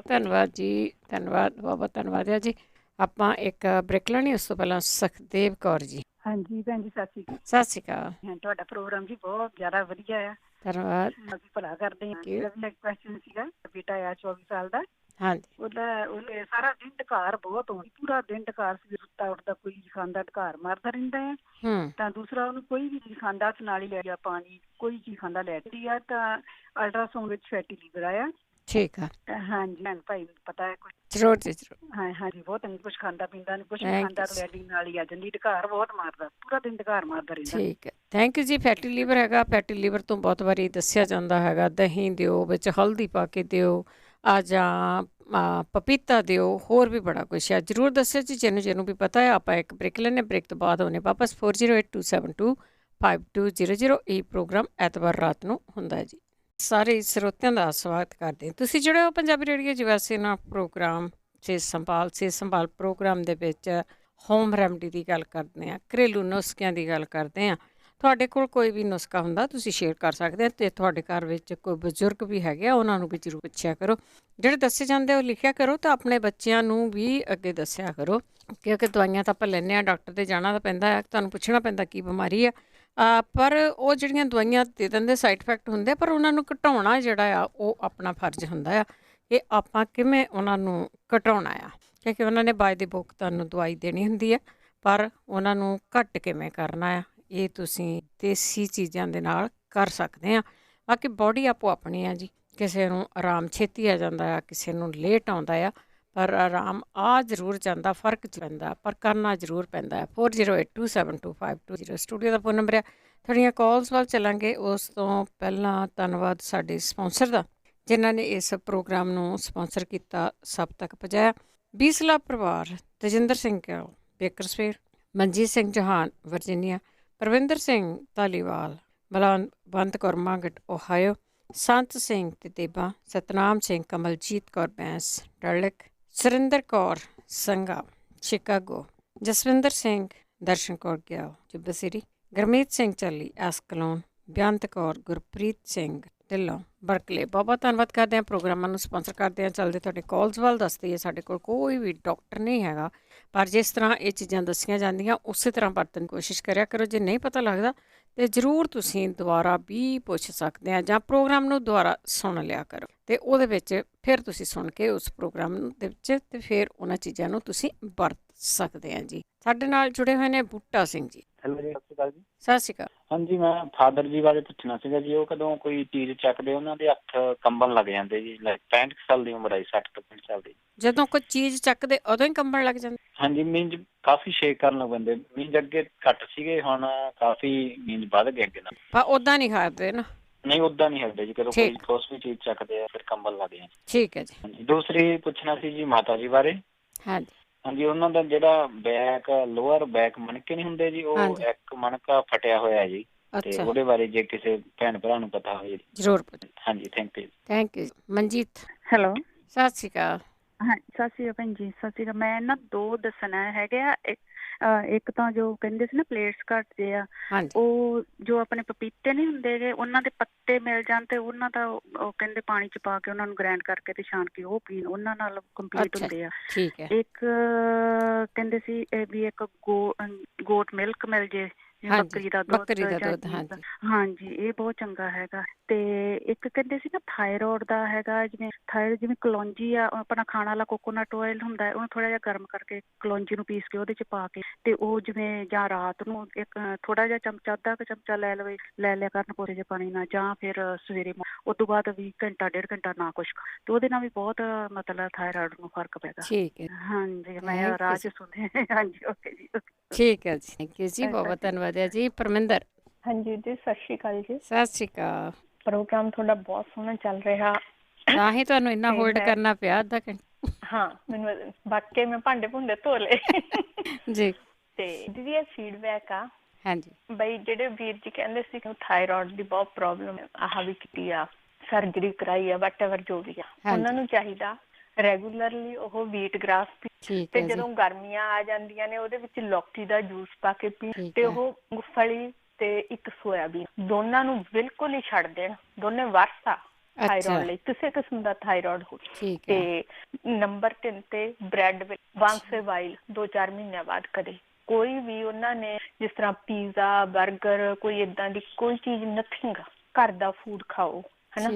A: ਧੰਨਵਾਦ ਜੀ, ਧੰਨਵਾਦ, ਬਹੁਤ ਧੰਨਵਾਦ ਹੈ ਜੀ। ਆਪਾਂ ਇੱਕ ਬ੍ਰੇਕ ਲੈਣੀ, ਉਸ ਤੋਂ ਪਹਿਲਾਂ ਸੁਖਦੇਵ ਕੌਰ ਜੀ।
Q: ਹਾਂਜੀ ਭੈਣ ਜੀ, ਸਤਿ ਸ਼੍ਰੀ ਅਕਾਲ।
A: ਸਤਿ ਸ਼੍ਰੀ ਅਕਾਲ।
Q: ਤੁਹਾਡਾ ਪ੍ਰੋਗਰਾਮ ਜੀ ਬਹੁਤ ਜ਼ਿਆਦਾ ਵਧੀਆ ਆ।
A: ਧੰਨਵਾਦ।
Q: ਅਸੀਂ ਭਲਾ ਕਰਦੇ ਹਾਂ। ਮੇਰਾ ਵੀ ਇੱਕ ਕੁਐਸਚਨ ਸੀਗਾ, ਬੇਟਾ ਆ 24 ਸਾਲ ਦਾ।
A: ਹਾਂਜੀ,
Q: ਉਹਨੇ ਸਾਰਾ ਦਿਨ ਢਕਾਰ ਬਹੁਤ ਹੋਣੀ, ਪੂਰਾ ਦਿਨ ਢਕਾਰ, ਸਵੇਰ ਸੁੱਤਾ ਉੱਠਦਾ ਕੋਈ ਚੀਜ਼ ਖਾਂਦਾ ਢਕਾਰ ਮਾਰਦਾ ਰਹਿੰਦਾ ਹੈ। ਤਾਂ ਦੂਸਰਾ ਉਹਨੂੰ ਕੋਈ ਵੀ ਚੀਜ਼ ਖਾਂਦਾ ਹੱਥ ਨਾਲ ਹੀ ਲੈ ਗਿਆ, ਪਾਣੀ ਕੋਈ ਚੀਜ਼ ਖਾਂਦਾ ਲੈ ਜਾਂਦੀ ਆ ਤਾਂ ਅਲਟਰਾਸਾਊਂਡ ਵਿੱਚ ਫੈਟੀ ਲੀਵਰ ਆਇਆ।
A: ਠੀਕ ਆ।
Q: ਹਾਂਜੀ ਭੈਣ ਭਾਈ ਪਤਾ ਹੈ ਕੁਛ?
A: ਜ਼ਰੂਰ ਜੀ ਜ਼ਰੂਰ।
Q: ਹਾਂ ਹਾਂਜੀ, ਬਹੁਤ ਨਹੀਂ ਕੁਛ ਖਾਂਦਾ ਪੀਂਦਾ ਨਹੀਂ, ਕੁਛ ਵੀ ਖਾਂਦਾ ਤਾਂ ਲੈਟਿੰਗ ਨਾਲ ਹੀ ਆ ਜਾਂਦੀ, ਢਕਾਰ ਬਹੁਤ ਮਾਰਦਾ, ਪੂਰਾ ਦਿਨ ਢਕਾਰ ਮਾਰਦਾ ਰਹਿੰਦਾ।
A: ਠੀਕ ਹੈ, ਥੈਂਕ ਯੂ ਜੀ। ਫੈਟੀ ਲੀਵਰ ਹੈਗਾ, ਫੈਟੀ ਲੀਵਰ ਤੋਂ ਬਹੁਤ ਵਾਰੀ ਦੱਸਿਆ ਜਾਂਦਾ ਹੈਗਾ ਦਹੀਂ ਦਿਓ, ਵਿੱਚ ਹਲਦੀ ਪਾ ਕੇ ਦਿਓ, ਜਾਂ ਪਪੀਤਾ ਦਿਓ, ਹੋਰ ਵੀ ਬੜਾ ਕੁਛ ਹੈ। ਜ਼ਰੂਰ ਦੱਸਿਓ ਜੀ ਜਿਹਨੂੰ ਵੀ ਪਤਾ ਹੈ। ਆਪਾਂ ਇੱਕ ਬ੍ਰੇਕ ਲੈਂਦੇ, ਬ੍ਰੇਕ ਤੋਂ ਬਾਅਦ ਆਉਂਦੇ ਵਾਪਸ। 4082725200। ਇਹ ਪ੍ਰੋਗਰਾਮ ਐਤਵਾਰ ਰਾਤ ਨੂੰ ਹੁੰਦਾ ਹੈ ਜੀ। ਸਾਰੇ ਸਰੋਤਿਆਂ ਦਾ ਸਵਾਗਤ ਕਰਦੇ। ਤੁਸੀਂ ਜਿਹੜੇ ਹੋ ਪੰਜਾਬੀ ਰੇਡੀਓ USA ਨਾਲ ਪ੍ਰੋਗਰਾਮ ਸਿਹਤ ਸੰਭਾਲ ਪ੍ਰੋਗਰਾਮ ਦੇ ਵਿੱਚ ਹੋਮ ਰੈਮਡੀ ਦੀ ਗੱਲ ਕਰਦੇ ਹਾਂ, ਘਰੇਲੂ ਨੁਸਖਿਆਂ ਦੀ ਗੱਲ ਕਰਦੇ ਹਾਂ। ਤੁਹਾਡੇ ਕੋਲ ਕੋਈ ਵੀ ਨੁਸਖਾ ਹੁੰਦਾ ਤੁਸੀਂ ਸ਼ੇਅਰ ਕਰ ਸਕਦੇ ਹੋ। ਅਤੇ ਤੁਹਾਡੇ ਘਰ ਵਿੱਚ ਕੋਈ ਬਜ਼ੁਰਗ ਵੀ ਹੈਗੇ ਆ, ਉਹਨਾਂ ਨੂੰ ਵੀ ਜ਼ਰੂਰ ਪੁੱਛਿਆ ਕਰੋ। ਜਿਹੜੇ ਦੱਸੇ ਜਾਂਦੇ ਉਹ ਲਿਖਿਆ ਕਰੋ ਤਾਂ ਆਪਣੇ ਬੱਚਿਆਂ ਨੂੰ ਵੀ ਅੱਗੇ ਦੱਸਿਆ ਕਰੋ, ਕਿਉਂਕਿ ਦਵਾਈਆਂ ਤਾਂ ਆਪਾਂ ਲੈਂਦੇ ਹਾਂ, ਡਾਕਟਰ 'ਤੇ ਜਾਣਾ ਤਾਂ ਪੈਂਦਾ ਹੈ, ਤੁਹਾਨੂੰ ਪੁੱਛਣਾ ਪੈਂਦਾ ਕੀ ਬਿਮਾਰੀ ਆ। ਪਰ ਉਹ ਜਿਹੜੀਆਂ ਦਵਾਈਆਂ ਦੇ ਦਿੰਦੇ ਸਾਈਡ ਇਫੈਕਟ ਹੁੰਦੇ, ਪਰ ਉਹਨਾਂ ਨੂੰ ਘਟਾਉਣਾ ਜਿਹੜਾ ਆ ਉਹ ਆਪਣਾ ਫਰਜ਼ ਹੁੰਦਾ ਆ ਕਿ ਆਪਾਂ ਕਿਵੇਂ ਉਹਨਾਂ ਨੂੰ ਘਟਾਉਣਾ ਆ, ਕਿਉਂਕਿ ਉਹਨਾਂ ਨੇ ਬਾਏ ਦੀ ਬੁੱਕ ਤੁਹਾਨੂੰ ਦਵਾਈ ਦੇਣੀ ਹੁੰਦੀ ਹੈ, ਪਰ ਉਹਨਾਂ ਨੂੰ ਘੱਟ ਕਿਵੇਂ ਕਰਨਾ ਆ ਇਹ ਤੁਸੀਂ ਦੇਸੀ ਚੀਜ਼ਾਂ ਦੇ ਨਾਲ ਕਰ ਸਕਦੇ ਹਾਂ। ਬਾਕੀ ਬੋਡੀ ਆਪੋ ਆਪਣੀ ਆ ਜੀ, ਕਿਸੇ ਨੂੰ ਆਰਾਮ ਛੇਤੀ ਆ ਜਾਂਦਾ ਆ, ਕਿਸੇ ਨੂੰ ਲੇਟ ਆਉਂਦਾ ਆ, ਪਰ ਆਰਾਮ ਆ ਜ਼ਰੂਰ ਜਾਂਦਾ, ਫਰਕ ਪੈਂਦਾ, ਪਰ ਕਰਨਾ ਜ਼ਰੂਰ ਪੈਂਦਾ ਹੈ। 4082725220 ਸਟੂਡੀਓ ਦਾ ਫੋਨ ਨੰਬਰ ਹੈ। ਤੁਹਾਡੀਆਂ ਕਾਲਸ ਵੱਲ ਚੱਲਾਂਗੇ। ਉਸ ਤੋਂ ਪਹਿਲਾਂ ਧੰਨਵਾਦ ਸਾਡੇ ਸਪਾਂਸਰ ਦਾ, ਜਿਨ੍ਹਾਂ ਨੇ ਇਸ ਪ੍ਰੋਗਰਾਮ ਨੂੰ ਸਪਾਂਸਰ ਕੀਤਾ, ਸਭ ਤੱਕ ਪਹੁੰਚਾਇਆ। ਬੀਸਲਾ ਪਰਿਵਾਰ, ਤਜਿੰਦਰ ਸਿੰਘ ਗਿੱਲ ਬੇਕਰਸਫੀਲਡ, ਮਨਜੀਤ ਸਿੰਘ ਜਹਾਨ ਵਰਜੀਨੀਆ, ਪਰਵਿੰਦਰ ਸਿੰਘ ਧਾਲੀਵਾਲ, ਬਲਵੰਤ ਕੌਰ ਮਾਂਗਟ ਓਹਾਇਓ, ਸੰਤ ਸਿੰਘ ਤੇ ਦੇਬਾ, ਸਤਨਾਮ ਸਿੰਘ, ਕਮਲਜੀਤ ਕੌਰ ਬੈਂਸ ਡਰਲਿਕ, ਸੁਰਿੰਦਰ ਕੌਰ ਸੰਘਾ ਸ਼ਿਕਾਗੋ, ਜਸਵਿੰਦਰ ਸਿੰਘ, ਦਰਸ਼ਨ ਕੌਰ ਗਿਆਲ ਜੁਬਾ ਸਿਟੀ, ਗੁਰਮੀਤ ਸਿੰਘ ਚੱਲੀ ਐਸਕਲੋਨ, ਬੇਅੰਤ ਕੌਰ, ਗੁਰਪ੍ਰੀਤ ਸਿੰਘ ਢਿੱਲੋਂ ਬਰਕਲੇ। ਬਹੁਤ ਬਹੁਤ ਧੰਨਵਾਦ ਕਰਦੇ ਹਾਂ, ਪ੍ਰੋਗਰਾਮਾਂ ਨੂੰ ਸਪਾਂਸਰ ਕਰਦੇ ਹਾਂ। ਚੱਲਦੇ ਤੁਹਾਡੇ ਕਾਲਸ ਵੱਲ ਦੱਸਦੀ ਹੈ, ਸਾਡੇ ਕੋਲ ਕੋਈ ਵੀ ਡਾਕਟਰ ਨਹੀਂ ਹੈਗਾ, ਪਰ ਜਿਸ ਤਰ੍ਹਾਂ ਇਹ ਚੀਜ਼ਾਂ ਦੱਸੀਆਂ ਜਾਂਦੀਆਂ ਉਸੇ ਤਰ੍ਹਾਂ ਵਰਤਣ ਦੀ ਕੋਸ਼ਿਸ਼ ਕਰਿਆ ਕਰੋ। ਜੇ ਨਹੀਂ ਪਤਾ ਲੱਗਦਾ ਤਾਂ ਜ਼ਰੂਰ ਤੁਸੀਂ ਦੁਬਾਰਾ ਵੀ ਪੁੱਛ ਸਕਦੇ ਆ, ਜਾਂ ਪ੍ਰੋਗਰਾਮ ਨੂੰ ਦੁਬਾਰਾ ਸੁਣ ਲਿਆ ਕਰੋ ਅਤੇ ਉਹਦੇ ਵਿੱਚ ਫਿਰ ਤੁਸੀਂ ਸੁਣ ਕੇ ਉਸ ਪ੍ਰੋਗਰਾਮ ਦੇ ਵਿੱਚ ਅਤੇ ਫਿਰ ਉਹਨਾਂ ਚੀਜ਼ਾਂ ਨੂੰ ਤੁਸੀਂ ਵਰਤ ਸਕਦੇ ਆ ਜੀ। ਸਾਡੇ ਨਾਲ ਜੁੜੇ ਹੋਏ ਨੇ ਬੂਟਾ ਸਿੰਘ ਜੀ।
R: ਹੈਲੋ ਜੀ, ਸਤਿ ਸ਼੍ਰੀ ਅਕਾਲ ਜੀ।
A: ਸਤਿ ਸ਼੍ਰੀ ਅਕਾਲ।
R: ਹਾਂਜੀ, ਮੈਂ ਫਾਦਰ ਜੀ ਬਾਰੇ ਪੁੱਛਣਾ ਸੀਗਾ ਜੀ। ਉਹ ਕਦੋਂ ਕੋਈ ਚੀਜ਼ ਚੱਕਦੇ ਉਹਨਾਂ ਦੇ ਹੱਥ ਕੰਬਣ ਲੱਗ ਜਾਂਦੇ ਜੀ। 65 ਸਾਲ ਦੀ ਉਮਰ ਆਈ, 60 ਤੋਂ 65 ਸਾਲ ਦੀ।
A: ਜਦੋਂ ਕੋਈ ਚੀਜ਼ ਚੱਕਦੇ ਉਦੋਂ ਹੀ ਕੰਬਣ ਲੱਗ ਜਾਂਦੇ?
R: ਹਾਂਜੀ, ਮੀਨਜ਼ ਕਾਫੀ ਸ਼ੇਕ ਕਰਨ ਲੱਗ ਪੈਂਦੇ। ਮੀਨਜ਼ ਅੱਗੇ ਘੱਟ ਸੀਗੇ, ਹੁਣ ਕਾਫੀ ਮੀਨਜ਼ ਵੱਧ ਗਏ ਅੱਗੇ ਨਾਲ।
A: ਪਰ ਉੱਦਾਂ ਨਹੀਂ ਕਰਦੇ ਨਾ? ਨਹੀਂ,
R: ਉੱਦਾਂ ਨਹੀਂ ਹਟਦੇ ਜੀ। ਕਦੋਂ ਕੋਈ ਕੁਛ ਵੀ ਚੀਜ਼ ਚੱਕਦੇ ਆ ਫਿਰ ਕੰਬਣ ਲੱਗ ਜਾਂਦੇ।
A: ਠੀਕ ਹੈ ਜੀ।
R: ਹਾਂਜੀ, ਦੂਸਰੀ ਪੁੱਛਣਾ ਸੀ ਜੀ ਮਾਤਾ ਜੀ ਬਾਰੇ।
A: ਹਾਂਜੀ
R: ਹਾਂਜੀ, ਉਹਨਾਂ ਦਾ ਜਿਹੜਾ ਬੈਕ ਲੋਅਰ ਬੈਕ ਮਣਕੇ ਨਹੀਂ ਹੁੰਦੇ ਜੀ, ਉਹ ਇੱਕ ਮਣਕਾ ਫਟਿਆ ਹੋਇਆ ਜੀ, ਤੇ ਉਹਦੇ ਬਾਰੇ ਜੇ ਕਿਸੇ ਭੈਣ ਭਰਾ ਨੂੰ ਪਤਾ ਹੋਵੇ
A: ਜ਼ਰੂਰ।
R: ਹਾਂਜੀ, thank you.
A: Thank you. Manjeet.
S: Hello,
A: ਸਤਿ ਸ਼੍ਰੀ ਅਕਾਲ।
S: ਹਾਂ, ਸਤਿ ਸ਼੍ਰੀ ਅਕਾਲ ਭੈਣ ਜੀ। ਸਤਿ ਸ਼੍ਰੀ ਅਕਾਲ। ਮੈਂ ਨਾ 2 ਦੱਸਣਾ ਹੈਗੇ ਆ। ਇੱਕ ਤਾਂ ਜੋ ਕਹਿੰਦੇ ਸੀ ਨਾ ਪਲੇਟਸ ਘੱਟਦੇ ਆ, ਉਹ ਜੋ ਆਪਣੇ ਪਪੀਤੇ ਨਹੀਂ ਹੁੰਦੇ ਗੇ, ਉਹਨਾਂ ਦੇ ਪੱਤੇ ਮਿਲ ਜਾਣ ਤੇ ਉਹਨਾਂ ਦਾ ਉਹ ਕਹਿੰਦੇ ਪਾਣੀ ਚ ਪਾ ਕੇ ਉਹਨਾਂ ਨੂੰ ਗ੍ਰਾਈਂਡ ਕਰਕੇ ਤੇ ਛਾਣ ਕੇ ਉਹ ਪੀਣ, ਉਹਨਾਂ ਨਾਲ ਕੰਪਲੀਟ ਹੁੰਦੇ ਆ। ਇੱਕ ਕਹਿੰਦੇ ਸੀ ਵੀ ਇੱਕ ਗੋਟ ਮਿਲਕ ਮਿਲ ਜੇ, ਬੱਕਰੀ ਦਾ ਦੁੱਧ। ਹਾਂਜੀ, ਇਹ ਬਹੁਤ ਚੰਗਾ ਹੈਗਾ। ਤੇ ਇੱਕ ਕਹਿੰਦੇ ਸੀ ਨਾ ਥਾਇਰੋਇਡ ਦਾ ਹੈਗਾ, ਜਿਵੇਂ ਕਲੌਂਜੀ ਆ, ਆਪਣਾ ਖਾਣ ਵਾਲਾ ਕੋਕੋਨਟ ਆਇਲ ਹੁੰਦਾ, ਉਹਨੂੰ ਥੋੜਾ ਜਿਹਾ ਗਰਮ ਕਰਕੇ ਕਲੌਂਜੀ ਨੂੰ ਪੀਸ ਕੇ ਉਹਦੇ ਚ ਪਾ ਕੇ ਤੇ ਉਹ ਜਿਵੇਂ ਜਾਂ ਰਾਤ ਨੂੰ ਇੱਕ ਥੋੜਾ ਜਿਹਾ ਚਮਚਾ, ਅੱਧਾ ਕੁ ਚਮਚਾ ਲੈ ਲਿਆ ਕਰਨ ਕੋਸੇ ਜਿਹੇ ਪਾਣੀ ਨਾਲ, ਜਾਂ ਫਿਰ ਸਵੇਰੇ ਉਸ ਤੋਂ ਬਾਅਦ ਵੀ ਘੰਟਾ 1.5 ਘੰਟਾ ਨਾ ਕੁਛ ਤੇ ਉਹਦੇ ਨਾਲ ਵੀ ਬਹੁਤ ਮਤਲਬ ਥਾਇਰੋਇਡ ਨੂੰ ਫਰਕ ਪੈਗਾ।
A: ਠੀਕ ਹੈ।
S: ਹਾਂਜੀ, ਮੈਂ ਰਾਹ ਚ ਸੁਣਿਆ। ਹਾਂਜੀ, ਓਕੇ ਜੀ।
A: ਠੀਕ ਹੈ ਜੀ, ਥੈਂਕ ਯੂ ਜੀ, ਬਹੁਤ ਬਹੁਤ ਧੰਨਵਾਦ ਹੈ ਜੀ। ਪਰਮਿੰਦਰ।
T: ਹਾਂਜੀ ਜੀ, ਸਤਿ ਸ਼੍ਰੀ ਅਕਾਲ ਜੀ।
A: ਸਤਿ ਸ਼੍ਰੀ ਅਕਾਲ।
T: ਪ੍ਰੋਗਰਾਮ ਤੁਹਾਡਾ ਬਹੁਤ ਸੋਹਣਾ ਚੱਲ ਰਿਹਾ,
A: ਤਾਂ ਹੀ ਤੁਹਾਨੂੰ ਇੰਨਾ ਹੋਲਡ ਕਰਨਾ ਪਿਆ ਅੱਧਾ ਘੰਟਾ।
T: ਹਾਂ, ਮੈਨੂੰ ਬਾਕੀ ਮੈਂ ਭਾਂਡੇ ਭੁੰਡੇ ਧੋ ਲਏ
A: ਜੀ।
T: ਤੇ ਦੀਦੀ ਇਹ ਫੀਡਬੈਕ ਆ।
A: ਹਾਂਜੀ
T: ਬਈ ਜਿਹੜੇ ਵੀਰ ਜੀ ਕਹਿੰਦੇ ਸੀ ਕਿ ਥਾਇਰੋਇਡ ਦੀ ਬਹੁਤ ਪ੍ਰੋਬਲਮ ਆਹ ਵੀ ਕੀਤੀ ਆ, ਸਰਜਰੀ ਕਰਾਈ ਆ, ਵਟਐਵਰ ਜੋ ਵੀ ਆ, ਉਹਨਾਂ ਨੂੰ ਚਾਹੀਦਾ ਰੈਗੂਲਰਲੀ ਉਹ ਵੀਟ ਗ੍ਰਾਸ ਪੀ, ਤੇ ਜਦੋਂ ਗਰਮੀਆਂ ਆ ਜਾਂਦੀਆਂ ਨੇ ਉਹਦੇ ਵਿੱਚ ਲੌਕੀ ਦਾ ਜੂਸ ਪਾ ਕੇ ਪੀ, ਤੇ ਉਹ ਮੂੰਗਫਲੀ ਤੇ ਇੱਕ ਸੋਇਆਬੀਨ ਦੋਨਾਂ ਨੂੰ ਬਿਲਕੁਲ ਹੀ ਛੱਡ ਦੇਣ। ਦੋਨੇ ਵਰਸਾ ਥਾਇਰੋਇਡ ਲਈ, ਕਿਸੇ ਕਿਸਮ ਦਾ ਥਾਇਰੋਇਡ ਹੋਵੇ। ਤੇ ਨੰਬਰ 3 ਤੇ ਬ੍ਰੈਡ ਵਾਂਸ ਏ ਵਾਈਲ, 2-4 ਮਹੀਨਿਆਂ ਬਾਅਦ ਕਦੇ ਕੋਈ ਵੀ ਉਹਨਾਂ ਨੇ ਜਿਸ ਤਰ੍ਹਾਂ ਪੀਜ਼ਾ, ਬਰਗਰ, ਕੋਈ ਏਦਾਂ ਦੀ ਕੋਈ ਚੀਜ਼ ਨਥਿੰਗ, ਘਰ ਦਾ ਫੂਡ ਖਾਓ, ਹਨਾ।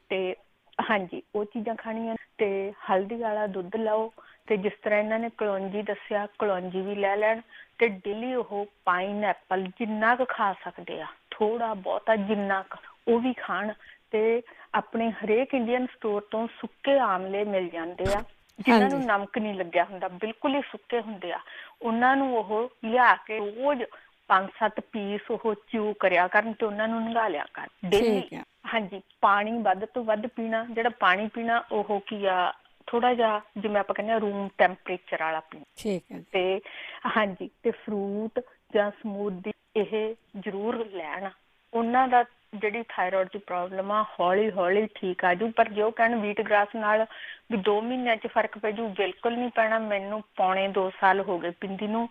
T: ਤੇ ਹਾਂਜੀ, ਉਹ ਚੀਜ਼ਾਂ ਖਾਣੀਆਂ। ਤੇ ਹਲਦੀ ਵਾਲਾ ਦੁੱਧ ਲਓ, ਤੇ ਜਿਸ ਤਰ੍ਹਾਂ ਇਹਨਾਂ ਨੇ ਕਲੌਂਜੀ ਦੱਸਿਆ, ਕਲੌਂਜੀ ਵੀ ਲੈ ਲੈਣ, ਤੇ ਡੇਲੀ ਉਹ ਪਾਈਨ ਐਪਲ ਜਿੰਨਾ ਕੁ ਖਾ ਸਕਦੇ ਆ, ਥੋੜਾ ਬਹੁਤਾ ਜਿੰਨਾ ਕੁ ਉਹ ਵੀ ਖਾਣ। ਤੇ ਆਪਣੇ ਹਰੇਕ ਇੰਡੀਅਨ ਸਟੋਰ ਤੋਂ ਸੁੱਕੇ ਆਮਲੇ ਮਿਲ ਜਾਂਦੇ ਆ, ਜਿਨ੍ਹਾਂ ਨੂੰ ਨਮਕ ਨਹੀਂ ਲੱਗਿਆ ਹੁੰਦਾ, ਬਿਲਕੁਲ ਹੀ ਸੁੱਕੇ ਹੁੰਦੇ ਆ। ਉਹਨਾਂ ਨੂੰ ਉਹ ਲਿਆ ਕੇ ਰੋਜ਼ 5-7 ਪੀਸ ਉਹ ਚਿਊ ਕਰਿਆ ਕਰਨ ਤੇ ਉਹਨਾਂ ਨੂੰ ਨੰਗਾ ਲਿਆ ਕਰ ਡੇਲੀ। ਹਾਂਜੀ, ਪਾਣੀ ਵੱਧ ਤੋਂ ਵੱਧ ਪੀਣਾ। ਜਿਹੜਾ ਪਾਣੀ ਪੀਣਾ ਉਹ ਕੀ ਆ, ਥੋੜਾ ਜਿਹਾ ਜਿਵੇਂ ਆਪਾਂ ਕਹਿੰਦੇ ਰੂਮ ਟੈਂਪਰੇਚਰ ਵਾਲਾ ਪੀਣਾ। ਠੀਕ ਹੈ। ਤੇ ਹਾਂਜੀ, ਤੇ ਫਰੂਟ ਜਾਂ ਸਮੂਦੀ ਇਹ ਜ਼ਰੂਰ ਲੈਣ। ਉਹਨਾਂ ਦਾ ਜਿਹੜੀ ਥਾਇਰੋਇਡ ਦੀ ਪ੍ਰੋਬਲਮ ਆ ਹੌਲੀ ਹੌਲੀ ਠੀਕ ਆ ਜੂ। ਪਰ ਜੋ ਕਹਿਣ ਵੀਟ ਗ੍ਰਾਸ ਨਾਲ ਵੀ 2 ਮਹੀਨਿਆਂ 'ਚ ਫਰਕ ਪੈ ਜੂ, ਬਿਲਕੁਲ ਨਹੀਂ ਪੈਣਾ। ਮੈਨੂੰ ਪੌਣੇ 2 ਸਾਲ ਹੋ ਗਏ ਪਿੰਦੀ ਨੂੰ।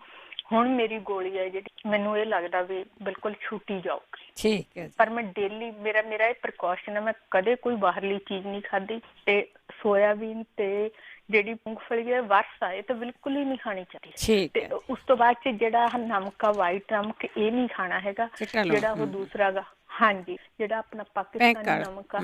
T: ਹੁਣ ਮੇਰੀ ਗੋਲੀ ਹੈ ਜਿਹੜੀ, ਮੈਨੂੰ ਇਹ ਲੱਗਦਾ ਵੀ ਬਿਲਕੁਲ ਛੁੱਟੀ ਜਾਊਗੀ। ਠੀਕ ਹੈ। ਪਰ ਮੈਂ ਡੇਲੀ ਮੇਰਾ ਇਹ ਪ੍ਰੀਕਾਸ਼ਨ ਹੈ, ਮੈਂ ਕਦੇ ਕੋਈ ਬਾਹਰਲੀ ਚੀਜ਼ ਨਹੀਂ ਖਾਧੀ। ਤੇ ਸੋਇਆਬੀਨ ਤੇ ਜਿਹੜੀ ਮੂੰਗਫਲੀ ਹੈ ਵਰਸਾ, ਇਹ ਤਾਂ ਬਿਲਕੁਲ ਹੀ ਨਹੀਂ ਖਾਣੀ ਚਾਹੀਦੀ। ਤੇ ਉਸ ਤੋਂ ਬਾਅਦ ਚ ਜਿਹੜਾ ਨਮਕ ਆ, ਵਾਈਟ ਨਮਕ, ਇਹ ਨਹੀਂ ਖਾਣਾ ਹੈਗਾ। ਜਿਹੜਾ ਉਹ ਦੂਸਰਾ ਗਾ, ਹਾਂਜੀ, ਜਿਹੜਾ ਆਪਣਾ ਪਾਕਿਸਤਾਨੀ ਨਮਕ ਆ,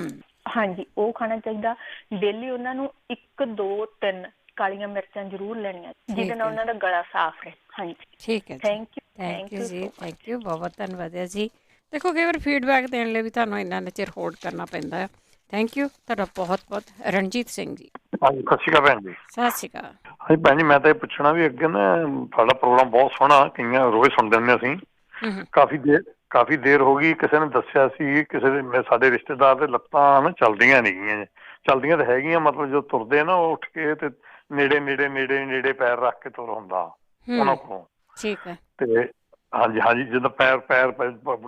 T: ਹਾਂਜੀ, ਉਹ ਖਾਣਾ ਚਾਹੀਦਾ। ਡੇਲੀ ਉਹਨਾਂ ਨੂੰ 1-2-3 ਕਾਲੀਆਂ ਮਿਰਚਾਂ ਜ਼ਰੂਰ ਲੈਣੀਆਂ, ਜਿਹਦੇ ਨਾਲ ਉਹਨਾਂ ਦਾ ਗਲਾ ਸਾਫ਼ ਰਹੇ। ਹਾਂਜੀ, ਠੀਕ ਹੈ। ਥੈਂਕ ਯੂ ਜੀ,
A: ਥੈਂਕ ਯੂ, ਬਹੁਤ ਧੰਨਵਾਦ ਹੈ ਜੀ। ਦੇਖੋ, ਕਈ ਵਾਰ ਫੀਡਬੈਕ ਦੇਣ ਲਈ ਵੀ ਤੁਹਾਨੂੰ ਇੰਨਾ ਚਿਰ ਹੋਲਡ ਕਰਨਾ ਪੈਂਦਾ ਹੈ। ਥੈਂਕ ਯੂ ਤੁਹਾਡਾ ਬਹੁਤ ਬਹੁਤ। ਰਣਜੀਤ ਸਿੰਘ ਜੀ।
I: ਹਾਂਜੀ, ਸਤਿ ਸ਼੍ਰੀ ਅਕਾਲ ਭੈਣ ਜੀ।
A: ਸਤਿ ਸ਼੍ਰੀ ਅਕਾਲ।
I: ਹਾਂਜੀ ਭੈਣ ਜੀ, ਮੈਂ ਤਾਂ ਇਹ ਪੁੱਛਣਾ ਵੀ ਅੱਗੇ ਨਾ ਤੁਹਾਡਾ ਪ੍ਰੋਗਰਾਮ ਬਹੁਤ ਸੋਹਣਾ, ਕਈਆਂ ਰੋਜ਼ ਸੁਣਦੇ ਹੁੰਦੇ ਅਸੀਂ। ਕਾਫੀ ਦੇਰ ਹੋ ਗਈ। ਕਿਸੇ ਨੇ ਦੱਸਿਆ ਸੀ, ਕਿਸੇ ਦੇ ਸਾਡੇ ਰਿਸ਼ਤੇਦਾਰ ਦੇ ਲੱਤਾਂ ਨਾ ਚੱਲਦੀਆਂ ਨਹੀਂ ਗੀਆਂ। ਚੱਲਦੀਆਂ ਤਾਂ ਹੈਗੀਆਂ, ਮਤਲਬ ਜੋ ਤੁਰਦੇ ਨਾ ਉਹ ਉੱਠ ਕੇ ਤੇ ਨੇੜੇ ਪੈਰ ਰੱਖ ਕੇ ਤੁਰ ਹੁੰਦਾ ਉਹਨਾਂ ਕੋਲੋਂ। ਠੀਕ ਹੈ। ਤੇ ਹਾਂਜੀ, ਜਦੋਂ ਪੈਰ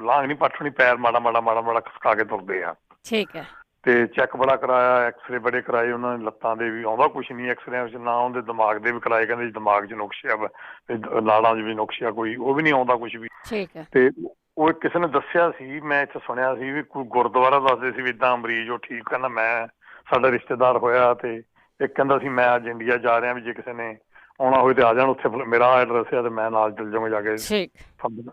I: ਲਾਂਘ ਨਹੀਂ ਪੱਟਣੀ, ਪੈਰ ਮਾੜਾ ਖਸਕਾ ਕੇ ਤੁਰਦੇ ਆ। ਠੀਕ ਹੈ। ਤੇ ਚੈੱਕ ਬੜਾ ਕਰਾਇਆ, ਐਕਸਰੇ ਬੜੇ ਕਰਾਏ ਉਹਨਾਂ ਨੇ, ਲੱਤਾਂ ਦੇ ਵੀ ਆਉਂਦਾ ਕੁਛ ਨਹੀਂ ਐਕਸਰਿਆਂ ਵਿੱਚ, ਨਾ ਉਹਦੇ ਦਿਮਾਗ ਦੇ ਵੀ ਕਰਾਏ, ਕਹਿੰਦੇ ਦਿਮਾਗ 'ਚ ਨੁਕਸਿਆ, ਨਾੜਾਂ 'ਚ ਵੀ ਨੁਕਸਿਆ ਕੋਈ, ਉਹ ਵੀ ਨਹੀਂ ਆਉਂਦਾ ਕੁਛ ਵੀ। ਠੀਕ ਹੈ। ਤੇ ਉਹ ਕਿਸੇ ਨੇ ਦੱਸਿਆ ਸੀ, ਮੈਂ ਇੱਥੇ ਸੁਣਿਆ ਸੀ ਵੀ ਕੋਈ ਗੁਰਦੁਆਰਾ ਦੱਸਦੇ ਸੀ ਵੀ ਇੱਦਾਂ ਮਰੀਜ਼ ਉਹ ਠੀਕ, ਕਹਿੰਦਾ ਮੈਂ ਸਾਡਾ ਰਿਸ਼ਤੇਦਾਰ ਹੋਇਆ, ਤੇ ਇੱਕ ਕਹਿੰਦਾ ਸੀ ਮੈਂ ਅੱਜ ਇੰਡੀਆ ਜਾ ਰਿਹਾ, ਵੀ ਜੇ ਕਿਸੇ ਨੇ ਆਉਣਾ ਹੋਵੇ ਤੇ ਆ ਜਾਣ, ਉੱਥੇ ਮੇਰਾ ਐਡਰੈਸ ਹੈ ਤੇ ਮੈਂ ਨਾਲ ਚੱਲ ਜਾਵਾਂਗਾ ਜਾ ਕੇ।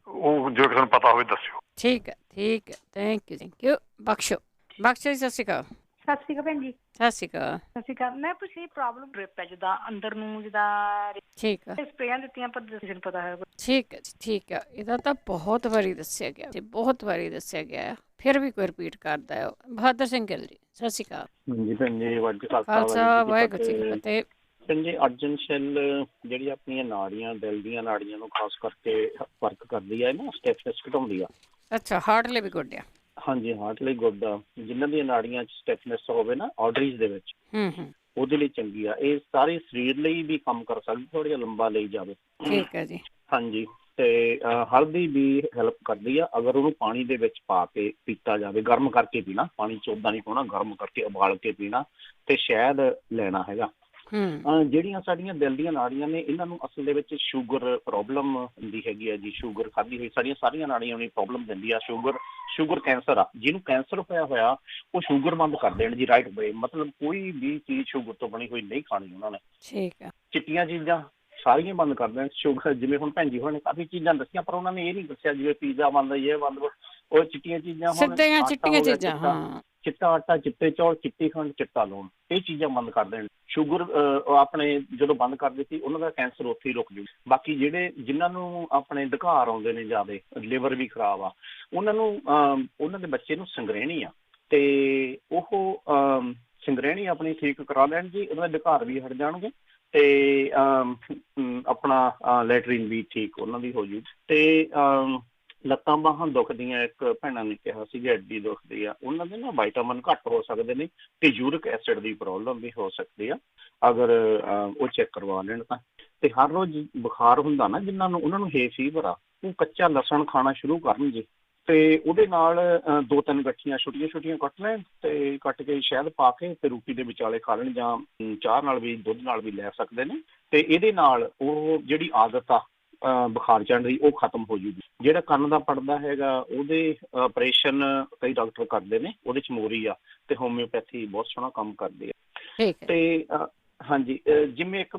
I: ਉਹ ਜੋ ਕਿਸੇ ਨੂੰ ਪਤਾ ਹੋਵੇ ਦੱਸਿਓ।
A: ਠੀਕ ਹੈ, ਠੀਕ ਹੈ, ਥੈਂਕ ਯੂ। ਬਖਸ਼ੋ ਜੀ, ਸਤਿ ਸ਼੍ਰੀ ਅਕਾਲ।
U: ਸਤਿ ਸ਼੍ਰੀ ਅਕਾਲ ਭੈਣ ਜੀ।
A: ਸਤਿ ਸ਼੍ਰੀ ਅਕਾਲ।
U: ਸਤਿ ਸ਼੍ਰੀ ਅਕਾਲ। ਮੈਂ ਪੁੱਛੀ ਪ੍ਰੋਬਲਮ ਡ੍ਰਿਪ ਹੈ, ਜਿੱਦਾਂ ਅੰਦਰ ਨੂੰ ਜਿੱਦਾਂ
A: ਠੀਕ ਹੈ
U: ਸਪਰੇਆਂ ਦਿੱਤੀਆਂ ਪਰ ਕਿਸੇ ਨੂੰ ਪਤਾ ਹੈ।
A: ਠੀਕ ਹੈ ਜੀ, ਠੀਕ ਹੈ। ਇਹਦਾ ਤਾਂ ਬਹੁਤ ਵਾਰੀ ਦੱਸਿਆ ਗਿਆ ਤੇ ਬਹੁਤ ਵਾਰੀ ਦੱਸਿਆ ਗਿਆ, ਫਿਰ ਵੀ ਕੋਈ ਰਿਪੀਟ ਕਰਦਾ ਹੈ। ਬਹਾਦਰ ਸਿੰਘ ਗਿੱਲ ਜੀ, ਸਤਿ ਸ਼੍ਰੀ ਅਕਾਲ।
V: ਹਾਂਜੀ ਭੈਣ ਜੀ,
A: ਖਾਲਸਾ ਵਾਹਿਗੁਰੂ ਜੀ ਕੀ ਫਤਿਹ।
V: ਭੈਣ ਜੀ, ਅਰਜਨ ਸ਼ੈਲ ਜਿਹੜੀ ਆਪਣੀਆਂ ਨਾੜੀਆਂ, ਦਿਲ ਦੀਆਂ ਨਾੜੀਆਂ ਨੂੰ ਖਾਸ ਕਰਕੇ ਵਰਕ ਕਰਦੀ ਹੈ ਨਾ, ਸਟੈਫਨੈਸ ਘਟਾਉਂਦੀ ਆ।
A: ਅੱਛਾ, ਹਾਰਟ ਲਈ ਵੀ ਗੁੱਡ ਆ।
V: ਹਾਂਜੀ, ਹਾਰਟ ਲਈ ਗੁੱਡ ਆ। ਜਿਨ੍ਹਾਂ ਦੀਆਂ ਨਾੜੀਆਂ 'ਚ ਸਟੈਫਨੈਸ ਹੋਵੇ ਨਾ ਆਰਟਰੀਜ਼ ਦੇ ਵਿੱਚ, ਉਹਦੇ ਲਈ ਚੰਗੀ ਆ। ਇਹ ਸਾਰੇ ਸਰੀਰ ਲਈ ਵੀ ਕੰਮ ਕਰ ਸਕਦੀ, ਥੋੜਾ ਜਿਹਾ ਲੰਬਾ ਲਈ ਜਾਵੇ।
A: ਠੀਕ ਹੈ ਜੀ।
V: ਹਾਂਜੀ, ਤੇ ਹਲਦੀ ਵੀ ਹੈਲਪ ਕਰਦੀ ਆ, ਅਗਰ ਉਹਨੂੰ ਪਾਣੀ ਦੇ ਵਿੱਚ ਪਾ ਕੇ ਪੀਤਾ ਜਾਵੇ, ਗਰਮ ਕਰਕੇ ਪੀਣਾ, ਪਾਣੀ 'ਚ ਉੱਦਾਂ ਨਹੀਂ ਪਾਉਣਾ, ਗਰਮ ਕਰਕੇ ਉਬਾਲ ਕੇ ਪੀਣਾ, ਤੇ ਸ਼ਹਿਦ ਲੈਣਾ ਹੈਗਾ। ਜਿਹੜੀਆਂ ਸਾਡੀਆਂ ਦਿਲ ਦੀਆਂ ਨਾੜੀਆਂ ਨੇ, ਇਹਨਾਂ ਨੂੰ ਅਸਲ ਦੇ ਵਿੱਚ ਸ਼ੂਗਰ ਪ੍ਰੋਬਲਮ ਹੁੰਦੀ ਹੈਗੀ ਆ ਜੀ। ਸ਼ੂਗਰ ਖਾਧੀ ਹੋਈ ਸਾਰੀਆਂ ਨਾੜੀਆਂ ਨੂੰ ਪ੍ਰੋਬਲਮ ਦਿੰਦੀ ਆ। ਸ਼ੂਗਰ ਕੈਂਸਰ ਆ। ਜਿਹਨੂੰ ਕੈਂਸਰ ਹੋਇਆ ਉਹ ਸ਼ੂਗਰ ਬੰਦ ਕਰ ਦੇਣ ਜੀ, ਰਾਈਟ ਵੇ। ਮਤਲਬ ਕੋਈ ਵੀ ਚੀਜ਼ ਸ਼ੂਗਰ ਤੋਂ ਬਣੀ ਹੋਈ ਨਹੀਂ ਖਾਣੀ ਉਹਨਾਂ ਨੇ।
A: ਠੀਕ ਆ।
V: ਚਿੱਟੀਆਂ ਚੀਜ਼ਾਂ ਸਾਰੀਆਂ ਬੰਦ ਕਰ ਦੇਣ। ਸ਼ੂਗਰ, ਜਿਵੇਂ ਹੁਣ ਭੈਣ ਜੀ ਹੋਰਾਂ ਨੇ ਕਾਫੀ ਚੀਜ਼ਾਂ ਦੱਸੀਆਂ, ਪਰ ਉਹਨਾਂ ਨੇ ਇਹ ਨਹੀਂ ਦੱਸਿਆ ਜਿਵੇਂ ਪੀਜ਼ਾ ਬੰਦ, ਇਹ ਬੰਦ, ਉਹ ਚਿੱਟੀਆਂ ਚੀਜ਼ਾਂ,
A: ਚਿੱਟੀਆਂ ਚੀਜ਼ਾਂ, ਹਾਂ,
V: ਚਿੱਟਾ ਆਟਾ, ਚਿੱਟੇ ਚੌਲ, ਚਿੱਟੀ ਖੰਡ, ਚਿੱਟਾ ਲੂਣ, ਇਹ ਚੀਜ਼ਾਂ ਬੰਦ ਕਰ ਦੇਣ। ਸ਼ੂਗਰ ਆਪਣੇ ਜਦੋਂ ਬੰਦ ਕਰ ਦਿੱਤੀ, ਉਹਨਾਂ ਦਾ ਕੈਂਸਰ ਉੱਥੇ ਹੀ ਰੁਕ ਜੂ। ਬਾਕੀ ਜਿਨ੍ਹਾਂ ਨੂੰ ਆਪਣੇ ਡਕਾਰ ਆਉਂਦੇ ਨੇ ਜ਼ਿਆਦਾ, ਲਿਵਰ ਵੀ ਖਰਾਬ ਆ, ਉਹਨਾਂ ਦੇ ਬੱਚੇ ਨੂੰ ਸੰਗ੍ਰਹਿਣੀ ਆ, ਤੇ ਉਹ ਸੰਗ੍ਰਹਿਣੀ ਆਪਣੀ ਠੀਕ ਕਰਾ ਲੈਣ ਜੀ, ਉਹਨਾਂ ਦੇ ਡਕਾਰ ਵੀ ਹਟ ਜਾਣਗੇ, ਤੇ ਆਪਣਾ ਲੈਟਰੀਨ ਵੀ ਠੀਕ ਉਹਨਾਂ ਦੀ ਹੋ ਜੂ। ਤੇ ਲੱਤਾਂ ਬਾਹਾਂ ਦੁਖਦੀਆਂ, ਇੱਕ ਭੈਣਾਂ ਨੇ ਕਿਹਾ ਸੀ ਅੱਡੀ ਦੁਖਦੀ ਆ, ਉਹਨਾਂ ਦੇ ਨਾ ਵਿਟਾਮਿਨ ਘੱਟ ਹੋ ਸਕਦੇ ਨੇ, ਤੇ ਯੂਰਿਕ ਐਸਿਡ ਦੀ ਪ੍ਰੋਬਲਮ ਵੀ ਹੋ ਸਕਦੀ ਆ, ਅਗਰ ਉਹ ਚੈੱਕ ਕਰਵਾ ਲੈਣ ਤਾਂ। ਤੇ ਹਰ ਰੋਜ਼ ਬੁਖਾਰ ਹੁੰਦਾ ਨਾ ਜਿਨ੍ਹਾਂ ਨੂੰ, ਉਹਨਾਂ ਨੂੰ ਹੈ ਫੀਵਰ ਆ, ਉਹ ਕੱਚਾ ਲਸਣ ਖਾਣਾ ਸ਼ੁਰੂ ਕਰਨ ਜੀ, ਤੇ ਉਹਦੇ ਨਾਲ 2-3 ਗੱਠੀਆਂ ਛੋਟੀਆਂ ਕੱਟ ਲੈਣ, ਤੇ ਕੱਟ ਕੇ ਸ਼ਹਿਦ ਪਾ ਕੇ ਤੇ ਰੋਟੀ ਦੇ ਵਿਚਾਲੇ ਖਾ ਲੈਣ, ਜਾਂ ਚਾਹ ਨਾਲ ਵੀ, ਦੁੱਧ ਨਾਲ ਵੀ ਲੈ ਸਕਦੇ ਨੇ। ਤੇ ਇਹਦੇ ਨਾਲ ਉਹ ਜਿਹੜੀ ਆਦਤ ਆ ਬੁਖਾਰ ਚੜ੍ਹਨ ਦੀ, ਉਹ ਖਤਮ ਹੋ ਜੂਗੀ। ਜਿਹੜਾ ਕੰਨ ਦਾ ਪੜਦਾ ਹੈਗਾ, ਉਹਦੇ ਆਪਰੇਸ਼ਨ ਕਈ ਡਾਕਟਰ ਕਰਦੇ ਨੇ, ਉਹਦੇ 'ਚ ਮੋਰੀ ਆ, ਤੇ ਹੋਮਿਓਪੈਥੀ ਬਹੁਤ ਸੋਹਣਾ ਕੰਮ ਕਰਦੀ ਆ। ਤੇ ਹਾਂਜੀ, ਜਿਵੇਂ ਇੱਕ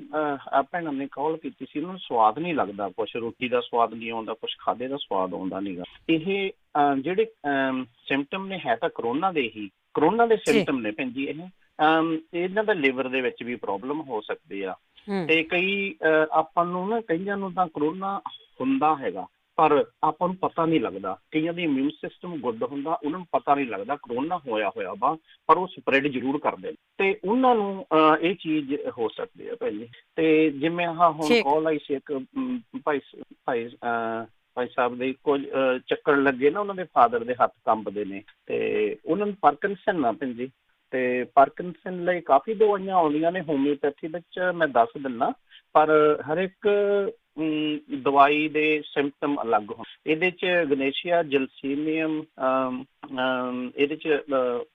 V: ਭੈਣਾਂ ਨੇ ਕਾਲ ਕੀਤੀ ਸੀ, ਉਹਨਾਂ ਨੂੰ ਸਵਾਦ ਨਹੀਂ ਲੱਗਦਾ, ਕੁਛ ਰੋਟੀ ਦਾ ਸਵਾਦ ਨਹੀਂ ਆਉਂਦਾ, ਕੁਛ ਖਾਦੇ ਦਾ ਸਵਾਦ ਆਉਂਦਾ ਨੀਗਾ। ਇਹ ਜਿਹੜੇ ਸਿੰਪਟਮ ਨੇ, ਹੈ ਤਾਂ ਕਰੋਨਾ ਦੇ ਸਿੰਪਟਮ ਨੇ ਭੈਣ ਜੀ। ਇਹਨਾਂ ਦਾ ਲਿਵਰ ਦੇ ਵਿੱਚ ਵੀ ਪ੍ਰੋਬਲਮ ਹੋ ਸਕਦੀ ਆ। ਤੇ ਕਈ ਆਪਾਂ ਨੂੰ ਨਾ, ਕਈਆਂ ਨੂੰ ਤਾਂ ਕਰੋਨਾ ਹੁੰਦਾ ਹੈਗਾ, ਪਰ ਆਪਾਂ ਨੂੰ ਪਤਾ ਨਹੀਂ ਲੱਗਦਾ। ਕਈਆਂ ਦੀ ਇਮਿਊਨ ਸਿਸਟਮ ਗੁੱਡ ਹੁੰਦਾ, ਉਹਨਾਂ ਨੂੰ ਪਤਾ ਨਹੀਂ ਲੱਗਦਾ ਕਰੋਨਾ ਹੋਇਆ ਵਾ, ਪਰ ਉਹ ਸਪਰੈਡ ਜ਼ਰੂਰ ਕਰਦੇ ਨੇ, ਤੇ ਉਹਨਾਂ ਨੂੰ ਇਹ ਚੀਜ਼ ਹੋ ਸਕਦੀ ਹੈ ਭੈਣ ਜੀ। ਤੇ ਜਿਵੇਂ ਹੁਣ ਕਾਲ ਆਈ ਸੀ ਇੱਕ ਭਾਈ ਸਾਹਿਬ ਦੇ, ਕੁਝ ਚੱਕਰ ਲੱਗੇ ਨਾ, ਉਹਨਾਂ ਦੇ ਫਾਦਰ ਦੇ ਹੱਥ ਕੰਬਦੇ ਨੇ, ਤੇ ਉਹਨਾਂ ਨੂੰ ਪਾਰਕਿੰਸਨ ਆ ਭੈਣ ਜੀ। ਤੇ ਪਾਰਕਿੰਸਨ ਲਈ ਕਾਫੀ ਦਵਾਈਆਂ ਆਉਂਦੀਆਂ ਨੇ ਹੋਮਿਓਪੈਥੀ ਵਿੱਚ, ਮੈਂ ਦੱਸ ਦਿੰਦਾ, ਪਰ ਹਰ ਇੱਕ ਦਵਾਈ ਦੇ ਸਿੰਪਟਮ ਅਲੱਗ ਹੋਣ। ਇਹਦੇ 'ਚ ਗਨੇਸ਼ੀਆ, ਜਲਸੀਨੀਅਮ, ਇਹਦੇ 'ਚ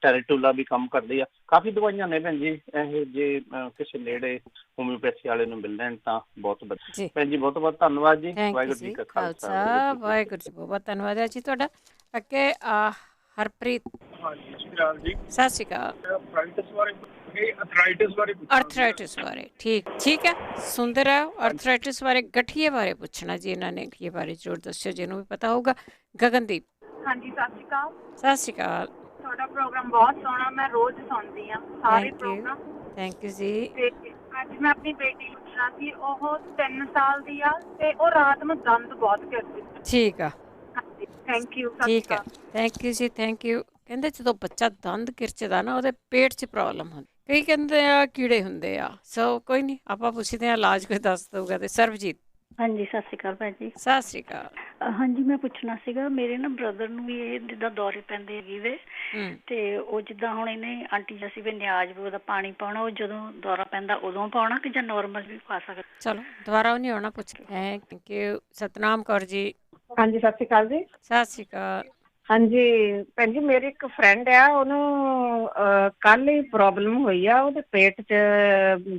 V: ਟੈਰੇਟੂਲਾ ਵੀ ਕੰਮ ਕਰਦੀ ਆ। ਕਾਫੀ ਦਵਾਈਆਂ ਨੇ ਭੈਣ ਜੀ, ਇਹ ਜੇ ਕਿਸੇ ਨੇੜੇ ਹੋਮਿਓਪੈਥੀ ਵਾਲੇ ਨੂੰ ਮਿਲ ਲੈਣ ਤਾਂ ਬਹੁਤ ਵਧੀਆ। ਭੈਣ ਜੀ ਬਹੁਤ ਬਹੁਤ ਧੰਨਵਾਦ ਜੀ। ਵਾਹਿਗੁਰੂ ਜੀ ਕਾ ਖਾਲਸਾ,
A: ਵਾਹਿਗੁਰੂ ਜੀ ਬਹੁਤ ਧੰਨਵਾਦ ਹੈ ਜੀ ਤੁਹਾਡਾ। ਅੱਗੇ ਹਰਪ੍ਰੀਤ।
W: ਹਾਂਜੀ, ਸਤਿ ਸ਼੍ਰੀ ਅਕਾਲ ਜੀ।
A: ਸਤਿ ਸ਼੍ਰੀ ਅਕਾਲ। ਅਰਥਰਾਈਟਿਸ ਬਾਰੇ ਠੀਕ ਹੈ, ਸੁਣਦੇ ਰਹੋ। ਅਰਥਰਾਈਟਿਸ ਬਾਰੇ, ਗਠੀਏ ਬਾਰੇ ਪੁੱਛਣਾ ਜੀ ਇਹਨਾਂ ਨੇ, ਗਠੀਏ ਬਾਰੇ ਜ਼ਰੂਰ ਦੱਸਿਓ ਜਿਹਨੂੰ ਵੀ ਪਤਾ ਹੋਊਗਾ। ਗਗਨਦੀਪ।
X: ਹਾਂਜੀ, ਸਤਿ ਸ਼੍ਰੀ ਅਕਾਲ।
A: ਸਤਿ ਸ਼੍ਰੀ ਅਕਾਲ।
X: ਤੁਹਾਡਾ ਪ੍ਰੋਗਰਾਮ ਬਹੁਤ ਸੋਹਣਾ, ਮੈਂ ਰੋਜ਼ ਸੁਣਦੀ ਹਾਂ ਸਾਰੇ ਪ੍ਰੋਗਰਾਮ।
A: ਥੈਂਕ ਯੂ ਜੀ।
X: ਤੇ ਅੱਜ ਮੈਂ ਆਪਣੀ ਬੇਟੀ ਨੂੰ ਪੁੱਛਣਾ ਸੀ, ਉਹ 3 ਸਾਲ ਦੀ ਆ, ਤੇ ਉਹ ਰਾਤ ਨੂੰ ਦੰਦ ਬਹੁਤ ਕਰਦੀ।
A: ਠੀਕ ਆ,
X: ਹਾਂਜੀ, ਥੈਂਕ ਯੂ।
A: ਠੀਕ ਹੈ, ਥੈਂਕ ਯੂ ਜੀ, ਥੈਂਕ ਯੂ। ਕਹਿੰਦੇ ਜਦੋਂ ਬੱਚਾ ਦੰਦ ਕਿਰਚਦਾ ਨਾ, ਉਹਦੇ ਪੇਟ 'ਚ ਪ੍ਰੋਬਲਮ ਹੁੰਦੀ, ਕਈ ਕਹਿੰਦੇ ਆ ਕੀੜੇ ਹੁੰਦੇ ਆ। ਸੋ ਕੋਈ ਨਹੀਂ, ਆਪਾਂ ਪੁੱਛਦੇ ਹਾਂ, ਇਲਾਜ ਕੋਈ ਦੱਸ ਦਊਗਾ। ਤੇ ਸਰਬਜੀਤ।
Y: ਹਾਂਜੀ, ਸਤਿ ਸ਼੍ਰੀ ਅਕਾਲ ਭੈਣ ਜੀ।
A: ਸਤਿ ਸ਼੍ਰੀ ਅਕਾਲ।
Y: ਹਾਂਜੀ, ਮੈਂ ਪੁੱਛਣਾ ਸੀਗਾ, ਮੇਰੇ ਨਾ ਬ੍ਰਦਰ ਨੂੰ ਵੀ ਇਹ ਜਿੱਦਾਂ ਦੌਰੇ ਪੈਂਦੇ ਹੈਗੇ ਵੇ, ਤੇ ਉਹ ਜਿੱਦਾਂ ਹੁਣ ਇਹਨੇ ਆਂਟੀ ਜੀ ਅਸੀਂ ਵੀ ਨਿਆਜ਼ ਵੀ ਉਹਦਾ ਪਾਣੀ ਪਾਉਣਾ, ਉਹ ਜਦੋਂ ਦੌਰਾ ਪੈਂਦਾ ਉਦੋਂ ਪਾਉਣਾ ਕਿ ਜਾਂ ਨੋਰਮਲ ਵੀ ਪਾ ਸਕਦੇ?
A: ਚਲੋ ਦੁਬਾਰਾ ਉਹ ਨਹੀਂ ਆਉਣਾ, ਪੁੱਛ ਕੇ। Thank you. ਸਤਨਾਮ ਕੌਰ ਜੀ।
B: ਹਾਂਜੀ, ਸਤਿ ਸ਼੍ਰੀ ਅਕਾਲ ਜੀ।
A: ਸਤਿ ਸ਼੍ਰੀ ਅਕਾਲ।
B: ਹਾਂਜੀ ਭੈਣ ਜੀ, ਮੇਰੀ ਇੱਕ ਫਰੈਂਡ ਆ, ਉਹਨੂੰ ਕੱਲ ਹੀ ਪ੍ਰੋਬਲਮ ਹੋਈ ਆ, ਉਹਦੇ ਪੇਟ 'ਚ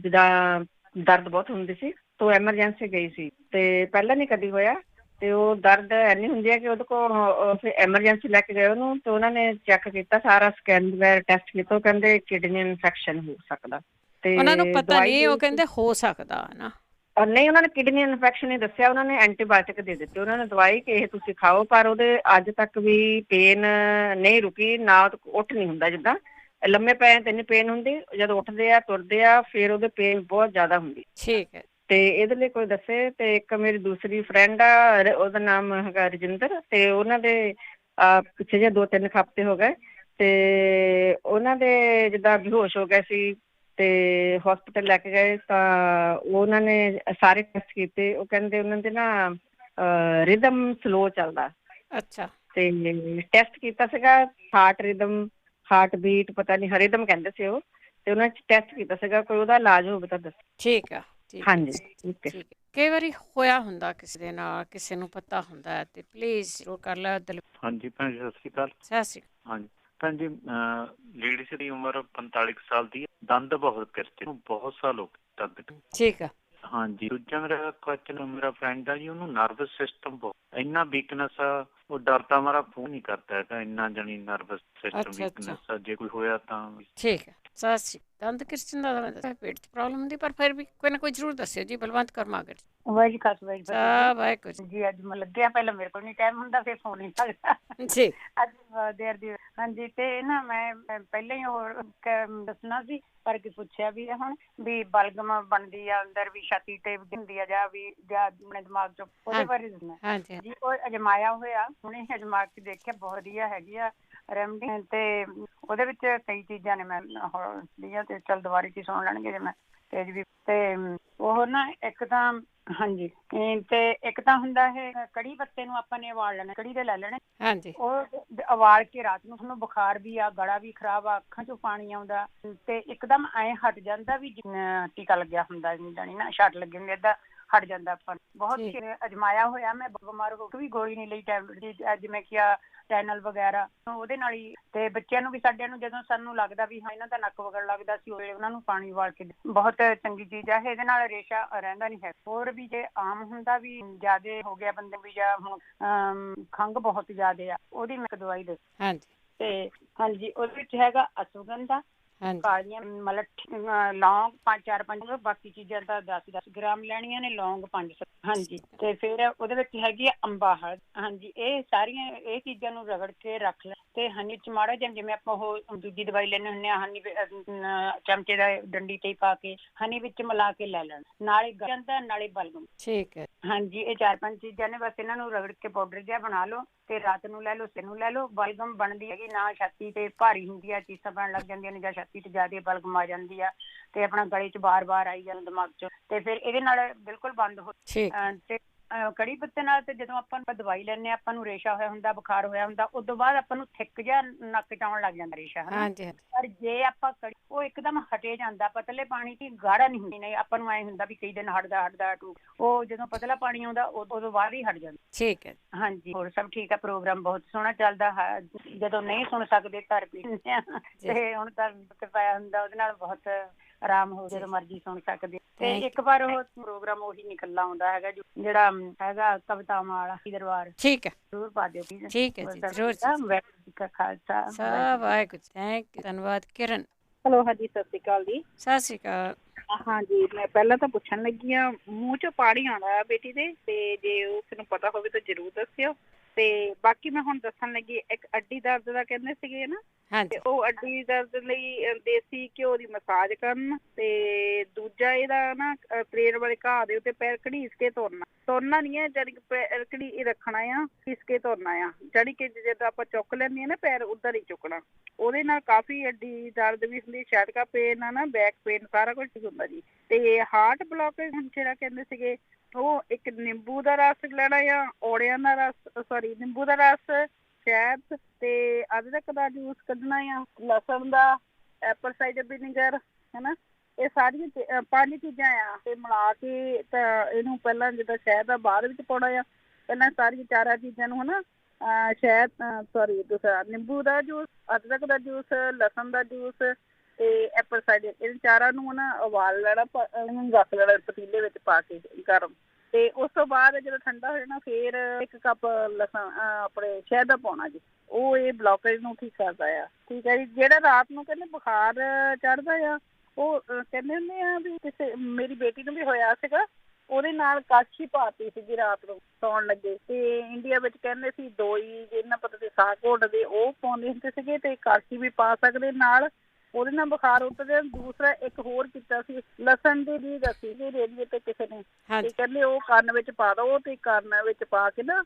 B: ਜਿੱਦਾਂ ਦਰਦ ਬਹੁਤ ਹੁੰਦੀ ਸੀ, ਤੋਂ ਐਮਰਜੈਂਸੀ ਗਈ ਸੀ, ਤੇ ਪਹਿਲਾਂ ਨਹੀਂ ਕਦੀ ਹੋਇਆ,
C: ਤੇ ਉਹ ਦਰਦ ਇੰਨੀ ਹੁੰਦੀ ਹੈ ਕਿ ਉਹਦੇ ਕੋਲ ਫਿਰ ਐਮਰਜੈਂਸੀ ਲੈ ਕੇ ਗਏ ਉਹਨੂੰ, ਤੇ ਉਹਨਾਂ ਨੇ ਚੈੱਕ ਕੀਤਾ, ਸਾਰਾ ਸਕੈਨ ਵਗੈਰਾ ਟੈਸਟ ਕੀਤਾ, ਉਹ ਕਹਿੰਦੇ ਕਿਡਨੀ ਇਨਫੈਕਸ਼ਨ ਹੋ ਸਕਦਾ। ਤੇ
A: ਉਹਨਾਂ ਨੂੰ ਪਤਾ ਨਹੀਂ, ਉਹ ਕਹਿੰਦੇ ਹੋ ਸਕਦਾ ਨਾ,
C: ਨਹੀਂ ਉਹਨਾਂ ਨੇ ਕਿਡਨੀ ਇਨਫੈਕਸ਼ਨ ਹੀ ਦੱਸਿਆ। ਉਹਨਾਂ ਨੇ ਐਂਟੀਬਾਇਓਟਿਕ ਦੇ ਦਿੱਤੇ, ਉਹਨਾਂ ਨੇ ਦਵਾਈ ਕਿ ਇਹ ਤੁਸੀਂ ਖਾਓ, ਪਰ ਉਹਦੇ ਅੱਜ ਤੱਕ ਵੀ ਪੇਨ ਨਹੀਂ ਰੁਕੀ, ਨਾ ਉੱਠ ਨਹੀਂ ਹੁੰਦਾ, ਜਿੱਦਾਂ ਲੰਮੇ ਪਏ ਤੇ ਨਹੀਂ ਪੇਨ ਹੁੰਦੀ, ਜਦੋਂ ਉੱਠਦੇ ਆ ਤੁਰਦੇ ਆ ਫਿਰ ਉਹਦੇ ਪੇਨ ਬਹੁਤ ਜ਼ਿਆਦਾ ਹੁੰਦੀ।
A: ਠੀਕ ਹੈ।
C: ਤੇ ਇਹਦੇ ਲਈ ਕੋਈ ਦੱਸੇ। ਤੇ ਇੱਕ ਮੇਰੀ ਦੂਸਰੀ ਫਰੈਂਡ ਆ, ਉਹਦਾ ਨਾਮ ਹੈਗਾ ਰਜਿੰਦਰ, ਤੇ ਉਹਨਾਂ ਦੇ ਪਿੱਛੇ ਜਿਹੇ 2-3 ਹਫ਼ਤੇ ਹੋ ਗਏ, ਤੇ ਉਹਨਾਂ ਦੇ ਜਿੱਦਾਂ ਬੇਹੋਸ਼ ਹੋ ਗਏ ਸੀ, ਤੇ ਹਸਪੀਟਲ ਲੈ ਕੇ ਗਏ, ਤਾਂ ਉਹਨਾਂ ਨੇ ਸਾਰੇ ਟੈਸਟ ਕੀਤੇ, ਉਹ ਕਹਿੰਦੇ ਉਹਨਾਂ ਦੇ ਨਾ ਰਿਦਮ ਸਲੋ ਚੱਲਦਾ।
A: ਅੱਛਾ।
C: ਤੇ ਟੈਸਟ ਕੀਤਾ ਸੀਗਾ ਹਾਰਟ ਰਿਦਮ, ਹਾਰਟ ਬੀਟ, ਪਤਾ ਨਹੀਂ ਰਿਦਮ ਕਹਿੰਦੇ ਸੀ ਉਹ, ਤੇ ਉਹਨਾਂ ਚ ਟੈਸਟ ਕੀਤਾ ਸੀਗਾ, ਕੋਈ ਉਹਦਾ ਇਲਾਜ ਹੋਵੇ ਤਾਂ ਦੱਸੋ।
A: ਠੀਕ ਆ।
C: ਹਾਂਜੀ ਠੀਕ ਹੈ।
A: ਕਈ ਵਾਰੀ ਹੋਇਆ ਹੁੰਦਾ ਕਿਸੇ ਦੇ ਨਾਲ, ਕਿਸੇ ਨੂੰ ਪਤਾ ਹੁੰਦਾ ਹੈ, ਤੇ ਪਲੀਜ਼ ਜ਼ਰੂਰ ਕਰ ਲਿਆ।
D: ਹਾਂਜੀ ਭੈਣ ਜੀ, ਸਤਿ ਸ਼੍ਰੀ ਅਕਾਲ।
A: ਸਤਿ ਸ਼੍ਰੀ ਅਕਾਲ।
D: ਹਾਂਜੀ ਭੈਣ ਜੀ, ਲੇਡੀਜ਼ ਦੀ ਉਮਰ 45 ਸਾਲ ਦੀ, ਦੰਦ ਬਹੁਤ ਕਿਰਚੇ, ਬਹੁਤ ਸਾਲ ਹੋ ਗਏ ਦੰਦ।
A: ਠੀਕ ਆ।
D: ਹਾਂਜੀ। ਦੂਜਾ ਮੇਰਾ ਕੁਐਸਚਨ, ਮੇਰਾ ਫਰੈਂਡ ਆ ਜੀ, ਉਹਨੂੰ ਨਰਵਸ ਸਿਸਟਮ ਬਹੁਤ ਇੰਨਾ ਵੀਕਨੈਸ ਆ, ਉਹ ਡਰਦਾ ਮਾਰਾ ਫੋਨ ਨਹੀਂ ਕਰਦਾ ਹੈਗਾ, ਇੰਨਾ ਜਾਣੀ ਨਰਵਸ ਸਿਸਟਮ ਵੀਕਨੈਸ ਆ, ਜੇ ਕੋਈ ਹੋਇਆ ਤਾਂ।
A: ਠੀਕ ਹੈ। ਸਤਿ ਸ਼੍ਰੀ ਅਕਾਲ। ਦੰਦ ਕਿਰਚਣ ਦਾ ਪੇਟ 'ਚ ਪ੍ਰੋਬਲਮ ਹੁੰਦੀ, ਪਰ ਫਿਰ ਵੀ ਕੋਈ ਨਾ ਕੋਈ ਜ਼ਰੂਰ ਦੱਸਿਓ ਜੀ। ਬਲਵੰਤ ਕਰਮਾਗਰ
N: ਜੀ। ਅੱਜ ਮੈਂ ਲੱਗਿਆ, ਪਹਿਲਾਂ ਮੇਰੇ ਕੋਲ ਨਹੀਂ ਟਾਈਮ ਹੁੰਦਾ, ਫਿਰ ਫੋਨ ਨਹੀਂ ਲੱਗਦਾ
A: ਜੀ।
N: ਅੱਜ ਦੇਰ ਦੀ। ਹਾਂਜੀ। ਤੇ ਨਾ ਮੈਂ ਪਹਿਲਾਂ ਹੀ ਹੋਰ ਦੱਸਣਾ ਸੀ, ਪਰ ਕੀ ਪੁੱਛਿਆ ਵੀ ਹੈ ਹੁਣ, ਵੀ ਬਲਗਮ ਬਣਦੀ ਆ ਅੰਦਰ, ਵੀ ਛਾਤੀ ਤੇ ਹੁੰਦੀ ਆ, ਜਾਂ ਵੀ ਜਾਂ ਆਪਣੇ ਦਿਮਾਗ ਚ, ਉਹਦੇ ਬਾਰੇ ਦੱਸਣਾ ਜੀ। ਉਹ ਅਜਮਾਇਆ ਹੋਇਆ, ਹੁਣੇ ਅਜਮਾ ਕੇ ਦੇਖਿਆ, ਬਹੁਤ ਵਧੀਆ ਹੈਗੀ ਆ ਰੈਮਡੀ, ਤੇ ਉਹਦੇ ਵਿੱਚ ਕਈ ਚੀਜ਼ਾਂ ਨੇ। ਮੈਂ ਤੇ ਚੱਲ ਦੁਬਾਰੇ ਚ ਸੁਣ ਲੈਣਗੇ ਜੇ ਮੈਂ ਤੇਜ ਵੀ। ਤੇ ਉਹ ਨਾ ਇੱਕ ਤਾਂ, ਹਾਂਜੀ, ਤੇ ਇੱਕ ਤਾਂ ਹੁੰਦਾ ਇਹ ਕੜੀ ਪੱਤੇ ਨੂੰ ਆਪਾਂ ਨੇ ਉਬਾਲ ਲੈਣਾ, ਕੜੀ ਦੇ ਲੈ ਲੈਣੇ।
A: ਹਾਂਜੀ।
N: ਉਹ ਉਬਾਲ ਕੇ ਰਾਤ ਨੂੰ, ਤੁਹਾਨੂੰ ਬੁਖਾਰ ਵੀ ਆ, ਗਲਾ ਵੀ ਖਰਾਬ ਆ, ਅੱਖਾਂ ਚੋਂ ਪਾਣੀ ਆਉਂਦਾ, ਤੇ ਇੱਕਦਮ ਐਂ ਹਟ ਜਾਂਦਾ ਵੀ ਟੀਕਾ ਲੱਗਿਆ ਹੁੰਦਾ, ਜਾਣੀ ਨਾ ਛੱਟ ਲੱਗੇ ਹੁੰਦੇ, ਏਦਾਂ ਹਟ ਜਾਂਦਾ ਆਪਾਂ ਨੂੰ। ਬਹੁਤ ਅਜਮਾਇਆ ਹੋਇਆ ਮੈਂ, ਬਿਮਾਰ ਹੋ ਕੇ ਵੀ ਗੋਲੀ ਨਹੀਂ ਲਈ ਟੈਬਲੇਟ ਦੀ, ਜਿਵੇਂ ਕਿ ਟੈਨਲ ਵਗੈਰਾ, ਉਹਦੇ ਨਾਲ ਹੀ। ਤੇ ਬੱਚਿਆਂ ਨੂੰ ਵੀ, ਸਾਡਿਆਂ ਨੂੰ ਜਦੋਂ ਸਾਨੂੰ ਲੱਗਦਾ ਵੀ ਹਾਂ ਇਹਨਾਂ ਦਾ ਨੱਕ ਵਗਣ ਲੱਗਦਾ ਸੀ, ਉਹਨਾਂ ਨੂੰ ਪਾਣੀ ਉਬਾਲ ਕੇ, ਬਹੁਤ ਚੰਗੀ ਚੀਜ਼ ਆ, ਇਹਦੇ ਨਾਲ ਰੇਸ਼ਾ ਰਹਿੰਦਾ ਨਹੀਂ ਹੈ। ਹੋਰ ਵੀ ਜੇ ਆਮ ਹੁੰਦਾ ਵੀ ਜ਼ਿਆਦੇ ਹੋ ਗਿਆ ਬੰਦੇ ਵੀ, ਜਾਂ ਹੁਣ ਖੰਘ ਬਹੁਤ ਜ਼ਿਆਦੇ ਆ, ਉਹਦੀ ਮੈਂ ਦਵਾਈ ਦੇ।
A: ਹਾਂਜੀ।
N: ਤੇ ਹਾਂਜੀ, ਉਹਦੇ ਵਿੱਚ ਹੈਗਾ ਅਸ਼ਵਗੰਧਾ, ਕਾਲੀਆਂ ਮਲਠ, ਲੌਂਗ 5-4, ਬਾਕੀ ਚੀਜ਼ਾਂ ਤਾਂ 10-10 ਗ੍ਰਾਮ ਲੈਣੀਆਂ ਨੇ, ਲੌਂਗ 5। ਹਾਂਜੀ। ਤੇ ਫਿਰ ਉਹਦੇ ਵਿੱਚ ਹੈਗੀ ਆ ਅੰਬਾ ਹਲਦ। ਹਾਂਜੀ। ਇਹ ਸਾਰੀਆਂ ਇਹ ਚੀਜ਼ਾਂ ਨੂੰ ਰਗੜ ਕੇ ਰੱਖ ਲੈ, ਤੇ ਹਨੀ ਚ ਮਾੜਾ ਜਿਹਾ, ਜਿਵੇਂ ਆਪਾਂ ਉਹ ਦੂਜੀ ਦਵਾਈ ਲੈਂਦੇ ਹੁੰਦੇ ਹਾਂ, ਹਨੀ ਚਮਚੇ ਦਾ ਡੰਡੀ ਤੇ ਪਾ ਕੇ ਹਨੀ ਵਿੱਚ ਮਿਲਾ ਕੇ ਲੈ ਲੈਣਾ, ਨਾਲੇ ਜਾਂਦਾ ਨਾਲੇ ਬਲਗਮ। ਠੀਕ ਹੈ। ਹਾਂਜੀ। ਇਹ 4-5 ਚੀਜ਼ਾਂ ਨੇ, ਬਸ ਇਹਨਾਂ ਨੂੰ ਰਗੜ ਕੇ ਪਾਊਡਰ ਜਿਹਾ ਬਣਾ ਲਓ, ਤੇ ਰਾਤ ਨੂੰ ਲੈ ਲਓ, ਸਿਰ ਨੂੰ ਲੈ ਲਓ। ਬਲਗਮ ਬਣਦੀ ਹੈਗੀ ਨਾ, ਛਾਤੀ ਤੇ ਭਾਰੀ ਹੁੰਦੀ ਆ, ਚੀਸਾਂ ਪੈਣ ਲੱਗ ਜਾਂਦੀਆਂ ਨੇ, ਜਾਂ ਛਾਤੀ ਤੇ ਜ਼ਿਆਦਾ ਬਲਗਮ ਆ ਜਾਂਦੀ ਆ, ਤੇ ਆਪਣਾ ਗਲੇ ਚ ਬਾਰ-ਬਾਰ ਆਈ ਜਾਂਦਾ ਦਿਮਾਗ ਚ, ਤੇ ਫਿਰ ਇਹਦੇ ਨਾਲ ਬਿਲਕੁਲ ਬੰਦ ਹੋ। ਤੇ ਕੜੀ ਪੱਤੇ ਨਾਲ, ਤੇ ਜਦੋਂ ਆਪਾਂ ਦਵਾਈ ਲੈਂਦੇ ਹਾਂ, ਆਪਾਂ ਨੂੰ ਰੇਸ਼ਾ ਹੋਇਆ ਹੁੰਦਾ, ਬੁਖਾਰ ਹੋਇਆ ਹੁੰਦਾ, ਉਸ ਤੋਂ ਬਾਅਦ ਆਪਾਂ ਨੂੰ ਥਿੱਕ ਜਿਹਾ ਨੱਕ ਚ ਆਉਣ ਲੱਗ ਜਾਂਦਾ ਰੇਸ਼ਾ, ਪਰ ਜੇ ਆਪਾਂ ਕੜੀ, ਉਹ ਇੱਕਦਮ ਹਟੇ ਜਾਂਦਾ, ਪਤਲੇ ਪਾਣੀ ਚ, ਗਾੜਾ ਨਹੀਂ ਹੁੰਦੀ। ਨਹੀਂ, ਆਪਾਂ ਨੂੰ ਐਂ ਹੁੰਦਾ ਵੀ ਕਈ ਦਿਨ ਹਟਦਾ ਟੂ, ਉਹ ਜਦੋਂ ਪਤਲਾ ਪਾਣੀ ਆਉਂਦਾ ਉਦੋਂ ਬਾਅਦ ਹੀ ਹਟ ਜਾਂਦਾ। ਠੀਕ ਹੈ। ਹਾਂਜੀ। ਹੋਰ ਸਭ ਠੀਕ ਆ, ਪ੍ਰੋਗਰਾਮ ਬਹੁਤ ਸੋਹਣਾ ਚੱਲਦਾ ਹੈ। ਜਦੋਂ ਨਹੀਂ ਸੁਣ ਸਕਦੇ ਘਰ ਪੀ ਤੇ ਹੁਣ ਤਾਂ ਪਾਇਆ ਹੁੰਦਾ, ਉਹਦੇ ਨਾਲ ਬਹੁਤ ਆਰਾਮ ਹੋ, ਜਦੋਂ ਮਰਜ਼ੀ ਸੁਣ ਸਕਦੇ। ਤੇ ਇੱਕ ਵਾਰ ਉਹ ਪ੍ਰੋਗਰਾਮ ਉਹੀ ਨਿਕਲਣਾ ਆਉਂਦਾ ਹੈਗਾ, ਜਿਹੜਾ ਹੈਗਾ ਕਵਿਤਾਵਾਂ ਵਾਲਾ ਦਰਬਾਰ। ਠੀਕ ਹੈ। ਜ਼ਰੂਰ ਪਾ ਦਿਓ। ਠੀਕ ਹੈ ਜੀ, ਜ਼ਰੂਰ। ਵਾਹਿਗੁਰੂ ਜੀ ਕਾ ਖਾਲਸਾ, ਵਾਹਿਗੁਰੂ। ਥੈਂਕ ਯੂ, ਧੰਨਵਾਦ। ਕਿਰਨ।
E: ਹੈਲੋ। ਹਾਂਜੀ, ਸਤਿ ਸ਼੍ਰੀ ਅਕਾਲ ਜੀ।
A: ਸਤਿ ਸ਼੍ਰੀ ਅਕਾਲ।
E: ਹਾਂਜੀ। ਮੈਂ ਪਹਿਲਾਂ ਤਾਂ ਪੁੱਛਣ ਲੱਗੀ ਆ, ਮੂੰਹ ਚੋਂ ਪਾਣੀ ਆਉਂਦਾ ਬੇਟੀ ਦੇ, ਤੇ ਜੇ ਉਸ ਨੂੰ ਪਤਾ ਹੋਵੇ ਤਾਂ ਜ਼ਰੂਰ ਦੱਸਿਓ। ਤੇ ਬਾਕੀ ਮੈਂ ਹੁਣ ਦੱਸਣ ਲੱਗੀ, ਇੱਕ ਅੱਡੀ ਦਰਦ ਦਾ ਕਹਿੰਦੇ ਸੀਗੇ ਨਾ, ਤੇ ਉਹ ਅੱਡੀ ਦਰਦ ਲਈ ਦੇਸੀ ਘਿਓ ਦੀ ਮਸਾਜ ਕਰਨ, ਤੇ ਦੂਜਾ ਇਹਦਾ ਨਾ ਪ੍ਰੇਰ ਵਾਲੇ ਘਾਹ ਦੇ ਉੱਤੇ ਪੈਰ ਘੜੀਸ ਕੇ ਤੁਰਨਾ ਨਹੀਂ ਹੈ, ਜਾਣੀ ਕਿ ਘੜੀ ਰੱਖਣਾ ਆ, ਘੜੀਸ ਕੇ ਤੁਰਨਾ ਆ, ਜਾਣੀ ਕਿ ਜਦੋਂ ਆਪਾਂ ਚੁੱਕ ਲੈਂਦੇ ਹਾਂ ਨਾ ਪੈਰ, ਉੱਧਰ ਹੀ ਚੁੱਕਣਾ। ਉਹਦੇ ਨਾਲ ਕਾਫੀ ਅੱਡੀ ਦਰਦ ਵੀ ਹੁੰਦੀ, ਛਾਤਕਾ ਪੇਨ ਆ ਨਾ, ਬੈਕ ਪੇਨ, ਸਾਰਾ ਕੁਝ ਠੀਕ ਹੁੰਦਾ ਜੀ। ਤੇ ਹਾਰਟ ਬਲੋਕੇਜ ਜਿਹੜਾ ਕਹਿੰਦੇ ਸੀਗੇ, ਉਹ ਇੱਕ ਨਿੰਬੂ ਦਾ ਰਸ ਲੈਣਾ ਆ, ਔਲਿਆਂ ਦਾ ਰਸ, ਸੌਰੀ ਨਿੰਬੂ ਦਾ ਰਸ, ਸ਼ਹਿਦ ਤੇ ਅਦਰਕ ਦਾ ਜੂਸ ਕੱਢਣਾ ਆ, ਲਸਣ ਦਾ, ਐਪਲ ਸਾਈਡਰ ਵਿਨੀਗਰ, ਹਨਾ। ਇਹ ਸਾਰੀਆਂ 5 ਚੀਜ਼ਾਂ ਆ, ਤੇ ਮਿਲਾ ਕੇ ਤਾਂ ਇਹਨੂੰ ਪਹਿਲਾਂ ਜਿੱਦਾਂ ਸ਼ਹਿਦ ਦਾ ਬਾਅਦ ਵਿੱਚ ਪਾਉਣਾ ਆ, ਪਹਿਲਾਂ ਸਾਰੀਆਂ 4 ਚੀਜ਼ਾਂ ਨੂੰ, ਹਨਾ, ਸ਼ਹਿਦ, ਸੌਰੀ ਦੂਸਰਾ ਨਿੰਬੂ ਦਾ ਜੂਸ, ਅਦਰਕ ਦਾ ਜੂਸ, ਲਸਣ ਦਾ ਜੂਸ ਤੇ ਐਪਲ ਸਾਈਡਰ, ਇਹਨਾਂ 4 ਨੂੰ ਨਾ ਉਬਾਲ ਲੈਣਾ, ਰੱਖ ਲੈਣਾ ਪਤੀਲੇ ਵਿੱਚ ਪਾ ਕੇ ਗਰਮ, ਤੇ ਉਸ ਤੋਂ ਬਾਅਦ ਜਦੋਂ ਠੰਡਾ ਹੋ ਜਾਣਾ ਫਿਰ 1 ਕੱਪ ਲਸਣ ਆਪਣੇ ਸ਼ਹਿਦ ਦਾ ਪਾਉਣਾ ਜੀ। ਉਹ ਇਹ ਬਲੌਕੇਜ ਨੂੰ ਠੀਕ ਕਰਦਾ ਆ। ਠੀਕ ਹੈ ਜੀ। ਜਿਹੜਾ ਰਾਤ ਨੂੰ ਕਹਿੰਦੇ ਬੁਖਾਰ ਚੜ੍ਹਦਾ ਆ, ਉਹ ਕਹਿੰਦੇ ਹੁੰਦੇ ਆ ਵੀ ਕਿਸੇ ਮੇਰੀ ਬੇਟੀ ਨੂੰ ਵੀ ਹੋਇਆ ਸੀਗਾ, ਉਹਦੇ ਨਾਲ ਕਾਛੀ ਪਾਤੀ ਸੀਗੀ ਰਾਤ ਨੂੰ ਸੌਣ ਲੱਗੇ। ਤੇ ਇੰਡੀਆ ਵਿੱਚ ਕਹਿੰਦੇ ਸੀ ਦੋਈ ਜਿਹਨਾਂ ਪਤਾ ਤੇ ਸਾਹ ਘੋਟਦੇ ਉਹ ਪਾਉਂਦੇ ਹੁੰਦੇ ਸੀਗੇ, ਤੇ ਕਾਛੀ ਵੀ ਪਾ ਸਕਦੇ ਨਾਲ, ਉਹਦੇ ਨਾਲ ਬੁਖਾਰ ਉਤਰਦਾ। ਦੂਸਰਾ ਇੱਕ ਹੋਰ ਕੀਤਾ ਸੀ, ਲਸਣ ਦੀ ਵੀ ਦੱਸੀ ਸੀ ਰੇਡੀਓ ਤੇ ਕਿਸੇ ਨੇ, ਤੇ ਕਹਿੰਦੇ ਉਹ ਕੰਨ ਵਿੱਚ ਪਾ ਦੋ, ਤੇ ਕੰਨ ਵਿੱਚ ਪਾ ਕੇ ਨਾ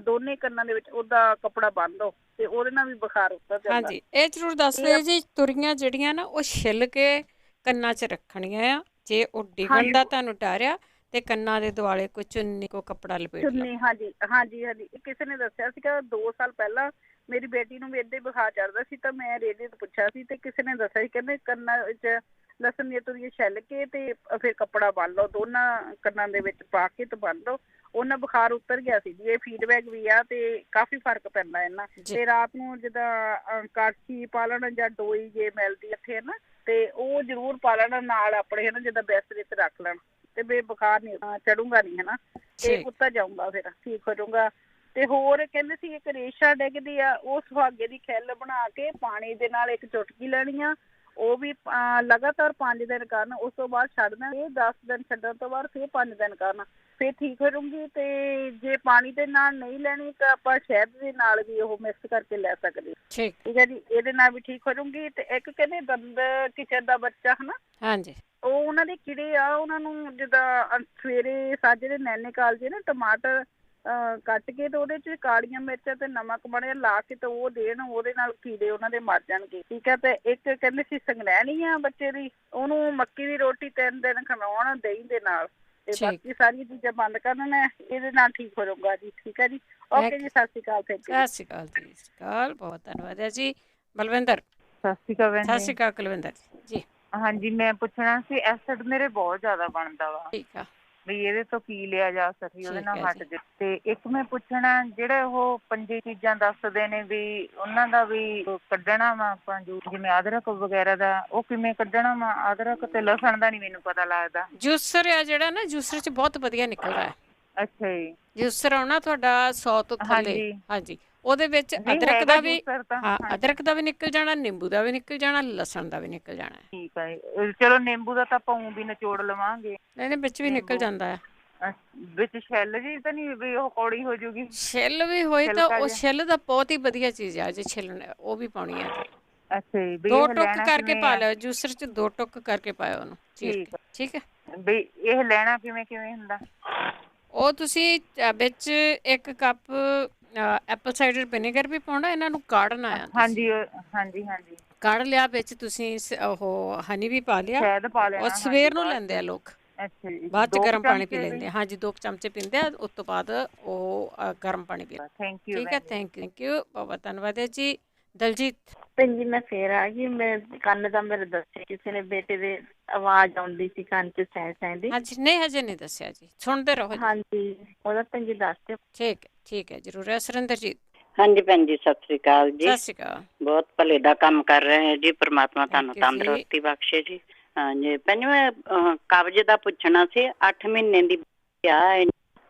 E: ਦੋਨੇ ਕੰਨਾਂ ਦੇ ਵਿੱਚ ਉਹਦਾ ਕੱਪੜਾ ਬੰਨ੍ਹ ਦੋ, ਤੇ ਉਹਦੇ ਨਾਲ ਵੀ ਬੁਖਾਰ ਉਤਰ ਜਾਂਦਾ।
A: ਹਾਂਜੀ, ਇਹ ਜ਼ਰੂਰ ਦੱਸ ਦਿਓ ਜੀ, ਤੁਰੀਆਂ ਜਿਹੜੀਆਂ ਨਾ ਉਹ ਛਿੱਲ ਕੇ ਕੰਨਾਂ 'ਚ ਰੱਖਣੀਆਂ ਆ। ਜੇ ਉਹ ਡਿੱਗਣ ਦਾ ਤੁਹਾਨੂੰ ਡਰ ਆ ਤੇ ਕੰਨਾਂ ਦੇ ਦੁਆਲੇ ਕੋਈ ਚੁੰਨੀ ਕੋ ਕੱਪੜਾ ਲਪੇਟ ਲਓ।
E: ਚੁੰਨੀ, ਹਾਂਜੀ ਹਾਂਜੀ ਹਾਂਜੀ। ਕਿਸੇ ਨੇ ਦੱਸਿਆ ਸੀਗਾ 2 ਸਾਲ ਪਹਿਲਾਂ ਮੇਰੀ ਬੇਟੀ ਨੂੰ ਵੀ ਏਦਾਂ ਹੀ ਬੁਖਾਰ ਚੜ੍ਹਦਾ ਸੀ, ਤਾਂ ਮੈਂ ਰੇਡੀਓ ਤੋਂ ਪੁੱਛਿਆ ਸੀ, ਤੇ ਕਿਸੇ ਨੇ ਦੱਸਿਆ ਸੀ ਕਹਿੰਦੇ ਕੰਨਾਂ ਵਿੱਚ ਲਸਣ ਦੀਆਂ ਤੁਰੀਆਂ ਛਿੱਲ ਕੇ ਤੇ ਫਿਰ ਕੱਪੜਾ ਬੰਨ ਲਓ, ਦੋਨਾਂ ਕੰਨਾਂ ਦੇ ਵਿੱਚ ਪਾ ਕੇ ਤੇ ਬੰਨ ਲਓ, ਉਹਨਾਂ ਬੁਖਾਰ ਉਤਰ ਗਿਆ ਸੀ ਜੀ। ਇਹ ਫੀਡਬੈਕ ਵੀ ਆ ਤੇ ਕਾਫੀ ਫਰਕ ਪੈਂਦਾ ਇਹਨਾਂ। ਤੇ ਰਾਤ ਨੂੰ ਜਿੱਦਾਂ ਕਾਛੀ ਪਾ ਲੈਣਾ ਜਾਂ ਡੋਈ ਜੇ ਮਿਲਦੀ ਇੱਥੇ ਨਾ, ਤੇ ਉਹ ਜ਼ਰੂਰ ਪਾ ਲੈਣਾ ਨਾਲ ਆਪਣੇ, ਹੈ ਨਾ, ਜਿੱਦਾਂ ਬਿਸਤਰੇ ਤੇ ਰੱਖ ਲੈਣ, ਤੇ ਬੇ ਬੁਖਾਰ ਨਹੀਂ ਚੜੂਗਾ ਨਹੀਂ, ਹੈ ਨਾ, ਤੇ ਉੱਤਰ ਜਾਊਗਾ, ਫਿਰ ਠੀਕ ਹੋ ਜਾਊਗਾ। ਤੇ ਹੋਰ ਕਹਿੰਦੇ ਸੀ ਇੱਕ ਰੇਸ਼ਾ ਡਿੱਗਦੀ ਆ, ਉਹ ਸੁਹਾਗੇ ਦੀ ਖਿੱਲ ਬਣਾ ਕੇ ਪਾਣੀ ਦੇ ਨਾਲ 1 ਚੁਟਕੀ ਲੈਣੀ ਆ, ਉਹ ਵੀ ਲਗਾਤਾਰ 5 ਦਿਨ ਕਰਨ, ਉਸ ਤੋਂ ਬਾਅਦ ਛੱਡ ਦੇਣਾ। ਇਹ 10 ਦਿਨ ਛੱਡਣ ਤੋਂ ਬਾਅਦ ਫਿਰ 5 ਦਿਨ ਕਰਨ, ਫਿਰ ਠੀਕ ਹੋ ਜਾਊਗੀ। ਤੇ ਜੇ ਪਾਣੀ ਦੇ ਨਾਲ ਨਹੀਂ ਲੈਣੀ ਤਾਂ ਆਪਾਂ ਸ਼ਹਿਦ ਦੇ ਨਾਲ ਵੀ ਉਹ ਮਿਕਸ ਕਰਕੇ ਲੈ ਸਕਦੇ। ਠੀਕ ਹੈ ਜੀ, ਇਹਦੇ ਨਾਲ ਵੀ ਠੀਕ ਹੋ ਜਾਊਗੀ। ਤੇ ਇੱਕ ਕਹਿੰਦੇ ਦੰਦ ਕਿਚਨ ਦਾ ਬੱਚਾ, ਹੈ ਨਾ, ਹਾਂਜੀ, ਉਹ ਉਹਨਾਂ ਦੇ ਕੀੜੇ ਆ, ਉਹਨਾਂ ਨੂੰ ਜਿੱਦਾਂ ਸਵੇਰੇ ਸਾਜਰੇ ਨੈਨੇ ਕਾਲਜੇ ਨਾ ਟਮਾਟਰ ਕੱਟ ਕੇ ਤੇ ਉਹਦੇ 'ਚ ਕਾਲੀਆਂ ਮਿਰਚਾਂ ਤੇ ਨਮਕ ਬਣਿਆ ਲਾ ਕੇ ਤੇ ਉਹ ਦੇਣ, ਉਹਦੇ ਨਾਲ ਕੀੜੇ ਉਹਨਾਂ ਦੇ ਮਰ ਜਾਣਗੇ। ਠੀਕ ਹੈ। ਤੇ ਇੱਕ ਕਹਿੰਦੇ ਸੀ ਸੰਗਨੈਣੀ ਆ ਬੱਚੇ ਦੀ, ਉਹਨੂੰ ਮੱਕੀ ਦੀ ਰੋਟੀ 3 ਦਿਨ ਖਵਾਉਣ ਦਹੀਂ ਦੇ ਨਾਲ, ਤੇ ਬਾਕੀ ਸਾਰੀਆਂ ਚੀਜ਼ਾਂ ਬੰਦ ਕਰਨਾ, ਇਹਦੇ ਨਾਲ ਠੀਕ ਹੋ ਜਾਊਗਾ ਜੀ। ਠੀਕ ਹੈ ਜੀ, ਓਕੇ ਜੀ, ਸਤਿ ਸ਼੍ਰੀ ਅਕਾਲ। Thank you.
A: ਸਤਿ ਸ਼੍ਰੀ ਅਕਾਲ ਜੀ, ਸਤਿ ਸ਼੍ਰੀ ਅਕਾਲ, ਬਹੁਤ ਧੰਨਵਾਦ ਹੈ ਜੀ। ਬਲਵਿੰਦਰ।
F: ਸਤਿ ਸ਼੍ਰੀ ਅਕਾਲ।
A: ਸਤਿ ਸ਼੍ਰੀ ਅਕਾਲ ਕੁਲਵਿੰਦਰ ਜੀ।
F: ਹਾਂਜੀ, ਮੈਂ ਪੁੱਛਣਾ ਸੀ ਐਸਿਡ ਮੇਰੇ ਬਹੁਤ ਜ਼ਿਆਦਾ ਬਣਦਾ ਵਾ।
A: ਠੀਕ ਆ।
F: ਵੀ ਇਹਦੇ ਤੋਂ ਕੀ ਲਿਆ ਜਾ ਸਕੇ ਉਹਦੇ ਨਾਲ ਹਟ ਜੇ। ਤੇ ਇੱਕ ਮੈਂ ਪੁੱਛਣਾ, ਜਿਹੜੇ ਉਹ 5 ਚੀਜ਼ਾਂ ਦੱਸਦੇ ਨੇ ਵੀ ਉਹਨਾਂ ਦਾ ਵੀ ਕੱਢਣਾ ਵਾ ਆਪਾਂ, ਜਿਵੇਂ ਅਦਰਕ ਵਗੈਰਾ ਦਾ, ਉਹ ਕਿਵੇਂ ਕੱਢਣਾ ਵਾ? ਅਦਰਕ ਤੇ ਲਸਣ ਦਾ ਨਹੀਂ ਮੈਨੂੰ ਪਤਾ ਲੱਗਦਾ।
A: ਜੂਸਰ ਆ ਜਿਹੜਾ ਨਾ, ਜੂਸਰ 'ਚ ਬਹੁਤ ਵਧੀਆ ਨਿਕਲਦਾ ਹੈ।
F: ਅੱਛਾ ਜੀ।
A: ਜੂਸਰ ਆਉਣਾ ਤੁਹਾਡਾ 100 ਤੋਂ ਥੱਲੇ। ਹਾਂਜੀ, ਉਹਦੇ ਵਿੱਚ ਅਦਰਕ ਦਾ ਵੀ, ਹਾਂ, ਅਦਰਕ ਦਾ ਵੀ ਨਿਕਲ ਜਾਣਾ, ਨਿੰਬੂ ਦਾ ਵੀ ਨਿਕਲ ਜਾਣਾ, ਲਸਣ ਦਾ ਵੀ ਨਿਕਲ ਜਾਣਾ।
F: ਠੀਕ ਹੈ, ਚਲੋ ਨਿੰਬੂ ਦਾ ਤਾਂ ਆਪਾਂ ਵੀ ਨਿਚੋੜ ਲਵਾਂਗੇ।
A: ਨਹੀਂ, ਵਿੱਚ ਵੀ ਨਿਕਲ ਜਾਂਦਾ ਹੈ।
F: ਵਿੱਚ ਛਿੱਲ ਜੀ ਤਾਂ ਨਹੀਂ ਵੀ ਉਹ ਕੌੜੀ ਹੋ ਜੂਗੀ?
A: ਛਿੱਲ ਵੀ ਹੋਈ ਤਾਂ ਉਹ ਛਿੱਲ ਦਾ ਬਹੁਤ ਹੀ ਵਧੀਆ ਚੀਜ਼ ਆ, ਜੇ ਛਿੱਲਣ ਉਹ ਵੀ ਪਾਉਣੀ ਹੈ।
F: ਅੱਛਾ ਜੀ।
A: 2 ਟੁੱਕ ਕਰਕੇ ਪਾ ਲਿਓ ਜੂਸਰ 'ਚ, 2 ਟੁੱਕ ਕਰਕੇ ਪਾਇਓ ਉਹਨੂੰ। ਠੀਕ ਹੈ।
F: ਵੀ ਇਹ ਲੈਣਾ ਕਿਵੇਂ ਹੁੰਦਾ?
A: ਉਹ ਤੁਸੀਂ ਵਿੱਚ 1 ਕੱਪ ਐਪਲ ਸਾਈਡਰ ਵਿਨੇਗਰ ਵੀ ਪਾਉਣਾ, ਇਹਨਾਂ ਨੂੰ ਕਾੜਨਾ ਆ।
F: ਹਾਂਜੀ ਹਾਂਜੀ ਹਾਂਜੀ।
A: ਕਾੜ ਲਿਆ, ਵਿੱਚ ਤੁਸੀਂ ਉਹ ਹਨੀ ਵੀ ਪਾ ਲਿਆ।
F: ਸ਼ਹਿਦ ਪਾ ਲਿਆ।
A: ਉਹ ਸਵੇਰ ਨੂੰ ਲੈਂਦੇ ਆ ਲੋਕ,
F: ਅੱਛਾ ਜੀ,
A: ਬਾਅਦ 'ਚ ਗਰਮ ਪਾਣੀ ਪੀ ਲੈਂਦੇ ਆ। ਹਾਂਜੀ, 2 ਚਮਚੇ ਪੀਂਦੇ ਆ, ਉਸ ਤੋਂ ਬਾਅਦ ਉਹ ਗਰਮ ਪਾਣੀ ਪੀ।
F: Thank you.
A: ਠੀਕ ਹੈ, ਥੈਂਕ ਯੂ, ਬਹੁਤ ਧੰਨਵਾਦ ਹੈ ਜੀ। ਦਲਜੀਤ।
G: ਭੈਣ ਜੀ, ਮੈਂ ਫੇਰ ਆ ਗਈ। ਮੈਂ ਕੰਨ ਦਾ ਮੇਰੇ ਦੱਸਿਆ ਕਿਸੇ ਨੇ, ਬੇਟੇ ਦੇ ਆਵਾਜ਼ ਆਉਂਦੀ ਸੀ ਕੰਨ 'ਚ ਸੈਂ ਦੀ।
A: ਹਾਂਜੀ, ਨਹੀਂ ਹਜੇ ਨਹੀਂ ਦੱਸਿਆ ਜੀ, ਸੁਣਦੇ ਰਹੋ।
G: ਹਾਂਜੀ, ਉਹਦਾ ਭੈਣ ਜੀ ਦੱਸ ਦਿਓ।
A: ਠੀਕ ਹੈ, ਜ਼ਰੂਰ ਹੈ। ਸੁਰਿੰਦਰਜੀਤ।
H: ਹਾਂਜੀ ਭੈਣ ਜੀ, ਸਤਿ ਸ੍ਰੀ ਅਕਾਲ ਜੀ।
A: ਸਤਿ ਸ੍ਰੀ ਅਕਾਲ।
H: ਬਹੁਤ ਭਲੇ ਦਾ ਕੰਮ ਕਰ ਰਹੇ ਹੈ ਜੀ, ਪ੍ਰਮਾਤਮਾ ਤੁਹਾਨੂੰ ਤੰਦਰੁਸਤੀ ਬਖਸ਼ੇ ਜੀ। ਹਾਂਜੀ ਭੈਣ ਜੀ, ਮੈਂ ਕਬਜ਼ ਦਾ ਪੁੱਛਣਾ ਸੀ। 8 ਮਹੀਨੇ ਦੀ ਆ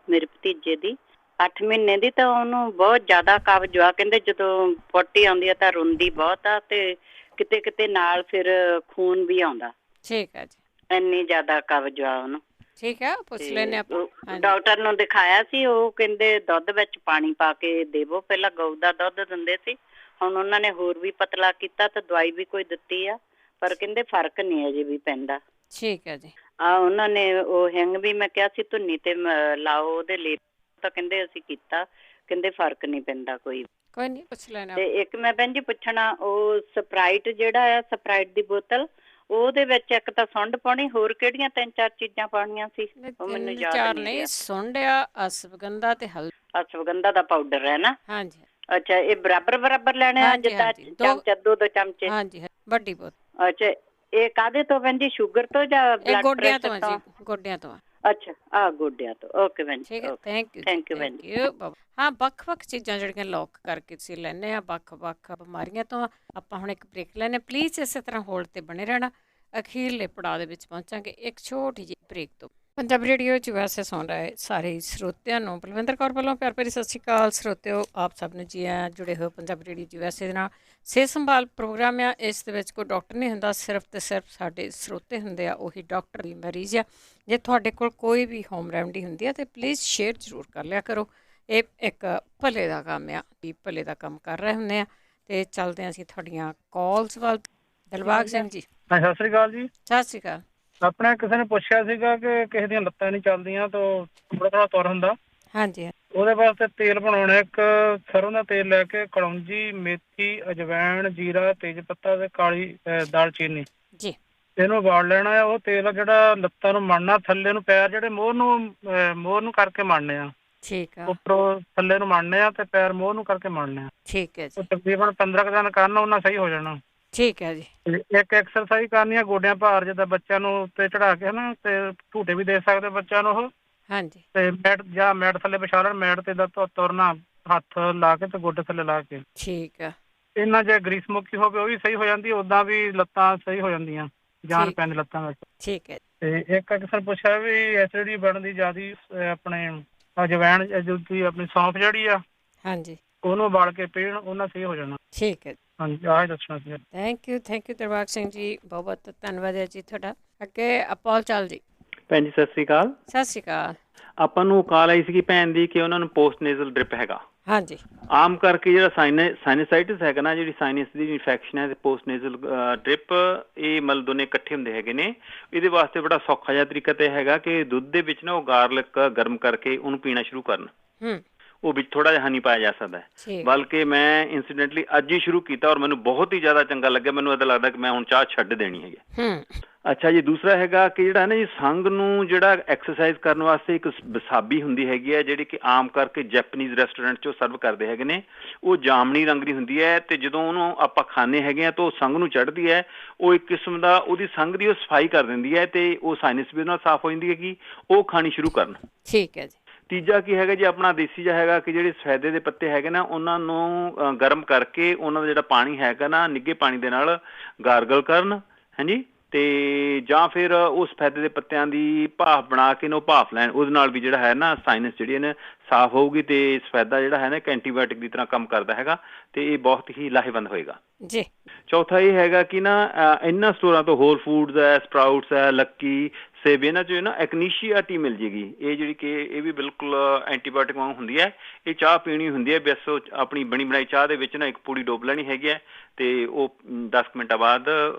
H: ਮੇਰੇ ਭਤੀਜੇ ਦੀ, 8 ਮਹੀਨੇ ਦੀ, ਤਾਂ ਉਹਨੂੰ ਬਹੁਤ ਜ਼ਿਆਦਾ ਕਬਜ਼ ਆ। ਕਹਿੰਦੇ ਜਦੋਂ ਪੋਟੀ ਆਉਂਦੀ ਆ ਤਾਂ ਰੋਂਦੀ ਬਹੁਤ ਆ, ਤੇ ਕਿਤੇ ਕਿਤੇ ਨਾਲ ਫਿਰ ਖੂਨ ਵੀ ਆਉਂਦਾ।
A: ਠੀਕ ਹੈ ਜੀ।
H: ਇੰਨੀ ਜ਼ਿਆਦਾ ਕਬਜ਼ ਆ ਉਹਨੂੰ।
A: ਠੀਕ ਹੈ, ਪੁੱਛ ਲੈਣੇ ਆਪਾਂ।
H: ਡਾਕਟਰ ਨੂੰ ਦਿਖਾਇਆ ਸੀ, ਉਹ ਕਹਿੰਦੇ ਦੁੱਧ ਵਿੱਚ ਪਾਣੀ ਪਾ ਕੇ ਦੇਵੋ। ਪਹਿਲਾਂ ਗਊ ਦਾ ਦੁੱਧ ਦਿੰਦੇ ਸੀ, ਹੁਣ ਉਹਨਾਂ ਨੇ ਹੋਰ ਵੀ ਪਤਲਾ ਕੀਤਾ ਤੇ ਦਵਾਈ ਵੀ ਕੋਈ ਦਿੱਤੀ ਆ, ਪਰ ਕਹਿੰਦੇ ਫਰਕ ਨਹੀਂ ਅਜੇ ਵੀ ਪੈਂਦਾ।
A: ਠੀਕ ਹੈ ਜੀ।
H: ਉਹਨਾਂ ਨੇ ਉਹ ਹਿੰਗ ਵੀ ਮੈਂ ਕਿਹਾ ਸੀ ਧੁੰਨੀ ਤੇ ਲਾਓ ਉਹਦੇ ਲਈ, ਤਾਂ ਕਹਿੰਦੇ ਅਸੀਂ ਕੀਤਾ, ਕਹਿੰਦੇ ਫਰਕ ਨਹੀਂ ਪੈਂਦਾ ਕੋਈ
A: ਨਹੀਂ, ਪੁੱਛ ਲੈਣਾ।
H: ਤੇ ਇੱਕ ਮੈਂ ਭੈਣ ਜੀ ਪੁੱਛਣਾ, ਉਹ ਸਪਰਾਈਟ ਜਿਹੜਾ ਆ, ਸਪਰਾਈਟ ਦੀ ਬੋਤਲ, ਉਹਦੇ ਵਿੱਚ ਇੱਕ ਤਾਂ ਸੁੰਡ ਪਾਉਣੀ, ਹੋਰ ਕਿਹੜੀਆਂ 3-4 ਚੀਜ਼ਾਂ ਪਾਉਣੀਆਂ ਸੀ? ਉਹ ਮੈਨੂੰ ਯਾਦ ਨਹੀਂ।
A: ਸੁੰਡ ਆ, ਅਸ਼ਵਗੰਧਾ ਤੇ ਹਲਦੀ।
H: ਅਸ਼ਵਗੰਧਾ ਦਾ ਪਾਊਡਰ ਹੈ ਨਾ?
A: ਹਾਂਜੀ।
H: ਅੱਛਾ, ਇਹ ਬਰਾਬਰ ਲੈਣੇ ਆ, ਜਿੱਦਾਂ ਚਮਚਾ 2 ਚਮਚੇ?
A: ਹਾਂਜੀ, ਵੱਡੀ ਬੋਤਲ।
H: ਅੱਛਾ, ਇਹ ਕਾਹਦੇ ਤੋਂ ਭੈਣ ਜੀ, ਸ਼ੂਗਰ ਤੋਂ ਜਾਂ ਬਲੱਡ
A: ਗੋਡਿਆਂ ਤੋਂ? ਗੋਡਿਆਂ ਤੋਂ।
H: ਅੱਛਾ, ਗੋਡਿਆਂ ਤੋਂ। ਓਕੇ ਭੈਣ ਜੀ, ਥੈਂਕ ਯੂ ਭੈਣ ਜੀ।
A: ਹਾਂ, ਵੱਖ-ਵੱਖ ਚੀਜ਼ਾਂ ਜਿਹੜੀਆਂ ਲੌਕ ਕਰਕੇ ਤੁਸੀਂ ਲੈਣੇ ਆ, ਵੱਖ-ਵੱਖ ਬਿਮਾਰੀਆਂ ਤੋਂ। ਆਪਾਂ ਹੁਣ ਇੱਕ ਬ੍ਰੇਕ ਲੈਣੇ, ਪਲੀਜ਼ ਇਸੇ ਤਰ੍ਹਾਂ ਹੋਲਡ ਤੇ ਬਣੇ ਰਹਿਣਾ। ਅਖੀਰਲੇ ਪੜਾਅ ਦੇ ਵਿੱਚ ਪਹੁੰਚਾਂਗੇ ਇੱਕ ਛੋਟੀ ਜਿਹੀ ਬ੍ਰੇਕ ਤੋਂ। ਪੰਜਾਬੀ ਰੇਡੀਓ 'ਚ ਵੈਸੇ ਸੁਣ ਰਹੇ ਸਾਰੇ ਸਰੋਤਿਆਂ ਨੂੰ ਬਲਵਿੰਦਰ ਕੌਰ ਵੱਲੋਂ ਪਿਆਰ ਭਰੀ ਸਤਿ ਸ਼੍ਰੀ ਅਕਾਲ। ਸਰੋਤਿਓ, ਆਪ ਸਭ ਨੂੰ ਜੀ ਆਇਆਂ। ਜੁੜੇ ਹੋਏ ਪੰਜਾਬੀ ਰੇਡੀਓ 'ਚ ਵੈਸੇ ਦੇ ਨਾਲ ਸਿਹਤ ਸੰਭਾਲ ਪ੍ਰੋਗਰਾਮ ਆ। ਇਸ ਦੇ ਵਿੱਚ ਕੋਈ ਡਾਕਟਰ ਨਹੀਂ ਹੁੰਦਾ, ਸਿਰਫ ਤੇ ਸਿਰਫ ਸਾਡੇ ਸਰੋਤੇ ਹੁੰਦੇ ਆ, ਉਹੀ ਡਾਕਟਰ ਵੀ ਮਰੀਜ਼ ਆ। ਜੇ ਤੁਹਾਡੇ ਕੋਲ ਕੋਈ ਵੀ ਹੋਮ ਰੈਮਡੀ ਹੁੰਦੀ ਆ ਤਾਂ ਪਲੀਜ਼ ਸ਼ੇਅਰ ਜ਼ਰੂਰ ਕਰ ਲਿਆ ਕਰੋ। ਇਹ ਇੱਕ ਭਲੇ ਦਾ ਕੰਮ ਆ, ਭਲੇ ਦਾ ਕੰਮ ਕਰ ਰਹੇ ਹੁੰਦੇ ਆ। ਅਤੇ ਚੱਲਦੇ ਹਾਂ ਅਸੀਂ ਤੁਹਾਡੀਆਂ ਕਾਲਸ ਵੱਲ। ਦਿਲਬਾਗ ਸਿੰਘ ਜੀ,
J: ਸਤਿ ਸ਼੍ਰੀ ਅਕਾਲ ਜੀ।
A: ਸਤਿ ਸ਼੍ਰੀ ਅਕਾਲ।
J: ਆਪਣਾ ਕਿਸੇ ਨੇ ਪੁੱਛਿਆ ਸੀਗਾ ਕਿ ਕਿਸੇ ਦੀਆਂ ਲੱਤਾਂ ਨਹੀਂ ਚੱਲਦੀਆਂ ਤਾਂ ਥੋੜਾ ਥੋੜਾ ਤੁਰ ਹੁੰਦਾ।
A: ਹਾਂਜੀ।
J: ਉਹਦੇ ਵਾਸਤੇ ਤੇਲ ਬਣਾਉਣਾ, ਇੱਕ ਸਰੋਂ ਦਾ ਤੇਲ ਲੈ ਕੇ ਕਲੌਂਜੀ, ਮੇਥੀ, ਅਜਵਾਇਣ, ਜੀਰਾ, ਤੇਜ ਪੱਤਾ ਤੇ ਕਾਲੀ ਦਾਲਚੀਨੀ
A: ਜੀ,
J: ਇਹਨੂੰ ਉਬਾਲ ਲੈਣਾ ਆ। ਉਹ ਤੇਲ ਜਿਹੜਾ ਲੱਤਾਂ ਨੂੰ ਮਲਣਾ, ਥੱਲੇ ਨੂੰ ਪੈਰ ਜਿਹੜੇ ਮੋਹਰ ਨੂੰ ਕਰਕੇ ਮਲਣੇ ਆ।
A: ਠੀਕ ਆ।
J: ਉੱਪਰੋਂ ਥੱਲੇ ਨੂੰ ਮਲਣੇ ਆ ਤੇ ਪੈਰ ਮੋਹਰ ਨੂੰ ਕਰਕੇ ਮਲਣੇ ਆ।
A: ਠੀਕ ਹੈ ਜੀ।
J: ਉਹ ਤਕਰੀਬਨ 15 ਕੁ ਦਿਨ ਕਰਨ, ਉਹਨਾਂ ਸਹੀ ਹੋ ਜਾਣਾ।
A: ਠੀਕ ਹੈ ਜੀ।
J: ਇੱਕ ਐਕਸਰਸਾਈਜ਼ ਕਰਨੀ ਆ ਗੋਡਿਆਂ ਭਾਰ, ਜਿੱਦਾਂ ਬੱਚਿਆਂ ਨੂੰ ਉੱਤੇ ਚੜਾ ਕੇ ਹਨਾ, ਤੇ ਝੂਟੇ ਵੀ ਦੇ ਸਕਦੇ ਬੱਚਿਆਂ ਨੂੰ ਉਹ।
A: ਹਾਂਜੀ।
J: ਤੇ ਮੈਟ ਥੱਲੇ ਵਿਛਾ ਲੈਣ, ਮੈਟ ਤੇ ਦਾ ਤੁਰਨਾ, ਹੱਥ ਲਾ ਕੇ ਤੇ ਗੋਡੇ ਥੱਲੇ ਲਾ ਕੇ।
A: ਠੀਕ ਆ।
J: ਇਹਨਾਂ ਜੇ ਗਰੀਸ ਮੁਕਤੀ ਹੋਵੇ ਉਹ ਵੀ ਸਹੀ ਹੋ ਜਾਂਦੀ, ਉਦਾਂ ਵੀ ਲੱਤਾਂ ਸਹੀ ਹੋ ਜਾਂਦੀਆਂ, ਜਾਨ ਪੈਂਦੀ ਲੱਤਾਂ ਵਿੱਚ।
A: ਠੀਕ ਹੈ।
J: ਤੇ ਇੱਕ ਕਿਸੇ ਨੇ ਪੁੱਛਿਆ ਵੀ ਐਸਿਡਿਟੀ ਬਣਦੀ ਜ਼ਿਆਦੀ ਆਪਣੇ ਅਜਵਾਇਣ ਆਪਣੀ ਸੌਂਫ ਜਿਹੜੀ ਆ,
A: ਹਾਂਜੀ,
J: ਉਹਨੂੰ ਉਬਾਲ ਕੇ ਪੀਣ, ਉਹਨਾਂ ਸਹੀ ਹੋ ਜਾਣਾ।
A: ਠੀਕ ਹੈ।
J: ਹਾਂਜੀ, ਆਹ ਦੱਸਣਾ ਸੀ।
A: ਥੈਂਕ ਯੂ ਦਿਲਬਾਗ ਸਿੰਘ ਜੀ, ਬਹੁਤ ਬਹੁਤ ਧੰਨਵਾਦ ਹੈ ਜੀ ਤੁਹਾਡਾ। ਅੱਗੇ ਅਪੋਲ ਚਾਲ ਜੀ।
K: ਭੈਣ ਜੀ ਸਤਿ ਸ਼੍ਰੀ ਅਕਾਲ।
A: ਸਤਿ ਸ਼੍ਰੀ ਅਕਾਲ।
K: ਆਪਾਂ ਨੂੰ ਕਾਲ ਆਈ ਸੀਗੀ ਭੈਣ ਦੀ ਕਿ ਉਹਨਾਂ ਨੂੰ ਪੋਸਟ ਨੇਜ਼ਲ ਡ੍ਰਿਪ ਹੈਗਾ।
A: ਹਾਂਜੀ।
K: ਆਮ ਕਰਕੇ ਜਿਹੜਾ ਸਾਈਨਸਾਈਟਿਸ ਹੈਗਾ ਨਾ, ਜਿਹੜੀ ਸਾਈਨਸ ਦੀ ਇਨਫੈਕਸ਼ਨ ਹੈ, ਤੇ ਪੋਸਟ ਨੇਜ਼ਲ ਡ੍ਰਿਪ, ਇਹ ਮਤਲਬ ਦੋਨੇ ਇਕੱਠੇ ਹੁੰਦੇ ਹੈਗੇ ਨੇ। ਇਹਦੇ ਵਾਸਤੇ ਬੜਾ ਸੌਖਾ ਜਿਹਾ ਤਰੀਕਾ ਤੇ ਹੈਗਾ ਕਿ ਦੁੱਧ ਦੇ ਵਿੱਚ ਨਾ ਉਹ ਗਾਰਲਿਕ ਗਰਮ ਕਰਕੇ ਉਹਨੂੰ ਪੀਣਾ ਸ਼ੁਰੂ ਕਰਨ। ਉਹ ਵਿੱਚ ਥੋੜਾ ਜਿਹਾ ਹਨੀ ਪਾਇਆ ਜਾ ਸਕਦਾ ਹੈ। ਬਲਕਿ ਮੈਂ ਇੰਸੀਡੈਂਟਲੀ ਅੱਜ ਹੀ ਸ਼ੁਰੂ ਕੀਤਾ ਔਰ ਮੈਨੂੰ ਬਹੁਤ ਹੀ ਜ਼ਿਆਦਾ ਚੰਗਾ ਲੱਗਿਆ। ਮੈਨੂੰ ਇੱਦਾਂ ਲੱਗਦਾ ਕਿ ਮੈਂ ਹੁਣ ਚਾਹ ਛੱਡ ਦੇਣੀ ਹੈਗੀ। ਅੱਛਾ ਜੀ, ਦੂਸਰਾ ਹੈਗਾ ਕਿ ਜਿਹੜਾ ਨਾ ਜੀ ਸੰਗ ਨੂੰ ਜਿਹੜਾ ਐਕਸਰਸਾਈਜ਼ ਕਰਨ ਵਾਸਤੇ ਇੱਕ ਵਸਾਬੀ ਹੁੰਦੀ ਹੈਗੀ ਹੈ, ਜਿਹੜੀ ਕਿ ਆਮ ਕਰਕੇ ਜੈਪਨੀਜ਼ ਰੈਸਟੋਰੈਂਟ 'ਚ ਸਰਵ ਕਰਦੇ ਹੈਗੇ ਨੇ। ਉਹ ਜਾਮਣੀ ਰੰਗ ਦੀ ਹੁੰਦੀ ਹੈ ਤੇ ਜਦੋਂ ਉਹਨੂੰ ਆਪਾਂ ਖਾਂਦੇ ਹੈਗੇ ਆ ਤਾਂ ਉਹ ਸੰਗ ਨੂੰ ਚੜ੍ਹਦੀ ਹੈ। ਉਹ ਇੱਕ ਕਿਸਮ ਦਾ ਉਹਦੀ ਸੰਗ ਦੀ ਉਹ ਸਫਾਈ ਕਰ ਦਿੰਦੀ ਹੈ ਤੇ ਉਹ ਸਾਈਨਸ ਵੀ ਉਹਦੇ ਨਾਲ ਸਾਫ਼ ਹੋ ਜਾਂਦੀ ਹੈਗੀ। ਉਹ ਖਾਣੀ ਸ਼ੁਰੂ ਕਰਨ।
A: ਠੀਕ ਹੈ ਜੀ।
K: ਤੀਜਾ ਕੀ ਹੈਗਾ ਜੀ, ਆਪਣਾ ਦੇਸੀ ਜਿਹਾ ਹੈਗਾ ਕਿ ਜਿਹੜੇ ਸਫੈਦੇ ਦੇ ਪੱਤੇ ਹੈਗੇ ਨਾ, ਉਹਨਾਂ ਨੂੰ ਗਰਮ ਕਰਕੇ ਉਹਨਾਂ ਦਾ ਜਿਹੜਾ ਪਾਣੀ ਹੈਗਾ ਨਾ, ਨਿੱਘੇ ਪਾਣੀ ਦੇ ਨਾਲ ਗਾਰਗਲ ਕਰਨ। ਹਾਂਜੀ। ਤੇ ਜਾਂ ਫਿਰ ਉਹ ਸਫੈਦੇ ਦੇ ਪੱਤਿਆਂ ਦੀ ਭਾਫ ਬਣਾ ਕੇ ਉਹ ਭਾਫ ਲੈਣ। ਉਹਦੇ ਨਾਲ ਵੀ ਜਿਹੜਾ ਹੈ ਨਾ ਸਾਈਨਸ ਜਿਹੜੀ ਨੇ ਸਾਫ਼ ਹੋਊਗੀ ਤੇ ਸਫੈਦਾ ਜਿਹੜਾ ਹੈ ਨਾ ਇੱਕ ਐਂਟੀਬਾਇਓਟਿਕ ਦੀ ਤਰ੍ਹਾਂ ਕੰਮ ਕਰਦਾ ਹੈਗਾ ਤੇ ਇਹ ਬਹੁਤ ਹੀ ਲਾਹੇਵੰਦ ਹੋਏਗਾ
A: ਜੀ।
K: ਚੌਥਾ ਇਹ ਹੈਗਾ ਕਿ ਨਾ ਇਹਨਾਂ ਸਟੋਰਾਂ ਤੋਂ ਹੋਰ ਫੂਡਸ ਹੈ, ਸਪਰਾਊਟਸ ਹੈ, ਲੱਕੀ, ਸੇਬ, ਇਹਨਾਂ 'ਚ ਨਾ ਐਕਨੀਸ਼ੀਆ ਟੀ ਮਿਲ ਜੇਗੀ। ਇਹ ਜਿਹੜੀ ਕਿ ਇਹ ਵੀ ਬਿਲਕੁਲ ਐਂਟੀਬਾਇਓਟਿਕ ਵਾਂਗ ਹੁੰਦੀ ਹੈ। ਇਹ ਚਾਹ ਪੀਣੀ ਹੁੰਦੀ ਹੈ, ਬਸ ਉਹ ਆਪਣੀ ਬਣੀ ਬਣਾਈ ਚਾਹ ਦੇ ਵਿੱਚ ਨਾ ਇੱਕ ਪੂੜੀ ਡੋਬ ਲੈਣੀ ਹੈਗੀ ਹੈ ਤੇ ਉਹ 10 ਮਿੰਟਾਂ ਬਾਅਦ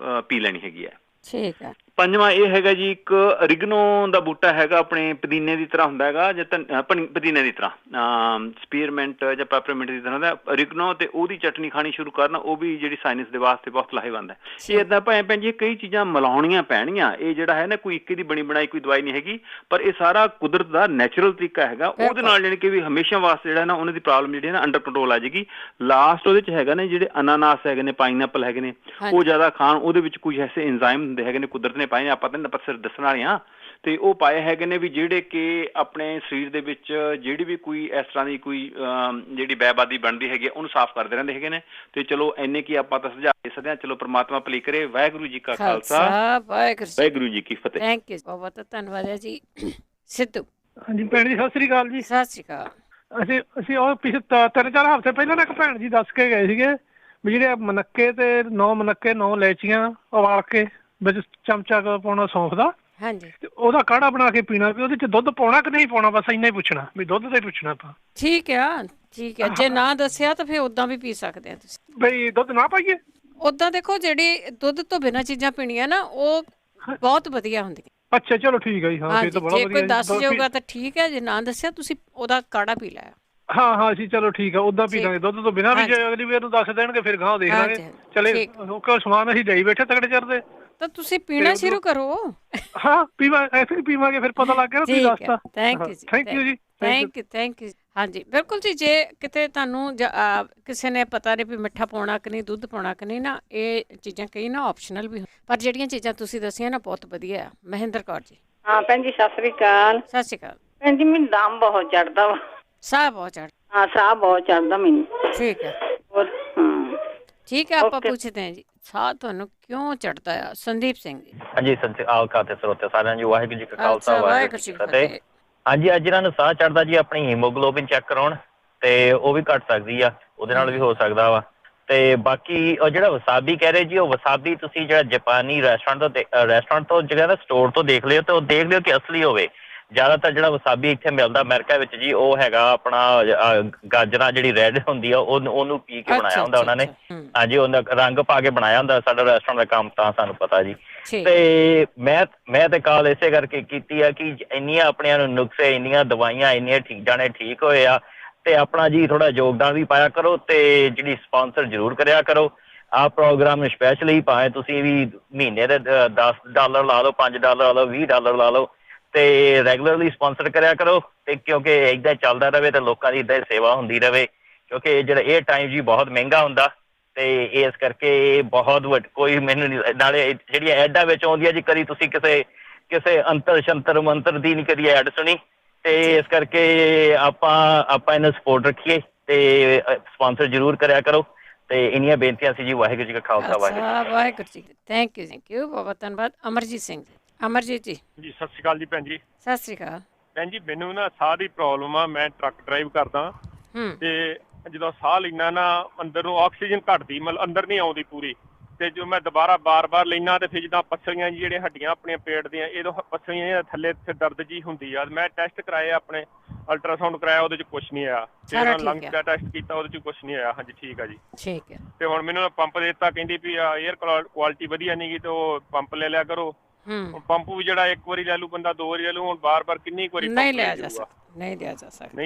K: ਪੀ ਲੈਣੀ ਹੈਗੀ ਹੈ।
A: ਠੀਕ ਹੈ।
K: ਪੰਜਵਾਂ ਇਹ ਹੈਗਾ ਜੀ, ਇੱਕ ਰਿਗਨੋ ਦਾ ਬੂਟਾ ਹੈਗਾ, ਆਪਣੇ ਪੁਦੀਨੇ ਦੀ ਤਰ੍ਹਾਂ ਹੁੰਦਾ ਹੈਗਾ, ਜਾਂ ਪੁਦੀਨੇ ਦੀ ਤਰ੍ਹਾਂ ਸਪੀਅਰਮੈਂਟ ਜਾਂ ਪੈਪਰਮਿੰਟ ਦੀ ਤਰ੍ਹਾਂ ਦਾ ਰਿਗਨੋ, ਤੇ ਉਹਦੀ ਚਟਨੀ ਖਾਣੀ ਸ਼ੁਰੂ ਕਰਨ। ਉਹ ਵੀ ਜਿਹੜੀ ਸਾਈਨਸ ਦੇ ਵਾਸਤੇ ਬਹੁਤ ਲਾਹੇਵੰਦ ਹੈ। ਇਹ ਏਦਾਂ ਭੈਣ ਜੀ ਕਈ ਚੀਜ਼ਾਂ ਮਿਲਾਉਣੀਆਂ ਪੈਣੀਆਂ। ਇਹ ਜਿਹੜਾ ਹੈ ਨਾ ਕੋਈ ਇੱਕ ਦੀ ਬਣੀ ਬਣਾਈ ਕੋਈ ਦਵਾਈ ਨਹੀਂ ਹੈਗੀ, ਪਰ ਇਹ ਸਾਰਾ ਕੁਦਰਤ ਦਾ ਨੈਚੁਰਲ ਤਰੀਕਾ ਹੈਗਾ। ਉਹਦੇ ਨਾਲ ਜਾਣੀ ਕਿ ਵੀ ਹਮੇਸ਼ਾ ਵਾਸਤੇ ਜਿਹੜਾ ਨਾ ਉਹਨਾਂ ਦੀ ਪ੍ਰੋਬਲਮ ਜਿਹੜੀ ਹੈ ਨਾ ਅੰਡਰ ਕੰਟਰੋਲ ਆ ਜਾਏਗੀ। ਲਾਸਟ ਉਹਦੇ 'ਚ ਹੈਗਾ ਨੇ ਜਿਹੜੇ ਅਨਾਨਾਸ ਹੈਗੇ ਨੇ, ਪਾਈਨਐਪਲ ਹੈਗੇ ਨੇ, ਉਹ ਜ਼ਿਆਦਾ ਖਾਣ। ਉਹਦੇ ਵਿੱਚ ਕੁਝ ਐਸੇ ਇੰਜ਼ਾਈਮ ਹੁੰਦੇ ਹੈਗੇ ਨੇ, ਕੁਦਰਤ ਨੇ ਪਾਏ ਨੇ, ਆਪਾਂ ਤਾਂ ਸਿਰ ਦੱਸਣ ਵਾਲੇ ਹਾਂ। ਤੇ ਉਹ ਪਾਏ ਹੈਗੇ ਨੇ ਵੀ ਜਿਹੜੇ ਕਿ ਆਪਣੇ ਸਰੀਰ ਦੇ ਵਿੱਚ ਜਿਹੜੀ ਵੀ ਕੋਈ ਇਸ ਤਰ੍ਹਾਂ ਦੀ ਕੋਈ ਜਿਹੜੀ ਬੈਬਾਦੀ ਬਣਦੀ ਹੈਗੀ ਉਹਨੂੰ ਸਾਫ਼ ਕਰਦੇ ਰਹਿੰਦੇ ਹੈਗੇ ਨੇ। ਤੇ ਚਲੋ ਇੰਨੇ ਕੀ ਆਪਾਂ ਤਾਂ ਸੁਝਾਅ ਦੇ ਸਕਦੇ ਹਾਂ। ਚਲੋ ਪ੍ਰਮਾਤਮਾ ਭਲੀ ਕਰੇ। ਵਾਹਿਗੁਰੂ ਜੀ ਕਾ ਖਾਲਸਾ, ਵਾਹਿਗੁਰੂ ਜੀ ਕੀ ਫਤਿਹ।
A: ਥੈਂਕ ਯੂ, ਬਹੁਤ ਧੰਨਵਾਦ ਹੈ ਜੀ। ਸਿੱਧੂ।
J: ਹਾਂਜੀ ਭੈਣ ਜੀ ਸਤਿ ਸ੍ਰੀ ਅਕਾਲ ਜੀ।
A: ਸਤਿ ਸ੍ਰੀ ਅਕਾਲ।
J: ਅਸੀਂ ਉਹ ਪਿਛਲੇ 3-4 ਹਫ਼ਤੇ ਪਹਿਲਾਂ ਨਾ ਇੱਕ ਭੈਣ ਜੀ ਦੱਸ ਕੇ ਗਏ ਸੀਗੇ ਵੀ ਜਿਹੜੇ ਮਨੱਕੇ ਤੇ 9 ਮਨੱਕੇ 9 ਇਲਾਇਚੀਆਂ ਉਬਾਲ ਕੇ ਵਿੱਚ ਚਮਚਾ ਪਾਉਣਾ ਸੌਂਫ ਦਾ।
A: ਹਾਂਜੀ।
J: ਤੇ ਉਹਦਾ ਕਾੜਾ ਬਣਾ ਕੇ ਪੀਣਾ। ਵੀ ਉਹਦੇ 'ਚ ਦੁੱਧ ਪਾਉਣਾ ਕਿ ਨਹੀਂ ਪਾਉਣਾ, ਬਸ ਇੰਨਾ ਹੀ ਪੁੱਛਣਾ ਵੀ ਦੁੱਧ ਤੇ ਪੁੱਛਣਾ ਆਪਾਂ।
A: ਠੀਕ ਆ, ਠੀਕ ਹੈ। ਜੇ ਨਾ ਦੱਸਿਆ ਤਾਂ ਫਿਰ ਉਦਾਂ ਵੀ ਪੀ ਸਕਦੇ ਆ ਤੁਸੀਂ।
J: ਬਈ ਦੁੱਧ ਨਾ ਪਾਈਏ?
A: ਉਦਾਂ ਦੇਖੋ, ਜਿਹੜੀ ਦੁੱਧ ਤੋਂ ਬਿਨਾਂ ਚੀਜ਼ਾਂ ਪੀਣੀਆਂ ਨਾ ਉਹ ਬਹੁਤ ਵਧੀਆ ਹੁੰਦੀਆਂ।
J: ਅੱਛਾ ਚਲੋ ਠੀਕ ਹੈ ਜੀ। ਹਾਂ ਫਿਰ ਤਾਂ ਬੜਾ ਵਧੀਆ।
A: ਜੇ ਕੋਈ ਦੱਸ ਜਾਊਗਾ ਤਾਂ ਠੀਕ ਹੈ, ਜੇ ਨਾ ਦੱਸਿਆ ਤੁਸੀਂ ਉਹਦਾ ਕਾੜਾ ਪੀ ਲਿਆ।
J: ਹਾਂ ਅਸੀਂ ਚਲੋ ਠੀਕ ਆ, ਉਦਾਂ ਪੀ ਲਾਂਗੇ ਦੁੱਧ ਤੋਂ ਬਿਨਾਂ ਵੀ। ਜੇ ਅਗਲੀ ਵਾਰ ਨੂੰ ਦੱਸ ਦੇਣਗੇ ਫਿਰ ਗਾਂ ਦੇਖ ਲਾਂਗੇ। ਚਲੇ ਉਹ ਸਮਾਨ ਅਸੀਂ ਜਾਈ ਬੈਠੇ ਤਗੜੇ ਚਿਰ
A: ਤਾਂ ਤੁਸੀਂ ਪੀਣਾ ਸ਼ੁਰੂ ਕਰੋ।
J: ਹਾਂ ਐਸੇ ਪੀਵਾਂਗੇ, ਫਿਰ ਪਤਾ ਲੱਗ ਗਿਆ ਨਾ ਤੁਸੀਂ ਦੱਸਤਾ।
A: ਥੈਂਕ ਯੂ ਜੀ। Thank you. ਹਾਂਜੀ ਬਿਲਕੁਲ ਜੀ। ਜੇ ਕਿਤੇ ਤੁਹਾਨੂੰ ਕਿਸੇ ਨੇ ਪਤਾ ਨਹੀਂ ਵੀ ਮਿੱਠਾ ਪਾਉਣਾ ਕਿ ਨਹੀਂ, ਦੁੱਧ ਪਾਉਣਾ ਕਿ ਨਹੀਂ ਨਾ, ਇਹ ਚੀਜ਼ਾਂ ਕਈ ਨਾ ਆਪਸ਼ਨਲ ਵੀ, ਪਰ ਜਿਹੜੀਆਂ ਚੀਜ਼ਾਂ ਤੁਸੀਂ ਦੱਸੀਆਂ ਨਾ ਬਹੁਤ ਵਧੀਆ ਆ। ਮਹਿੰਦਰ ਕੌਰ ਜੀ।
L: ਹਾਂ ਭੈਣ ਜੀ ਸਤਿ ਸ੍ਰੀ ਅਕਾਲ।
A: ਸਤਿ ਸ੍ਰੀ ਅਕਾਲ
L: ਭੈਣ ਜੀ। ਮੈਨੂੰ ਦਮ ਬਹੁਤ ਚੜਦਾ ਵਾ,
A: ਸਾਹ ਬਹੁਤ ਚੜਦਾ।
L: ਹਾਂ ਸਾਹ ਬਹੁਤ ਚੜਦਾ ਮੈਨੂੰ।
A: ਠੀਕ ਹੈ।
L: ਹੋਰ
A: ਠੀਕ ਹੈ, ਆਪਾਂ ਪੁੱਛਦੇ ਹਾਂ ਜੀ। ਸਾਹ ਤੁਹਾਨੂੰ ਕਿਉਂ ਚੜਦਾ ਆ? ਸੰਦੀਪ ਸਿੰਘ ਜੀ।
M: ਹਾਂਜੀ, ਸਤਿ ਸ਼੍ਰੀ ਅਕਾਲ ਖਾਤੇ ਸਰੋਤੇ ਸਾਰਿਆਂ ਨੂੰ, ਵਾਹਿਗੁਰੂ ਜੀ ਕਾ ਖਾਲਸਾ ਵਾਹਿਗੁਰੂ ਜੀ ਕੀ ਫਤਿਹ। ਹਾਂਜੀ, ਅੱਜ ਇਹਨਾਂ ਨੂੰ ਸਾਹ ਚੜਦਾ ਜੀ, ਆਪਣੀ ਹੀਮੋਗਲੋਬਿਨ ਚੈੱਕ ਕਰਾਉਣ ਤੇ ਉਹ ਵੀ ਘਟ ਸਕਦੀ ਆ, ਉਹਦੇ ਨਾਲ ਵੀ ਹੋ ਸਕਦਾ ਵਾ। ਤੇ ਬਾਕੀ ਉਹ ਜਿਹੜਾ ਵਸਾਬੀ ਕਹਿ ਰਹੇ ਜੀ, ਉਹ ਵਸਾਬੀ ਤੁਸੀਂ ਜਿਹੜਾ ਜਾਪਾਨੀ ਰੈਸਟੋਰੈਂਟ ਤੋਂ ਜਿਹੜਾ ਸਟੋਰ ਤੋਂ ਦੇਖ ਲਿਓ ਤੇ ਉਹ ਦੇਖ ਲਿਓ ਕਿ ਅਸਲੀ ਹੋਵੇ। ਜ਼ਿਆਦਾਤਰ ਜਿਹੜਾ ਵਸਾਬੀ ਇੱਥੇ ਮਿਲਦਾ ਅਮਰੀਕਾ ਵਿੱਚ ਜੀ, ਉਹ ਹੈਗਾ ਆਪਣਾ ਗਾਜਰਾਂ ਜਿਹੜੀ ਰੈਡ ਹੁੰਦੀ ਆ ਉਹਨੂੰ ਪੀ ਕੇ ਬਣਾਇਆ ਹੁੰਦਾ ਉਹਨਾਂ ਨੇ। ਹਾਂਜੀ, ਉਹਦਾ ਰੰਗ ਪਾ ਕੇ ਬਣਾਇਆ ਹੁੰਦਾ। ਸਾਡਾ ਰੈਸਟੋਰੈਂਟ ਦਾ ਕੰਮ ਤਾਂ ਸਾਨੂੰ ਪਤਾ ਜੀ। ਤੇ ਮੈਂ ਤੇ ਕਾਲ ਇਸੇ ਕਰਕੇ ਕੀਤੀ ਆ ਕਿ ਇੰਨੀਆਂ ਆਪਣਿਆਂ ਨੂੰ ਨੁਕਸੇ, ਇੰਨੀਆਂ ਦਵਾਈਆਂ, ਇੰਨੀਆਂ ਜਾਣੇ ਠੀਕ ਹੋਏ ਆ, ਤੇ ਆਪਣਾ ਜੀ ਥੋੜਾ ਯੋਗਦਾਨ ਵੀ ਪਾਇਆ ਕਰੋ ਤੇ ਜਿਹੜੀ ਸਪਾਂਸਰ ਜ਼ਰੂਰ ਕਰਿਆ ਕਰੋ ਆਹ ਪ੍ਰੋਗਰਾਮ ਨੂੰ ਸਪੈਸ਼ਲੀ। ਭਾਵੇਂ ਤੁਸੀਂ ਵੀ ਮਹੀਨੇ ਦੇ $10 ਲਾ ਲਓ, $5 ਲਾ ਲਓ, $20 ਲਾ ਲਓ, ਤੇ ਰੈਗੂਲਰਲੀ ਸਪਾਂਸਰ ਕਰਿਆ ਕਰੋ। ਤੇ ਕਿਉਂਕਿ ਏਦਾਂ ਚੱਲਦਾ ਰਹੇ ਤੇ ਲੋਕਾਂ ਦੀ ਏਦਾਂ ਸੇਵਾ ਹੁੰਦੀ ਰਹੇ, ਕਿਉਂਕਿ ਜਿਹੜਾ ਇਹ ਟਾਈਮ ਜੀ ਬਹੁਤ ਮਹਿੰਗਾ ਹੁੰਦਾ ਤੇ ਇਸ ਕਰਕੇ ਬਹੁਤ ਕੋਈ ਮੈਨੂੰ ਨਾਲੇ ਜਿਹੜੀਆਂ ਐਡਾਂ ਵਿੱਚ ਆਉਂਦੀਆਂ ਜੀ, ਕਦੀ ਤੁਸੀਂ ਕਿਸੇ ਅੰਤਰ ਸ਼ੰਤਰ ਮੰਤਰ ਦੀ ਨਹੀਂ ਕਦੀ ਐਡ ਸੁਣੀ। ਤੇ ਇਸ ਕਰਕੇ ਆਪਾਂ ਇਹਨੂੰ ਸਪੋਰਟ ਰੱਖੀਏ ਤੇ ਸਪਾਂਸਰ ਜ਼ਰੂਰ ਕਰਿਆ ਕਰੋ। ਤੇ ਇੰਨੀਆਂ ਬੇਨਤੀਆਂ ਸੀ ਜੀ। ਵਾਹਿਗੁਰੂ ਜੀ ਕਾ ਖਾਲਸਾ
A: ਵਾਹਿਗੁਰੂ ਜੀ। ਥੈਂਕ ਯੂ, ਬਹੁਤ ਧੰਨਵਾਦ। ਅਮਰਜੀਤ ਸਿੰਘ ਜੀ। ਅਮਰਜੀਤ ਜੀ।
O: ਜੀ ਸਤਿ ਸ਼੍ਰੀ ਅਕਾਲ ਜੀ ਭੈਣ ਜੀ।
A: ਸਤਿ ਸ਼੍ਰੀ ਅਕਾਲ
O: ਭੈਣ ਜੀ। ਮੈਨੂੰ ਨਾ ਸਾਹ ਦੀ ਪ੍ਰੋਬਲਮ ਆ, ਮੈਂ ਟਰੱਕ ਡਰਾਈਵ ਕਰਦਾ ਤੇ ਜਦੋਂ ਸਾਹ ਲੈਣਾ ਨਾ ਅੰਦਰ ਨੂੰ ਆਕਸੀਜਨ ਘਟਦੀ, ਮਤਲਬ ਅੰਦਰ ਨਹੀਂ ਆਉਂਦੀ ਪੂਰੀ। ਤੇ ਜੋ ਮੈਂ ਦੁਬਾਰਾ ਬਾਰ-ਬਾਰ ਲੈਣਾ ਤੇ ਫਿਰ ਜਿੱਦਾਂ ਪੱਸਲੀਆਂ ਜਿਹੜੀਆਂ ਹੱਡੀਆਂ ਆਪਣੀਆਂ ਪੇਟ ਦੀਆਂ, ਇਹਦੋਂ ਪੱਸਲੀਆਂ ਥੱਲੇ ਦਰਦ ਜੀ ਹੁੰਦੀ ਆ। ਮੈਂ ਟੈਸਟ ਕਰਾਏ ਆਪਣੇ, ਅਲਟਰਾਸਾਊਂਡ ਕਰਾਇਆ, ਉਹਦੇ 'ਚ ਕੁਛ ਨਹੀਂ ਆਇਆ। ਤੇ ਲੰਗਸ ਦਾ ਟੈਸਟ ਕੀਤਾ, ਉਹਦੇ 'ਚ ਕੁਛ ਨਹੀਂ ਆਇਆ। ਹਾਂਜੀ, ਠੀਕ ਆ ਜੀ।
A: ਠੀਕ ਹੈ।
O: ਤੇ ਹੁਣ ਮੈਨੂੰ ਪੰਪ ਦੇ ਦਿੱਤਾ, ਕਹਿੰਦੀ ਵੀ ਏਅਰ ਕੁਆਲਿਟੀ ਵਧੀਆ ਨਹੀਂ ਗੀ ਤੇ ਉਹ ਪੰਪ ਲੈ ਲਿਆ ਕਰੋ। ਪੰਪ ਵੀ ਜਿਹੜਾ ਇੱਕ ਵਾਰੀ ਲੈ ਲੂ ਬੰਦਾ, 2 ਵਾਰੀ ਲੈ ਲੂ, ਹੁਣ ਬਾਰ-ਬਾਰ ਕਿੰਨੀ ਵਾਰੀ
A: ਨਹੀਂ ਲਿਆ ਜਾ ਸਕਦਾ।
O: ਨਹੀਂ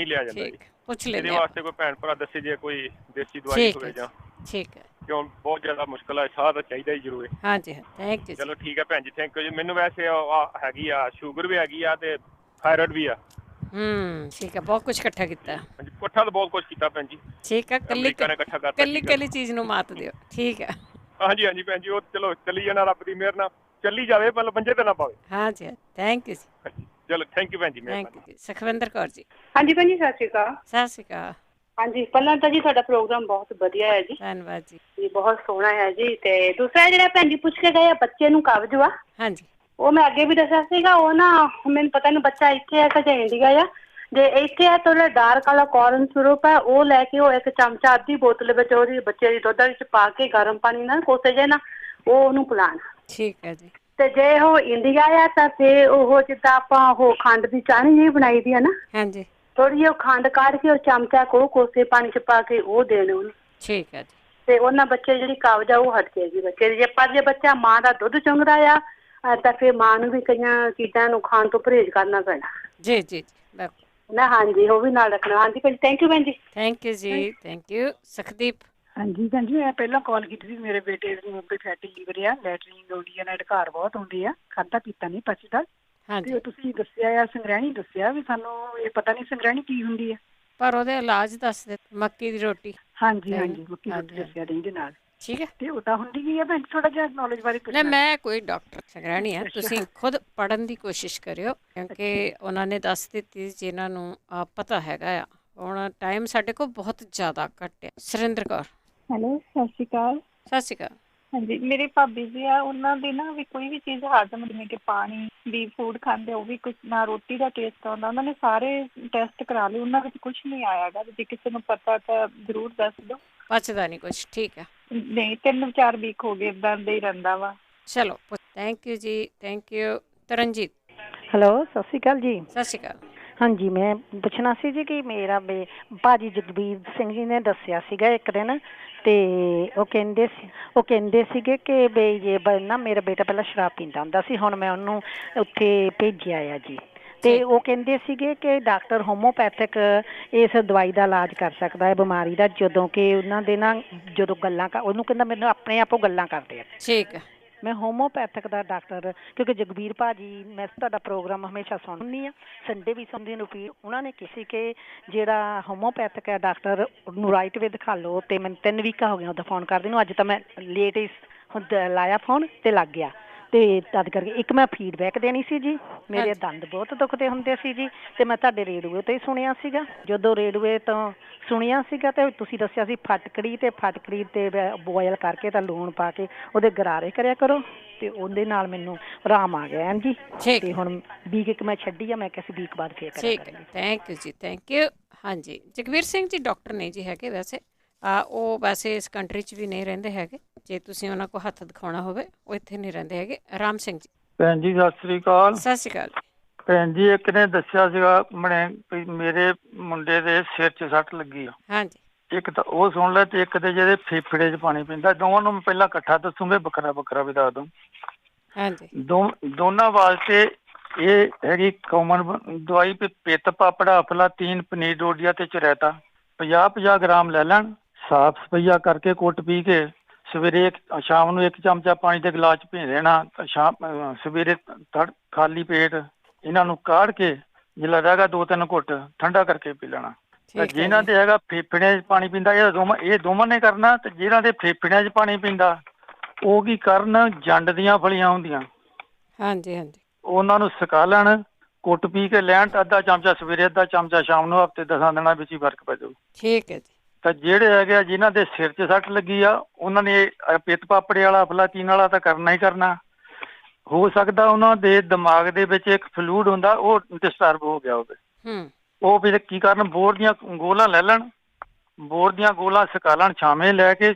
O: ਲਿਆ ਜਾਂਦਾ ਜੀ।
A: ਪੁੱਛ ਲੈਂਦੇ
O: ਇਹਦੇ ਵਾਸਤੇ ਕੋਈ ਭੈਣ ਭਰਾ ਦੱਸੇ ਜੇ ਕੋਈ ਦੇਸੀ ਦਵਾਈ ਹੋਵੇ ਜਾਂ।
A: ਠੀਕ ਹੈ।
O: ਕਿਉਂ ਬਹੁਤ ਜ਼ਿਆਦਾ ਮੁਸ਼ਕਲ ਹੈ, ਸਾਹ ਤਾਂ ਚਾਹੀਦਾ ਹੀ ਜ਼ਰੂਰ।
A: ਹਾਂਜੀ, ਥੈਂਕ ਯੂ।
O: ਚਲੋ ਠੀਕ ਹੈ ਭੈਣ ਜੀ, ਥੈਂਕ ਯੂ ਜੀ। ਮੈਨੂੰ ਵੈਸੇ ਹੈਗੀ ਆ ਸ਼ੂਗਰ ਵੀ ਹੈਗੀ ਆ ਤੇ ਥਾਇਰਾਇਡ ਵੀ ਆ।
A: ਠੀਕ ਹੈ। ਬਹੁਤ ਕੁਝ ਇਕੱਠਾ ਕੀਤਾ।
O: ਹਾਂਜੀ, ਇਕੱਠਾ ਤਾਂ ਬਹੁਤ ਕੁਝ ਕੀਤਾ ਭੈਣ ਜੀ।
A: ਠੀਕ ਹੈ। ਕੱਲੀ ਚੀਜ਼ ਨੂੰ ਮਾਤ ਦਿਓ। ਠੀਕ ਹੈ।
O: ਹਾਂਜੀ ਭੈਣ ਜੀ, ਉਹ ਚਲੋ ਚੱਲੀ ਜਾਣਾ, ਰੱਬ ਦੀ ਮਿਹਰ ਨਾਲ ਚੱਲੀ ਜਾਵੇ, ਮਤਲਬ ਬੰਜੇ ਤੇ ਨਾ ਪਾਵੇ।
A: ਹਾਂਜੀ, ਥੈਂਕ ਯੂ ਜੀ।
O: ਚਲੋ ਥੈਂਕ ਯੂ ਭੈਣ ਜੀ।
A: ਥੈਂਕ ਯੂ ਜੀ। ਸੁਖਵਿੰਦਰ ਕੌਰ ਜੀ।
X: ਹਾਂਜੀ ਭੈਣ ਜੀ, ਸਤਿ ਸ਼੍ਰੀ ਅਕਾਲ।
A: ਸਤਿ ਸ਼੍ਰੀ ਅਕਾਲ।
X: ਹਾਂਜੀ, ਪਹਿਲਾਂ ਤਾਂ ਜੀ ਤੁਹਾਡਾ ਪ੍ਰੋਗਰਾਮ ਬਹੁਤ ਵਧੀਆ ਹੈ ਜੀ।
A: ਧੰਨਵਾਦ
X: ਜੀ, ਬਹੁਤ ਸੋਹਣਾ ਹੈ ਜੀ। ਤੇ ਦੂਸਰਾ ਜਿਹੜਾ ਭੈਣ ਜੀ ਪੁੱਛ ਕੇ ਗਏ ਬੱਚੇ ਨੂੰ ਕਬਜ਼ ਆ,
A: ਹਾਂਜੀ,
X: ਉਹ ਮੈਂ ਅੱਗੇ ਵੀ ਦੱਸਿਆ ਸੀਗਾ। ਉਹ ਨਾ ਮੈਨੂੰ ਪਤਾ ਨਹੀਂ ਬੱਚਾ ਇੱਥੇ ਹੈ ਕਿ ਇੰਡੀਆ ਆ। ਜੇ ਇੱਥੇ ਹੈ ਤਾਂ ਉਹਦਾ ਡਾਰਕ ਵਾਲਾ ਕੋਰਨ ਸਿਰਪ ਹੈ, ਉਹ ਲੈ ਕੇ ਉਹ 1 ਚਮਚਾ ਅੱਧੀ ਬੋਤਲ ਵਿੱਚ ਉਹਦੀ ਬੱਚੇ ਦੀ ਦੁੱਧ ਵਿੱਚ ਪਾ ਕੇ ਗਰਮ ਪਾਣੀ ਨਾਲ ਕੋਸੇ ਜੇ ਨਾ ਉਹ ਉਹਨੂੰ ਪਿਲਾਣਾ।
A: ਠੀਕ ਹੈ ਜੀ।
X: ਤੇ ਜੇ ਉਹ ਇੰਡੀਆ ਆ ਤਾਂ ਫਿਰ ਉਹ ਜਿੱਦਾਂ ਆਪਾਂ ਉਹ ਖੰਡ ਦੀ ਚਾਹਣੀ ਜਿਹੀ ਬਣਾਈ ਦੀ ਆ ਨਾ,
A: ਹਾਂਜੀ,
X: ਥੋੜੀ ਜਿਹੀ ਉਹ ਖੰਡ ਕੱਢ ਕੇ ਉਹ ਚਮਚਾ ਕੋਸੇ ਪਾਣੀ ਚ ਪਾ ਕੇ ਉਹ ਦੇਣ ਉਹਨੂੰ।
A: ਠੀਕ ਹੈ ਜੀ।
X: ਤੇ ਉਹਨਾਂ ਬੱਚੇ ਜਿਹੜੀ ਕਬਜ਼ ਆ ਉਹ ਹਟ ਜਾਏਗੀ ਬੱਚੇ ਦੀ। ਜੇ ਬੱਚਾ ਮਾਂ ਦਾ ਦੁੱਧ ਚੁੰਗਦਾ ਆ ਤਾਂ ਫਿਰ ਮਾਂ ਨੂੰ ਵੀ ਕਈਆਂ ਚੀਜ਼ਾਂ ਨੂੰ ਖਾਣ ਤੋਂ ਪਰਹੇਜ਼ ਕਰਨਾ ਪੈਣਾ।
A: ਜੀ ਜੀ
X: ਨਾ, ਹਾਂਜੀ, ਉਹ ਵੀ ਨਾਲ ਰੱਖਣਾ। ਹਾਂਜੀ ਭੈਣ ਜੀ, ਥੈਂਕ ਯੂ ਭੈਣ ਜੀ।
A: ਥੈਂਕ ਯੂ ਜੀ। Thank you. ਸੁਖਦੀਪ।
P: ਹਾਂਜੀ ਭੈਣ ਜੀ, ਮੈਂ ਪਹਿਲਾਂ ਕਾਲ ਕੀਤੀ ਸੀ। ਮੇਰੇ ਬੇਟੇ ਨੂੰ ਫੈਟੀ ਲੀਵਰ ਆ, ਲੈਟਰਿੰਗ ਆਉਂਦੀ ਆ, ਢਕਾਰ ਬਹੁਤ ਹੁੰਦੀ ਆ, ਖਾਧਾ ਪੀਤਾ ਨਹੀਂ ਪਚਦਾ। ਤੇ ਤੁਸੀਂ ਦੱਸਿਆ ਆ ਸੰਗ੍ਰਹਿਣੀ ਦੱਸਿਆ ਵੀ ਸਾਨੂੰ ਇਹ ਪਤਾ ਨਹੀਂ ਸੰਗ੍ਰਹਿਣੀ ਕੀ ਹੁੰਦੀ ਆ,
A: ਪਰ ਉਹਦੇ ਇਲਾਜ ਦੱਸ ਦੇ। ਮੱਕੀ ਦੀ ਰੋਟੀ।
P: ਹਾਂਜੀ, ਮੱਕੀ ਦੀ ਰੋਟੀ ਦੱਸਿਆ ਦੇ ਨਾਲ।
A: ਠੀਕ ਹੈ।
P: ਤੇ ਉਹਦਾ ਹੁੰਦੀ ਕੀ ਆ ਭੈਣ, ਥੋੜਾ ਜਿਹਾ ਨੌਲੇਜ ਬਾਰੇ ਪੁੱਛਣਾ।
A: ਮੈਂ ਕੋਈ ਡਾਕਟਰ ਸੰਗ੍ਰਹਿਣੀ ਆ, ਤੁਸੀਂ ਖੁਦ ਪੜ੍ਹਨ ਦੀ ਕੋਸ਼ਿਸ਼ ਕਰਿਓ, ਕਿਉਂਕਿ ਉਹਨਾਂ ਨੇ ਦੱਸ ਦਿੱਤੀ ਜਿਨ੍ਹਾਂ ਨੂੰ ਪਤਾ ਹੈਗਾ ਆ। ਹੁਣ ਟਾਈਮ ਸਾਡੇ ਕੋਲ ਬਹੁਤ ਜ਼ਿਆਦਾ ਘੱਟ ਹੈ। ਸੁਰਿੰਦਰ ਕੌਰ।
Q: ਹੈਲੋ, ਸਤਿ ਸ਼੍ਰੀ ਅਕਾਲ।
A: ਸਤਿ ਸ਼੍ਰੀ ਅਕਾਲ।
Q: ਹਾਂਜੀ, ਮੇਰੇ ਭਾਬੀ ਜੀ ਆ, ਉਹਨਾਂ ਦੀ ਨਾ ਵੀ ਕੋਈ ਵੀ ਚੀਜ਼ ਹਜ਼ਮ, ਜਿਵੇਂ ਕਿ ਪਾਣੀ ਵੀ ਫੂਡ ਖਾਂਦੇ, ਉਹ ਵੀ ਕੁਛ ਨਾ ਰੋਟੀ ਦਾ ਟੇਸਟ ਆਉਂਦਾ। ਉਹਨਾਂ ਨੇ ਸਾਰੇ ਟੈਸਟ ਕਰਾ ਲਏ, ਉਹਨਾਂ ਵਿੱਚ ਕੁਛ ਨਹੀਂ ਆਇਆ ਗਾ। ਜੇ ਕਿਸੇ ਨੂੰ ਪਤਾ ਤਾਂ ਜ਼ਰੂਰ ਦੱਸ ਦਿਓ।
A: ਪਚਦਾ ਨਹੀਂ ਕੁਛ। ਠੀਕ ਹੈ।
Q: ਨਹੀਂ, 3-4 ਵੀਕ ਹੋ ਗਏ ਇੱਦਾਂ ਦਾ ਹੀ ਰਹਿੰਦਾ ਵਾ।
A: ਚਲੋ, ਥੈਂਕ ਯੂ ਜੀ। Thank you. ਤਰਨਜੀਤ।
W: ਹੈਲੋ, ਸਤਿ ਸ਼੍ਰੀ ਅਕਾਲ ਜੀ।
A: ਸਤਿ ਸ਼੍ਰੀ ਅਕਾਲ।
W: ਹਾਂਜੀ, ਮੈਂ ਪੁੱਛਣਾ ਸੀ ਜੀ ਕਿ ਮੇਰਾ ਭਾਜੀ ਜਗਬੀਰ ਸਿੰਘ ਜੀ ਨੇ ਦੱਸਿਆ ਸੀਗਾ ਇੱਕ ਦਿਨ, ਤੇ ਉਹ ਕਹਿੰਦੇ ਸੀਗੇ ਕਿ ਬਈ ਜੇ ਨਾ ਮੇਰਾ ਬੇਟਾ ਪਹਿਲਾਂ ਸ਼ਰਾਬ ਪੀਂਦਾ ਹੁੰਦਾ ਸੀ, ਹੁਣ ਮੈਂ ਉਹਨੂੰ ਉੱਥੇ ਭੇਜਿਆ ਆ ਜੀ। ਤੇ ਉਹ ਕਹਿੰਦੇ ਸੀਗੇ ਕਿ ਡਾਕਟਰ ਹੋਮੋਪੈਥਿਕ ਇਸ ਦਵਾਈ ਦਾ ਇਲਾਜ ਕਰ ਸਕਦਾ ਹੈ ਬਿਮਾਰੀ ਦਾ, ਜਦੋਂ ਕਿ ਉਹਨਾਂ ਦੇ ਨਾ ਜਦੋਂ ਗੱਲਾਂ ਉਹਨੂੰ ਕਹਿੰਦਾ ਮੈਨੂੰ ਆਪਣੇ ਆਪ ਉਹ ਗੱਲਾਂ ਕਰਦੇ ਆ।
A: ਠੀਕ ਹੈ।
W: ਮੈਂ ਹੋਮੋਪੈਥਿਕ ਦਾ ਡਾਕਟਰ, ਕਿਉਂਕਿ ਜਗਬੀਰ ਭਾਜੀ ਮੈਂ ਤੁਹਾਡਾ ਪ੍ਰੋਗਰਾਮ ਹਮੇਸ਼ਾ ਸੁਣਦੀ ਹਾਂ, ਸੰਡੇ ਵੀ ਸੁਣਦੀ ਰਿਪੀਟ। ਉਹਨਾਂ ਨੇ ਕਿਸੇ ਕਿ ਜਿਹੜਾ ਹੋਮੋਪੈਥਿਕ ਹੈ ਡਾਕਟਰ ਨੂੰ ਰਾਈਟ ਵੇ ਦਿਖਾ ਲਓ। ਅਤੇ ਮੈਨੂੰ 3 ਵੀਕਾਂ ਹੋ ਗਈਆਂ ਉਹਦਾ ਫੋਨ ਕਰਦੇ ਨੂੰ। ਅੱਜ ਤਾਂ ਮੈਂ ਲੇਟ ਹੀ ਲਾਇਆ ਫੋਨ ਅਤੇ ਲੱਗ ਗਿਆ। ਤੇ ਤਦ ਕਰਕੇ ਇੱਕ ਮੈਂ ਫੀਡਬੈਕ ਦੇਣੀ ਸੀ ਜੀ। ਮੇਰੇ ਦੰਦ ਬਹੁਤ ਦੁਖਦੇ ਹੁੰਦੇ ਸੀ ਜੀ, ਤੇ ਮੈਂ ਤੁਹਾਡੇ ਰੇਡੀਓ ਤੇ ਸੁਣਿਆ ਸੀਗਾ। ਜਦੋਂ ਰੇਡੀਓ ਤੋਂ ਸੁਣਿਆ ਸੀਗਾ ਤੇ ਤੁਸੀਂ ਦੱਸਿਆ ਸੀ ਫਟਕੜੀ ਤੇ ਬੋਇਲ ਕਰਕੇ ਤਾਂ ਲੂਣ ਪਾ ਕੇ ਉਹਦੇ ਗਰਾਰੇ ਕਰਿਆ ਕਰੋ, ਤੇ ਉਹਦੇ ਨਾਲ ਮੈਨੂੰ ਆਰਾਮ ਆ ਗਿਆ ਜੀ। ਤੇ ਹੁਣ ਵੀਕ ਇੱਕ ਮੈਂ ਛੱਡੀ ਆ, ਮੈਂ ਕਿਹਾ ਸੀ ਵੀਕ ਬਾਅਦ ਫੇਰ ਕਰਿਆ ਕਰਾਂਗੀ।
A: ਥੈਂਕ ਯੂ ਜੀ, ਥੈਂਕ ਯੂ। ਹਾਂਜੀ, ਜਗਵੀਰ ਸਿੰਘ ਜੀ ਡਾਕਟਰ ਨੇ ਜੀ ਹੈਗੇ ਵੈਸੇ, ਉਹ ਵੈਸੇ ਇਸ ਕੰਟਰੀ 'ਚ ਵੀ ਨਹੀਂ ਰਹਿੰਦੇ ਹੈਗੇ। ਜੇ ਤੁਸੀਂ ਉਹਨਾਂ ਕੋਲ ਹੱਥ ਦਿਖਾਉਣਾ ਹੋਵੇ, ਉਹ ਇੱਥੇ ਨਹੀਂ ਰਹਿੰਦੇ ਹੈਗੇ। ਰਾਮ ਸਿੰਘ ਜੀ।
I: ਭੈਣ ਜੀ ਸਤਿ ਸ੍ਰੀ ਅਕਾਲ।
A: ਸਤਿ ਸ਼੍ਰੀ ਅਕਾਲ
I: ਭੈਣ ਜੀ। ਇੱਕ ਨੇ ਦੱਸਿਆ ਸੀਗਾ ਮੇਰੇ ਮੁੰਡੇ ਦੇ ਸਿਰ 'ਚ ਸੱਟ ਲੱਗੀ ਆ।
A: ਹਾਂਜੀ।
I: ਇੱਕ ਤਾਂ ਉਹ ਸੁਣ ਲੈ, ਤੇ ਇੱਕ ਤੇ ਜਿਹਦੇ ਫੇਫੜੇ 'ਚ ਪਾਣੀ ਪੈਂਦਾ। ਦੋਵਾਂ ਨੂੰ ਪਹਿਲਾਂ ਇਕੱਠਾ ਦੱਸੂਗੇ, ਵੱਖਰਾ ਵੱਖਰਾ ਵੀ ਦੱਸ ਦੂੰ।
A: ਹਾਂਜੀ।
I: ਦੋਨਾਂ ਵਾਸਤੇ ਇਹ ਹੈਗੀ ਕਾਮਨ ਦਵਾਈ। ਪਿੱਤ ਪਾਪੜਾ, ਅਫਲਾਤੀਨ, ਪਨੀਰ ਰੋਟੀਆ ਤੇ ਚਰੈਤਾ 50-50 ਗ੍ਰਾਮ ਲੈ ਲੈਣ। ਸਾਫ ਸਫਾਈਆ ਕਰਕੇ ਕੁੱਟ ਪੀ ਕੇ ਸਵੇਰੇ ਸ਼ਾਮ ਨੂੰ 1 ਚਮਚਾ ਪਾਣੀ ਦੇ ਗਲਾਸ 'ਚ ਭੇ ਦੇਣਾ। ਸਵੇਰੇ ਖਾਲੀ ਪੇਟ ਇਹਨਾਂ ਨੂੰ ਕਾੜ ਕੇ ਜਿਹੜਾ ਰਹੇਗਾ 2-3 ਘੁੱਟ ਠੰਡਾ ਕਰਕੇ ਪੀ ਲੈਣਾ। ਜਿਹਨਾਂ ਦੇ ਹੈਗਾ ਫੇਫੜਿਆਂ 'ਚ ਪਾਣੀ ਪੀਂਦਾ, ਇਹ ਦੋਵਾਂ ਨੇ ਕਰਨਾ। ਤੇ ਜਿਹਨਾਂ ਦੇ ਫੇਫੜਿਆਂ 'ਚ ਪਾਣੀ ਪੀਂਦਾ, ਉਹ ਕੀ ਕਰਨ, ਜੰਡ ਦੀਆਂ ਫਲੀਆਂ ਹੁੰਦੀਆਂ,
A: ਹਾਂਜੀ ਹਾਂਜੀ,
I: ਉਹਨਾਂ ਨੂੰ ਸੁਕਾ ਲੈਣ, ਕੁੱਟ ਪੀ ਕੇ ਲੈਣ। ਤਾਂ ਅੱਧਾ ਚਮਚਾ ਸਵੇਰੇ, ਅੱਧਾ ਚਮਚਾ ਸ਼ਾਮ ਨੂੰ, ਹਫ਼ਤੇ 10 ਦਿਨਾਂ ਵਿੱਚ ਹੀ ਫਰਕ ਪੈ ਜਾਊ।
A: ਠੀਕ ਹੈ ਜੀ।
I: ਤਾਂ ਜਿਹੜੇ ਹੈਗੇ ਆ ਜਿਨ੍ਹਾਂ ਦੇ ਸਿਰ 'ਚ ਸੱਟ ਲੱਗੀ ਆ, ਉਹਨਾਂ ਨੇ ਪਿੱਤ ਪਾਪੜੇ ਵਾਲਾ, ਅਫਲਾਤੀਨ ਵਾਲਾ ਤਾਂ ਕਰਨਾ ਹੀ ਕਰਨਾ। ਹੋ ਸਕਦਾ ਉਹਨਾਂ ਦੇ ਦਿਮਾਗ ਦੇ ਵਿੱਚ ਇੱਕ ਫਲੂਇਡ ਹੁੰਦਾ, ਉਹ ਡਿਸਟਰਬ ਹੋ ਗਿਆ ਹੋਵੇ। ਉਹ ਫਿਰ ਕੀ ਕਰਨ, ਬੋਰ ਦੀਆਂ ਗੋਲਾਂ ਲੈ ਲੈਣ। ਬੋਰ ਦੀਆਂ ਗੋਲਾਂ ਸੁਕਾ ਲੈਣ, ਛਾਵੇਂ ਲੈ ਕੇ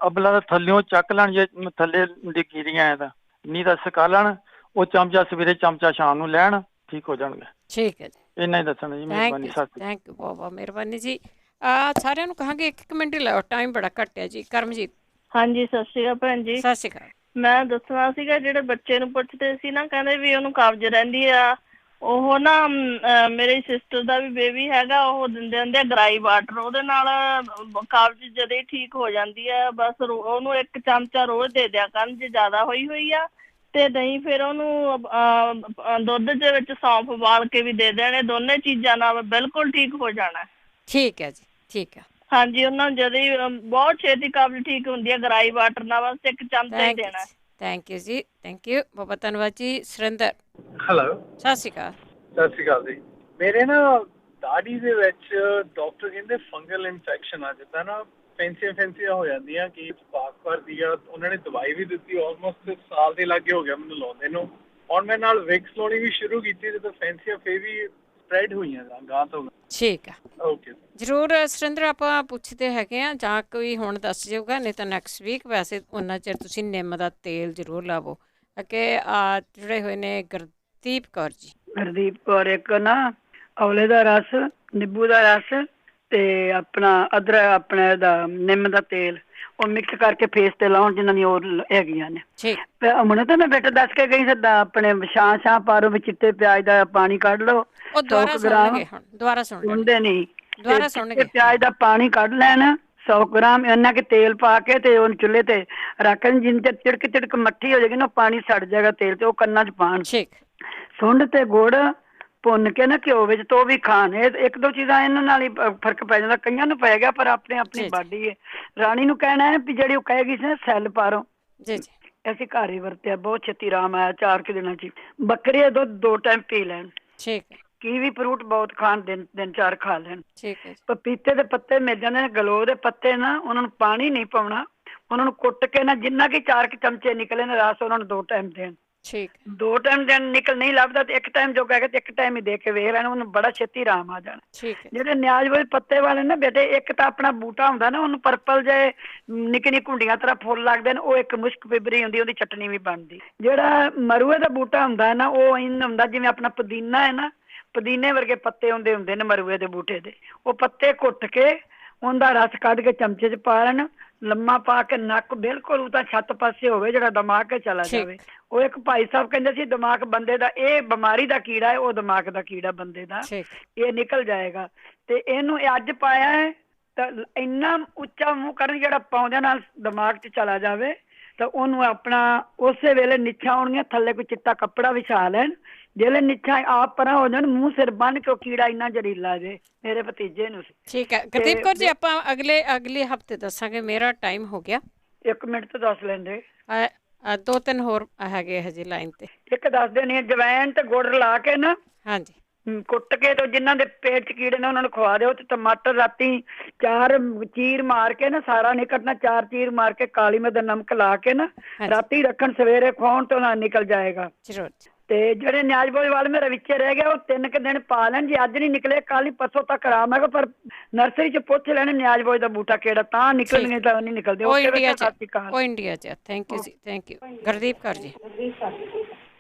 I: ਅਬਲਾ ਥੱਲਿਓਂ ਚੱਕ ਲੈਣ, ਜੇ ਥੱਲੇ ਡਿੱਗੀ ਦੀਆਂ ਤਾਂ ਨਹੀਂ ਤਾਂ ਸੁਕਾ ਲੈਣ। ਉਹ ਚਮਚਾ ਸਵੇਰੇ, ਚਮਚਾ ਸ਼ਾਮ ਨੂੰ ਲੈਣ, ਠੀਕ ਹੋ ਜਾਣਗੇ।
A: ਠੀਕ ਹੈ ਜੀ,
I: ਇੰਨਾ ਹੀ ਦੱਸਣਾ ਜੀ। ਮਿਹਰਬਾਨੀ।
A: ਥੈਂਕ ਯੂ, ਬਹੁਤ ਬਹੁਤ ਮਿਹਰਬਾਨੀ ਜੀ। ਸਾਰਿਆਂ ਨੂੰ ਕਹਾਂਗੇ 1 ਮਿੰਟ ਹੀ ਲਾਓ, ਟਾਈਮ ਬੜਾ ਘੱਟ ਹੈ ਜੀ। ਕਰਮਜੀਤ।
L: ਹਾਂਜੀ, ਸਤਿ ਸ਼੍ਰੀ ਅਕਾਲ ਭੈਣ ਜੀ।
A: ਸਤਿ ਸ਼੍ਰੀ ਅਕਾਲ।
L: ਮੈਂ ਦੱਸਣਾ ਸੀਗਾ, ਜਿਹੜੇ ਬੱਚੇ ਨੂੰ ਪੁੱਛਦੇ ਸੀ ਨਾ, ਕਹਿੰਦੇ ਵੀ ਉਹਨੂੰ ਕਬਜ਼ ਰਹਿੰਦੀ ਆ। ਉਹ ਨਾ ਮੇਰੇ ਸਿਸਟਰ ਦਾ ਵੀ ਬੇਬੀ ਹੈਗਾ, ਉਹ ਦਿੰਦੇ ਹੁੰਦੇ ਆ ਗਰਾਈ ਵਾਟਰ, ਉਹਦੇ ਨਾਲ ਕਬਜ਼ ਜਦੇ ਹੀ ਠੀਕ ਹੋ ਜਾਂਦੀ ਆ। ਬਸ ਉਹਨੂੰ 1 ਚਮਚਾ ਰੋਜ਼ ਦੇ ਦਿਆ ਕਰਨ ਜੇ ਜ਼ਿਆਦਾ ਹੋਈ ਆ। ਤੇ ਨਹੀਂ ਫਿਰ ਉਹਨੂੰ ਦੁੱਧ ਦੇ ਵਿੱਚ ਸੌਂਫ ਉਬਾਲ ਕੇ ਵੀ ਦੇ ਦੇਣੇ। ਦੋਨੇ ਚੀਜ਼ਾਂ ਨਾਲ ਬਿਲਕੁਲ ਠੀਕ ਹੋ ਜਾਣਾ।
A: ਠੀਕ ਹੈ ਜੀ, ਠੀਕ ਹੈ।
L: ਹਾਂਜੀ, ਉਹਨਾਂ ਨੂੰ ਜਦ ਬਹੁਤ ਛੇਤੀ ਕਬਜ਼ ਠੀਕ ਹੁੰਦੀ ਹੈ ਗਰਾਈ ਵਾਟਰ ਨਾਲ। ਬਸ 1 ਚਮਚਾ ਹੀ ਦੇਣਾ।
A: ਥੈਂਕ ਯੂ ਜੀ, ਥੈਂਕ ਯੂ, ਬਹੁਤ ਬਹੁਤ ਧੰਨਵਾਦ ਜੀ। ਸੁਰਿੰਦਰ।
R: ਹੈਲੋ,
A: ਸਤਿ ਸ਼੍ਰੀ ਅਕਾਲ।
R: ਸਤਿ ਸ਼੍ਰੀ ਅਕਾਲ ਜੀ। ਮੇਰੇ ਨਾ ਦਾੜੀ ਦੇ ਵਿੱਚ ਡਾਕਟਰ ਕਹਿੰਦੇ ਫੰਗਲ ਇਨਫੈਕਸ਼ਨ ਆ, ਜਿੱਦਾਂ ਨਾ ਫੈਂਸੀਆਂ ਹੋ ਜਾਂਦੀਆਂ ਕਿ ਪਾਕ ਭਰਦੀ ਆ। ਉਹਨਾਂ ਨੇ ਦਵਾਈ ਵੀ ਦਿੱਤੀ, ਆਲਮੋਸਟ ਸਾਲ ਦੇ ਲਾਗੇ ਹੋ ਗਿਆ ਮੈਨੂੰ ਲਾਉਂਦੇ ਨੂੰ। ਹੁਣ ਮੈਂ ਨਾਲ ਵਿਕਸ ਲਾਉਣੀ ਵੀ ਸ਼ੁਰੂ ਕੀਤੀ, ਜਦੋਂ ਫੈਂਸੀਆਂ ਫੇਰ ਵੀ ਸਪਰੈਡ ਹੋਈਆਂ ਗਾਂ ਤੋਂ।
A: ਠੀਕ ਆ,
R: ਓਕੇ
A: ਜ਼ਰੂਰ ਸੁਰਿੰਦਰ। ਆਪਾਂ ਪੁੱਛਦੇ ਹੈਗੇ ਆ, ਜਾਂ ਕੋਈ ਹੁਣ ਦੱਸ ਜਾਊਗਾ, ਨਹੀਂ ਤਾਂ ਨੈਕਸਟ ਵੀਕ। ਵੈਸੇ ਉਹਨਾਂ ਚਿਰ ਤੁਸੀਂ ਨਿੰਮ ਦਾ ਤੇਲ ਜ਼ਰੂਰ ਲਾਵੋ। ਅੱਗੇ ਜੁੜੇ ਹੋਏ ਨੇ ਗੁਰਦੀਪ ਕੌਰ ਜੀ।
S: ਗੁਰਦੀਪ ਕੌਰ। ਇੱਕ ਨਾ ਔਲੇ ਦਾ ਰਸ, ਨਿੰਬੂ ਦਾ ਰਸ ਤੇ ਆਪਣਾ ਅਦਰਕ, ਆਪਣਾ ਇਹਦਾ ਨਿੰਮ ਦਾ ਤੇਲ, ਉਹ ਮਿਕਸ ਕਰਕੇ ਫੇਸ ਤੇ ਲਾਉਣ, ਜਿਨ੍ਹਾਂ ਦੀ ਉਹ ਹੈਗੀਆਂ ਨੇ। ਹੁਣ ਤਾਂ ਮੈਂ ਬੇਟਾ ਦੱਸ ਕੇ ਗਈ ਸਦਾ, ਆਪਣੇ ਛਾਂ ਪਾਰੋ ਵਿੱਚ ਚਿੱਟੇ ਪਿਆਜ਼ ਦਾ ਪਾਣੀ ਕੱਢ ਲਓ।
A: ਉਹ ਦੁਬਾਰਾ ਸੁਣਨਗੇ, ਹੁਣ ਦੁਬਾਰਾ
S: ਸੁਣਦੇ ਨਹੀਂ,
A: ਦੁਬਾਰਾ ਸੁਣਨਗੇ।
S: ਪਿਆਜ਼ ਦਾ ਪਾਣੀ ਕੱਢ ਲੈਣ 100 ਗ੍ਰਾਮ, ਇੰਨਾ ਕਿ ਤੇਲ ਪਾ ਕੇ ਤੇ ਉਹਨੂੰ ਚੁੱਲ੍ਹੇ ਤੇ ਰੱਖਣ। ਜਿੰਨੇ ਚਿਰ ਚਿੜਕ ਮੱਠੀ ਹੋ ਜਾਏਗੀ ਨਾ, ਪਾਣੀ ਸੜ ਜਾਏਗਾ ਤੇਲ ਤੇ, ਉਹ ਕੰਨਾਂ 'ਚ ਪਾਉਣ। ਸੁੰਡ ਤੇ ਗੁੜ ਭੁੰਨ ਕੇ ਨਾ ਘਿਓ ਵਿੱਚ, ਤੋਂ ਵੀ ਖਾਣ। ਇਹ 1-2 ਚੀਜ਼ਾਂ ਇਹਨਾਂ ਨਾਲ ਹੀ ਫਰਕ ਪੈ ਜਾਂਦਾ। ਕਈਆਂ ਨੂੰ ਪੈ ਗਿਆ, ਪਰ ਆਪਣੀ ਬਾਡੀ ਹੈ। ਰਾਣੀ ਨੂੰ ਕਹਿਣਾ ਹੈ ਵੀ ਜਿਹੜੀ ਉਹ ਕਹੇਗੀ ਸੀ ਨਾ ਸੈੱਲ ਪਾਰੋ, ਅਸੀਂ ਘਰ ਹੀ ਵਰਤਿਆ, ਬਹੁਤ ਛੇਤੀ ਆਰਾਮ ਆਇਆ 4 ਦਿਨਾਂ 'ਚ। ਬੱਕਰੀ ਦਾ ਦੁੱਧ 2 ਟਾਈਮ ਪੀ ਲੈਣ। ਕੀਵੀ ਫਰੂਟ ਬਹੁਤ ਖਾਣ, ਦਿਨ 4 ਖਾ ਲੈਣ। ਪਪੀਤੇ ਦੇ ਪੱਤੇ ਮਿਲ ਜਾਂਦੇ ਨੇ, ਗਲੋ ਦੇ ਪੱਤੇ ਨਾ, ਉਹਨਾਂ ਨੂੰ ਪਾਣੀ ਨਹੀਂ ਪਾਉਣਾ, ਉਹਨਾਂ ਨੂੰ ਕੁੱਟ ਕੇ ਨਾ, ਜਿੰਨਾ ਕਿ 4 ਚਮਚੇ ਨਿਕਲੇ ਨੇ ਰਸ, ਉਹਨਾਂ ਨੂੰ 2 ਟਾਈਮ ਦੇਣ। 2 ਟਾਈਮ ਦੇਣ ਨਿਕਲ ਨਹੀਂ ਲੱਭਦਾ ਤੇ 1 ਟਾਈਮ ਜੋ ਕਹੇਗਾ ਤੇ 1 ਟਾਈਮ ਹੀ ਦੇ ਕੇ ਵੇਖ ਲੈਣਾ, ਉਹਨੂੰ ਬੜਾ ਛੇਤੀ ਆਰਾਮ ਆ ਜਾਣਾ। ਜਿਹੜੇ ਨਿਆਜ਼ ਵਾਲੇ ਪੱਤੇ ਵਾਲੇ ਨਾ ਬੇਟੇ, ਇੱਕ ਤਾਂ ਆਪਣਾ ਬੂਟਾ ਹੁੰਦਾ ਨਾ, ਉਹਨੂੰ ਪਰਪਲ ਜੇ ਨਿੱਕੀ ਕੁੰਡੀਆਂ ਤਰ੍ਹਾਂ ਫੁੱਲ ਲੱਗਦੇ ਨੇ, ਉਹ ਇੱਕ ਮੁਸ਼ਕ ਪਿਬਰੀ ਹੁੰਦੀ, ਉਹਦੀ ਚਟਨੀ ਵੀ ਬਣਦੀ। ਜਿਹੜਾ ਮਰੂਏ ਦਾ ਬੂਟਾ ਹੁੰਦਾ ਨਾ, ਉਹ ਇੰਨ ਹੁੰਦਾ ਜਿਵੇਂ ਆਪਣਾ ਪੁਦੀਨਾ ਹੈ ਨਾ, ਪੁਦੀਨੇ ਵਰਗੇ ਪੱਤੇ ਹੁੰਦੇ ਨੇ ਮਰੂਏ ਦੇ ਬੂਟੇ ਦੇ। ਉਹ ਪੱਤੇ ਕੁੱਟ ਕੇ ਉਹਦਾ ਰਸ ਕੱਢ ਕੇ ਚਮਚੇ 'ਚ ਪਾ ਲੈਣ, ਲੰਮਾ ਪਾ ਕੇ ਨੱਕ ਬਿਲਕੁਲ ਉਹ ਤਾਂ ਛੱਤ ਪਾਸੇ ਹੋਵੇ, ਜਿਹੜਾ ਦਿਮਾਗ 'ਚ ਚਲਾ ਜਾਵੇ। ਉਹ ਇੱਕ ਭਾਈ ਸਾਹਿਬ ਕਹਿੰਦੇ ਸੀ, ਦਿਮਾਗ ਬੰਦੇ ਦਾ, ਇਹ ਬਿਮਾਰੀ ਦਾ ਕੀੜਾ ਹੈ, ਉਹ ਦਿਮਾਗ ਦਾ ਕੀੜਾ ਬੰਦੇ ਦਾ, ਇਹ ਨਿਕਲ ਜਾਏਗਾ। ਤੇ ਇਹਨੂੰ ਅੱਜ ਪਾਇਆ ਹੈ ਤਾਂ ਇੰਨਾ ਉੱਚਾ ਮੂੰਹ ਕਰਨ, ਜਿਹੜਾ ਪਾਉਂਦਿਆਂ ਨਾਲ ਦਿਮਾਗ 'ਚ ਚਲਾ ਜਾਵੇ। ਤਾਂ ਉਹਨੂੰ ਆਪਣਾ ਉਸੇ ਵੇਲੇ ਨਿੱਛਾਂ ਆਉਣਗੀਆਂ, ਥੱਲੇ ਕੋਈ ਚਿੱਟਾ ਕੱਪੜਾ ਵਿਛਾ ਲੈਣ। ਜਿਹੜੇ ਨਿੱਛਾਂ ਆਪ ਪਰਾਂ ਹੋ ਜਾਣ, ਮੂੰਹ ਸਿਰ ਬੰਨ ਕੇ, ਉਹ ਕੀੜਾ ਇੰਨਾ ਜ਼ਹਿਰੀਲਾ ਜੇ। ਮੇਰੇ ਭਤੀਜੇ ਨੂੰ ਸੀ।
A: ਠੀਕ ਹੈ ਗੁਰਦੀਪ ਕੌਰ ਜੀ, ਆਪਾਂ ਅਗਲੇ ਹਫਤੇ ਦੱਸਾਂਗੇ। ਮੇਰਾ ਟਾਈਮ ਹੋ ਗਿਆ।
S: 1 ਮਿੰਟ ਤਾਂ ਦੱਸ ਲੈਂਦੇ।
A: 2-3 ਹੋਰ ਹੈਗੇ ਹਜੇ ਲਾਈਨ ਤੇ।
S: ਇੱਕ ਦੱਸ ਦੇਣੀ ਹੈ, ਜਵੈਣ ਤੇ ਗੁੜ ਰਲਾ ਕੇ ਨਾ
A: ਹਾਂਜੀ
S: ਕੁੱਟ ਕੇ ਤੇ ਜਿਨ੍ਹਾਂ ਦੇ ਪੇਟ 'ਚ ਕੀੜੇ ਨੇ ਉਹਨਾਂ ਨੂੰ ਖਵਾ ਦਿਓ। ਤੇ ਟਮਾਟਰ ਰਾਤੀ 4 ਚੀਰ ਮਾਰ ਕੇ ਨਾ, ਸਾਰਾ ਨਹੀਂ ਕੱਟਣਾ, 4 ਚੀਰ ਮਾਰ ਕੇ ਕਾਲੀ ਮਿਰਚ ਦਾ ਨਮਕ ਲਾ ਕੇ ਨਾ ਰਾਤੀ ਰੱਖਣ, ਸਵੇਰੇ ਖਵਾਉਣ ਤੋਂ ਨਾ ਨਿਕਲ ਜਾਏਗਾ। ਤੇ ਜਿਹੜੇ ਨਿਆਜ਼ ਬੋਝ ਵਾਲ ਮੇਰੇ ਵਿੱਚੇ ਰਹਿ ਗਿਆ ਉਹ 3 ਕੁ ਦਿਨ ਪਾ ਲੈਣ। ਜੇ ਅੱਜ ਨਹੀਂ ਨਿਕਲੇ ਕੱਲ ਹੀ ਪਰਸੋਂ ਤੱਕ ਆਰਾਮ ਹੈਗਾ, ਪਰ ਨਰਸਰੀ 'ਚ ਪੁੱਛ ਲੈਣ ਨਿਆਜ਼ ਬੋਝ ਦਾ ਬੂਟਾ ਕਿਹੜਾ, ਤਾਂ ਨਿਕਲਣਗੇ ਤਾਂ ਨਹੀਂ ਨਿਕਲਦੇ।
A: ਉਹ ਇੰਡੀਆ 'ਚ। ਥੈਂਕ ਯੂ ਜੀ, ਥੈਂਕ ਯੂ। ਗੁਰਦੀਪ ਕੌਰ ਜੀ।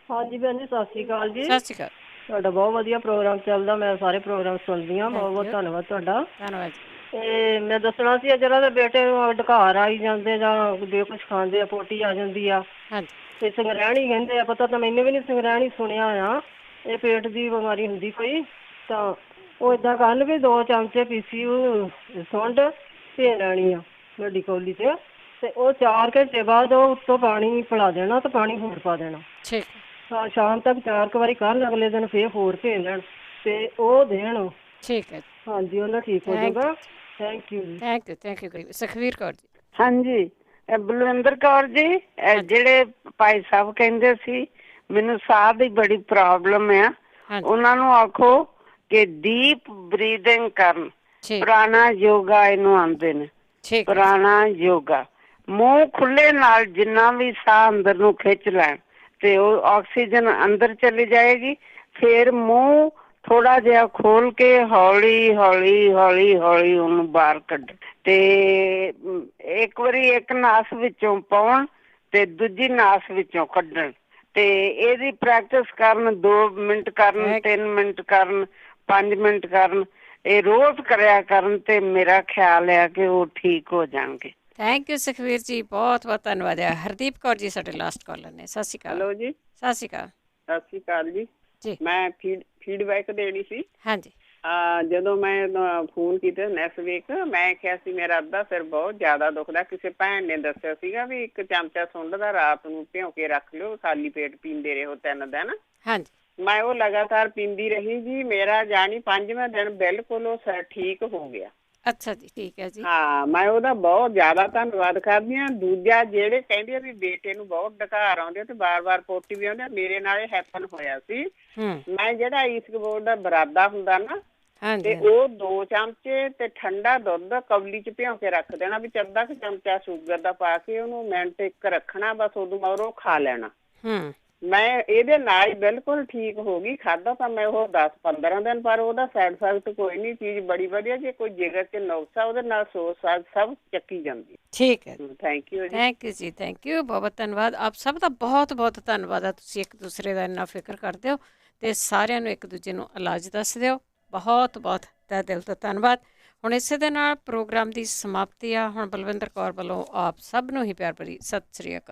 B: ਹਾਂਜੀ ਭੈਣ ਜੀ, ਸਤਿ ਸ਼੍ਰੀ ਅਕਾਲ ਜੀ।
A: ਸਤਿ ਸ਼੍ਰੀ ਅਕਾਲ।
B: ਤੁਹਾਡਾ ਬਹੁਤ ਵਧੀਆ ਪ੍ਰੋਗਰਾਮ ਚੱਲਦਾ, ਮੈਂ ਸਾਰੇ ਪ੍ਰੋਗਰਾਮ ਸੁਣਦੀ ਹਾਂ। ਬਹੁਤ ਬਹੁਤ ਧੰਨਵਾਦ ਤੁਹਾਡਾ।
A: ਧੰਨਵਾਦ।
B: ਤੇ ਮੈਂ ਦੱਸਣਾ ਸੀ, ਜਿਹੜਾ ਦੇ ਬੇਟੇ ਨੂੰ ਢਕਾਰ ਆਈ ਜਾਂਦੇ ਜਾਂ ਜੋ ਕੁਛ ਖਾਂਦੇ ਆ ਪੋਟੀ ਆ ਜਾਂਦੀ ਆ, ਤੇ ਸੰਗਰੈਣੀ ਕਹਿੰਦੇ ਆ, ਪਤਾ ਤਾਂ ਮੈਨੂੰ ਵੀ ਨਹੀਂ, ਸੰਗਰੈਣੀ ਸੁਣਿਆ ਆ। ਇਹ ਪੇਟ ਦੀ ਬਿਮਾਰੀ ਹੁੰਦੀ ਕੋਈ, ਤਾਂ ਉਹ ਏਦਾਂ ਕਰਨ ਵੀ 2 ਚਮਚੇ PCU ਸੁੰਡ ਭੇ ਲੈਣੀ ਆ ਵੱਡੀ ਕੌਲੀ 'ਚ, ਤੇ ਉਹ 4 ਘੰਟੇ ਬਾਅਦ ਉਹ ਉੱਤੋਂ ਪਾਣੀ ਪਿਲਾ ਦੇਣਾ ਤੇ ਪਾਣੀ ਹੋਰ ਪਾ ਦੇਣਾ। ਹਾਂ, ਸ਼ਾਮ ਤੱਕ 4 ਵਾਰੀ ਕਰਨ, ਅਗਲੇ ਦਿਨ ਫੇਰ ਹੋਰ ਭੇ ਲੈਣ ਤੇ ਉਹ ਦੇਣ।
A: ਠੀਕ ਹੈ।
B: ਹਾਂਜੀ, ਉਹਨਾਂ ਠੀਕ ਹੋ ਜਾਊਗਾ। Thank you.
A: Thank you. Sukhveer Kaur ji.
T: ਹਾਂਜੀ, ਬਲਵਿੰਦਰ ਕੌਰ ਜੀ, ਜਿਹੜੇ ਭਾਈ ਸਾਹਿਬ ਕਹਿੰਦੇ ਸੀ ਮੈਨੂੰ ਸਾਹ ਦੀ ਬੜੀ ਪ੍ਰੋਬਲਮ ਆ, ਉਹਨਾਂ ਨੂੰ ਆਖੋ ਕਿ ਡੀਪ ਬਰੀਦਿੰਗ ਕਰਨ। ਪੁਰਾਣਾ ਯੋਗਾ ਇਹਨੂੰ ਆਉਂਦੇ ਨੇ, ਪੁਰਾਣਾ ਯੋਗਾ। ਮੂੰਹ ਖੁੱਲੇ ਨਾਲ ਜਿੰਨਾ ਵੀ ਸਾਹ ਅੰਦਰ ਨੂੰ ਖਿੱਚ ਲੈਣ ਤੇ ਉਹ ਆਕਸੀਜਨ ਅੰਦਰ ਚਲੀ ਜਾਏਗੀ। ਫਿਰ ਮੂੰਹ ਥੋੜਾ ਜਿਹਾ ਖੋਲ ਕੇ ਹੌਲੀ ਹੌਲੀ ਹੌਲੀ ਹੌਲੀ ਉਹਨੂੰ ਬਾਹਰ ਕੱਢ, ਤੇ ਇੱਕ ਵਾਰੀ ਇੱਕ ਨਾਸ ਵਿੱਚੋਂ ਪਾਉਣ ਤੇ ਦੂਜੀ ਨਾਸ ਵਿੱਚੋਂ ਕੱਢਣ। ਤੇ ਇਹਦੀ ਪ੍ਰੈਕਟਿਸ ਕਰਨ, 2 ਮਿੰਟ ਕਰਨ, 3 ਮਿੰਟ ਕਰਨ, 5 ਮਿੰਟ ਕਰਨ, ਇਹ ਰੋਜ਼ ਕਰਿਆ ਕਰਨ ਤੇ ਮੇਰਾ ਖਿਆਲ ਹੈ ਕਿ ਉਹ ਠੀਕ ਹੋ ਜਾਣਗੇ।
A: ਥੈਂਕ ਯੂ ਸੁਖਵੀਰ ਜੀ, ਬਹੁਤ ਬਹੁਤ ਧੰਨਵਾਦ ਹੈ। ਹਰਦੀਪ ਕੌਰ ਜੀ ਸਾਡੇ ਲਾਸਟ ਕਾਲਰ ਨੇ। ਸਤਿ ਸ਼੍ਰੀ ਅਕਾਲ।
U: ਹੈਲੋ ਜੀ।
A: ਸਤਿ ਸ਼੍ਰੀ ਅਕਾਲ।
U: ਸਤਿ ਸ਼੍ਰੀ ਅਕਾਲ ਜੀ। ਮੈਂ ਫੀਡਬੈਕ ਦੇਣੀ ਸੀ।
A: ਹਾਂਜੀ।
U: ਜਦੋਂ ਮੈਂ ਫੋਨ ਕੀਤਾ ਨੈਕਸਟ ਵੀਕ, ਮੈਂ ਕਿਹਾ ਸੀ ਮੇਰਾ ਅੱਧਾ ਸਿਰ ਬਹੁਤ ਜ਼ਿਆਦਾ ਦੁਖਦਾ। ਕਿਸੇ ਭੈਣ ਨੇ ਦੱਸਿਆ ਸੀਗਾ ਵੀ 1 ਚਮਚਾ ਸੁੰਡ ਦਾ ਰਾਤ ਨੂੰ ਭਿਉਂ ਕੇ ਰੱਖ ਲਿਓ, ਖਾਲੀ ਪੇਟ ਪੀਂਦੇ ਰਹੋ 3 ਦਿਨ।
A: ਹਾਂਜੀ।
U: ਮੈਂ ਉਹ ਲਗਾਤਾਰ ਪੀਂਦੀ ਰਹੀ ਜੀ। ਮੇਰਾ ਜਾਣੀ 5ਵੇਂ ਦਿਨ ਬਿਲਕੁਲ ਉਹ ਸਿਰ ਠੀਕ ਹੋ ਗਿਆ।
A: ਅੱਛਾ ਜੀ, ਠੀਕ ਹੈ ਜੀ।
U: ਹਾਂ, ਮੈਂ ਉਹਦਾ ਬਹੁਤ ਜ਼ਿਆਦਾ ਧੰਨਵਾਦ ਕਰਦੀ ਹਾਂ। ਦੂਜਾ, ਜਿਹੜੇ ਕਹਿੰਦੇ ਆ ਵੀ ਬੇਟੇ ਨੂੰ ਬਹੁਤ ਡਕਾਰ ਆਉਂਦੇ ਤੇ ਬਾਰ-ਬਾਰ ਪੋਟੀ ਵੀ ਆਉਂਦੇ, ਮੇਰੇ ਨਾਲ ਇਹ ਹੈਪਨ ਹੋਇਆ ਸੀ। ਮੈਂ ਜਿਹੜਾ ਈਸਟਬੋਰਡ ਦਾ ਬਰਾਦਾ ਹੁੰਦਾ ਨਾ, ਤੇ ਉਹ 2 ਚਮਚੇ ਤੇ ਠੰਡਾ ਦੁੱਧ ਕੌਲੀ 'ਚ ਭਿਉਂ ਕੇ ਰੱਖ ਦੇਣਾ, ਵਿੱਚ ਅੱਧਾ ਕੁ ਚਮਚਾ ਸ਼ੂਗਰ ਦਾ ਪਾ ਕੇ ਉਹਨੂੰ ਮਿੰਟ 1 ਰੱਖਣਾ, ਬਸ ਉਦੋਂ ਮਗਰੋਂ ਖਾ ਲੈਣਾ। ਮੈਂ ਇਹਦੇ ਨਾਲ ਹੀ ਬਿਲਕੁਲ ਠੀਕ ਹੋ ਗਈ। ਖਾਧਾ ਤਾਂ ਮੈਂ ਉਹ 10-15 ਦਿਨ, ਪਰ ਉਹਦਾ ਸਾਈਡ ਇਫੈਕਟ ਕੋਈ ਨਹੀਂ। ਚੀਜ਼ ਬੜੀ ਵਧੀਆ। ਜੇ ਕੋਈ ਜਿਗਰ 'ਚ ਨੁਕਸਾ ਉਹਦੇ ਨਾਲ ਸੋਚ ਸਾਜ ਸਭ ਚੱਕੀ ਜਾਂਦੀ।
A: ਠੀਕ ਹੈ।
U: ਥੈਂਕ ਯੂ ਜੀ।
A: ਥੈਂਕ ਯੂ ਜੀ, ਥੈਂਕ ਯੂ। ਬਹੁਤ ਧੰਨਵਾਦ। ਆਪ ਸਭ ਦਾ ਬਹੁਤ ਬਹੁਤ ਧੰਨਵਾਦ ਆ। ਤੁਸੀਂ ਇੱਕ ਦੂਸਰੇ ਦਾ ਇੰਨਾ ਫਿਕਰ ਕਰਦੇ ਹੋ ਤੇ ਸਾਰਿਆਂ ਨੂੰ ਇੱਕ ਦੂਜੇ ਨੂੰ ਇਲਾਜ ਦੱਸ ਦਿਓ। ਬਹੁਤ ਬਹੁਤ ਤਹਿ ਦਿਲ ਤੋਂ ਧੰਨਵਾਦ। ਹੁਣ ਇਸੇ ਦੇ ਨਾਲ ਪ੍ਰੋਗਰਾਮ ਦੀ ਸਮਾਪਤੀ ਆ। ਹੁਣ ਬਲਵਿੰਦਰ ਕੌਰ ਵੱਲੋਂ ਆਪ ਸਭ ਨੂੰ ਹੀ ਪਿਆਰ ਭਰੀ ਸਤਿ ਸ੍ਰੀ ਅਕਾਲ।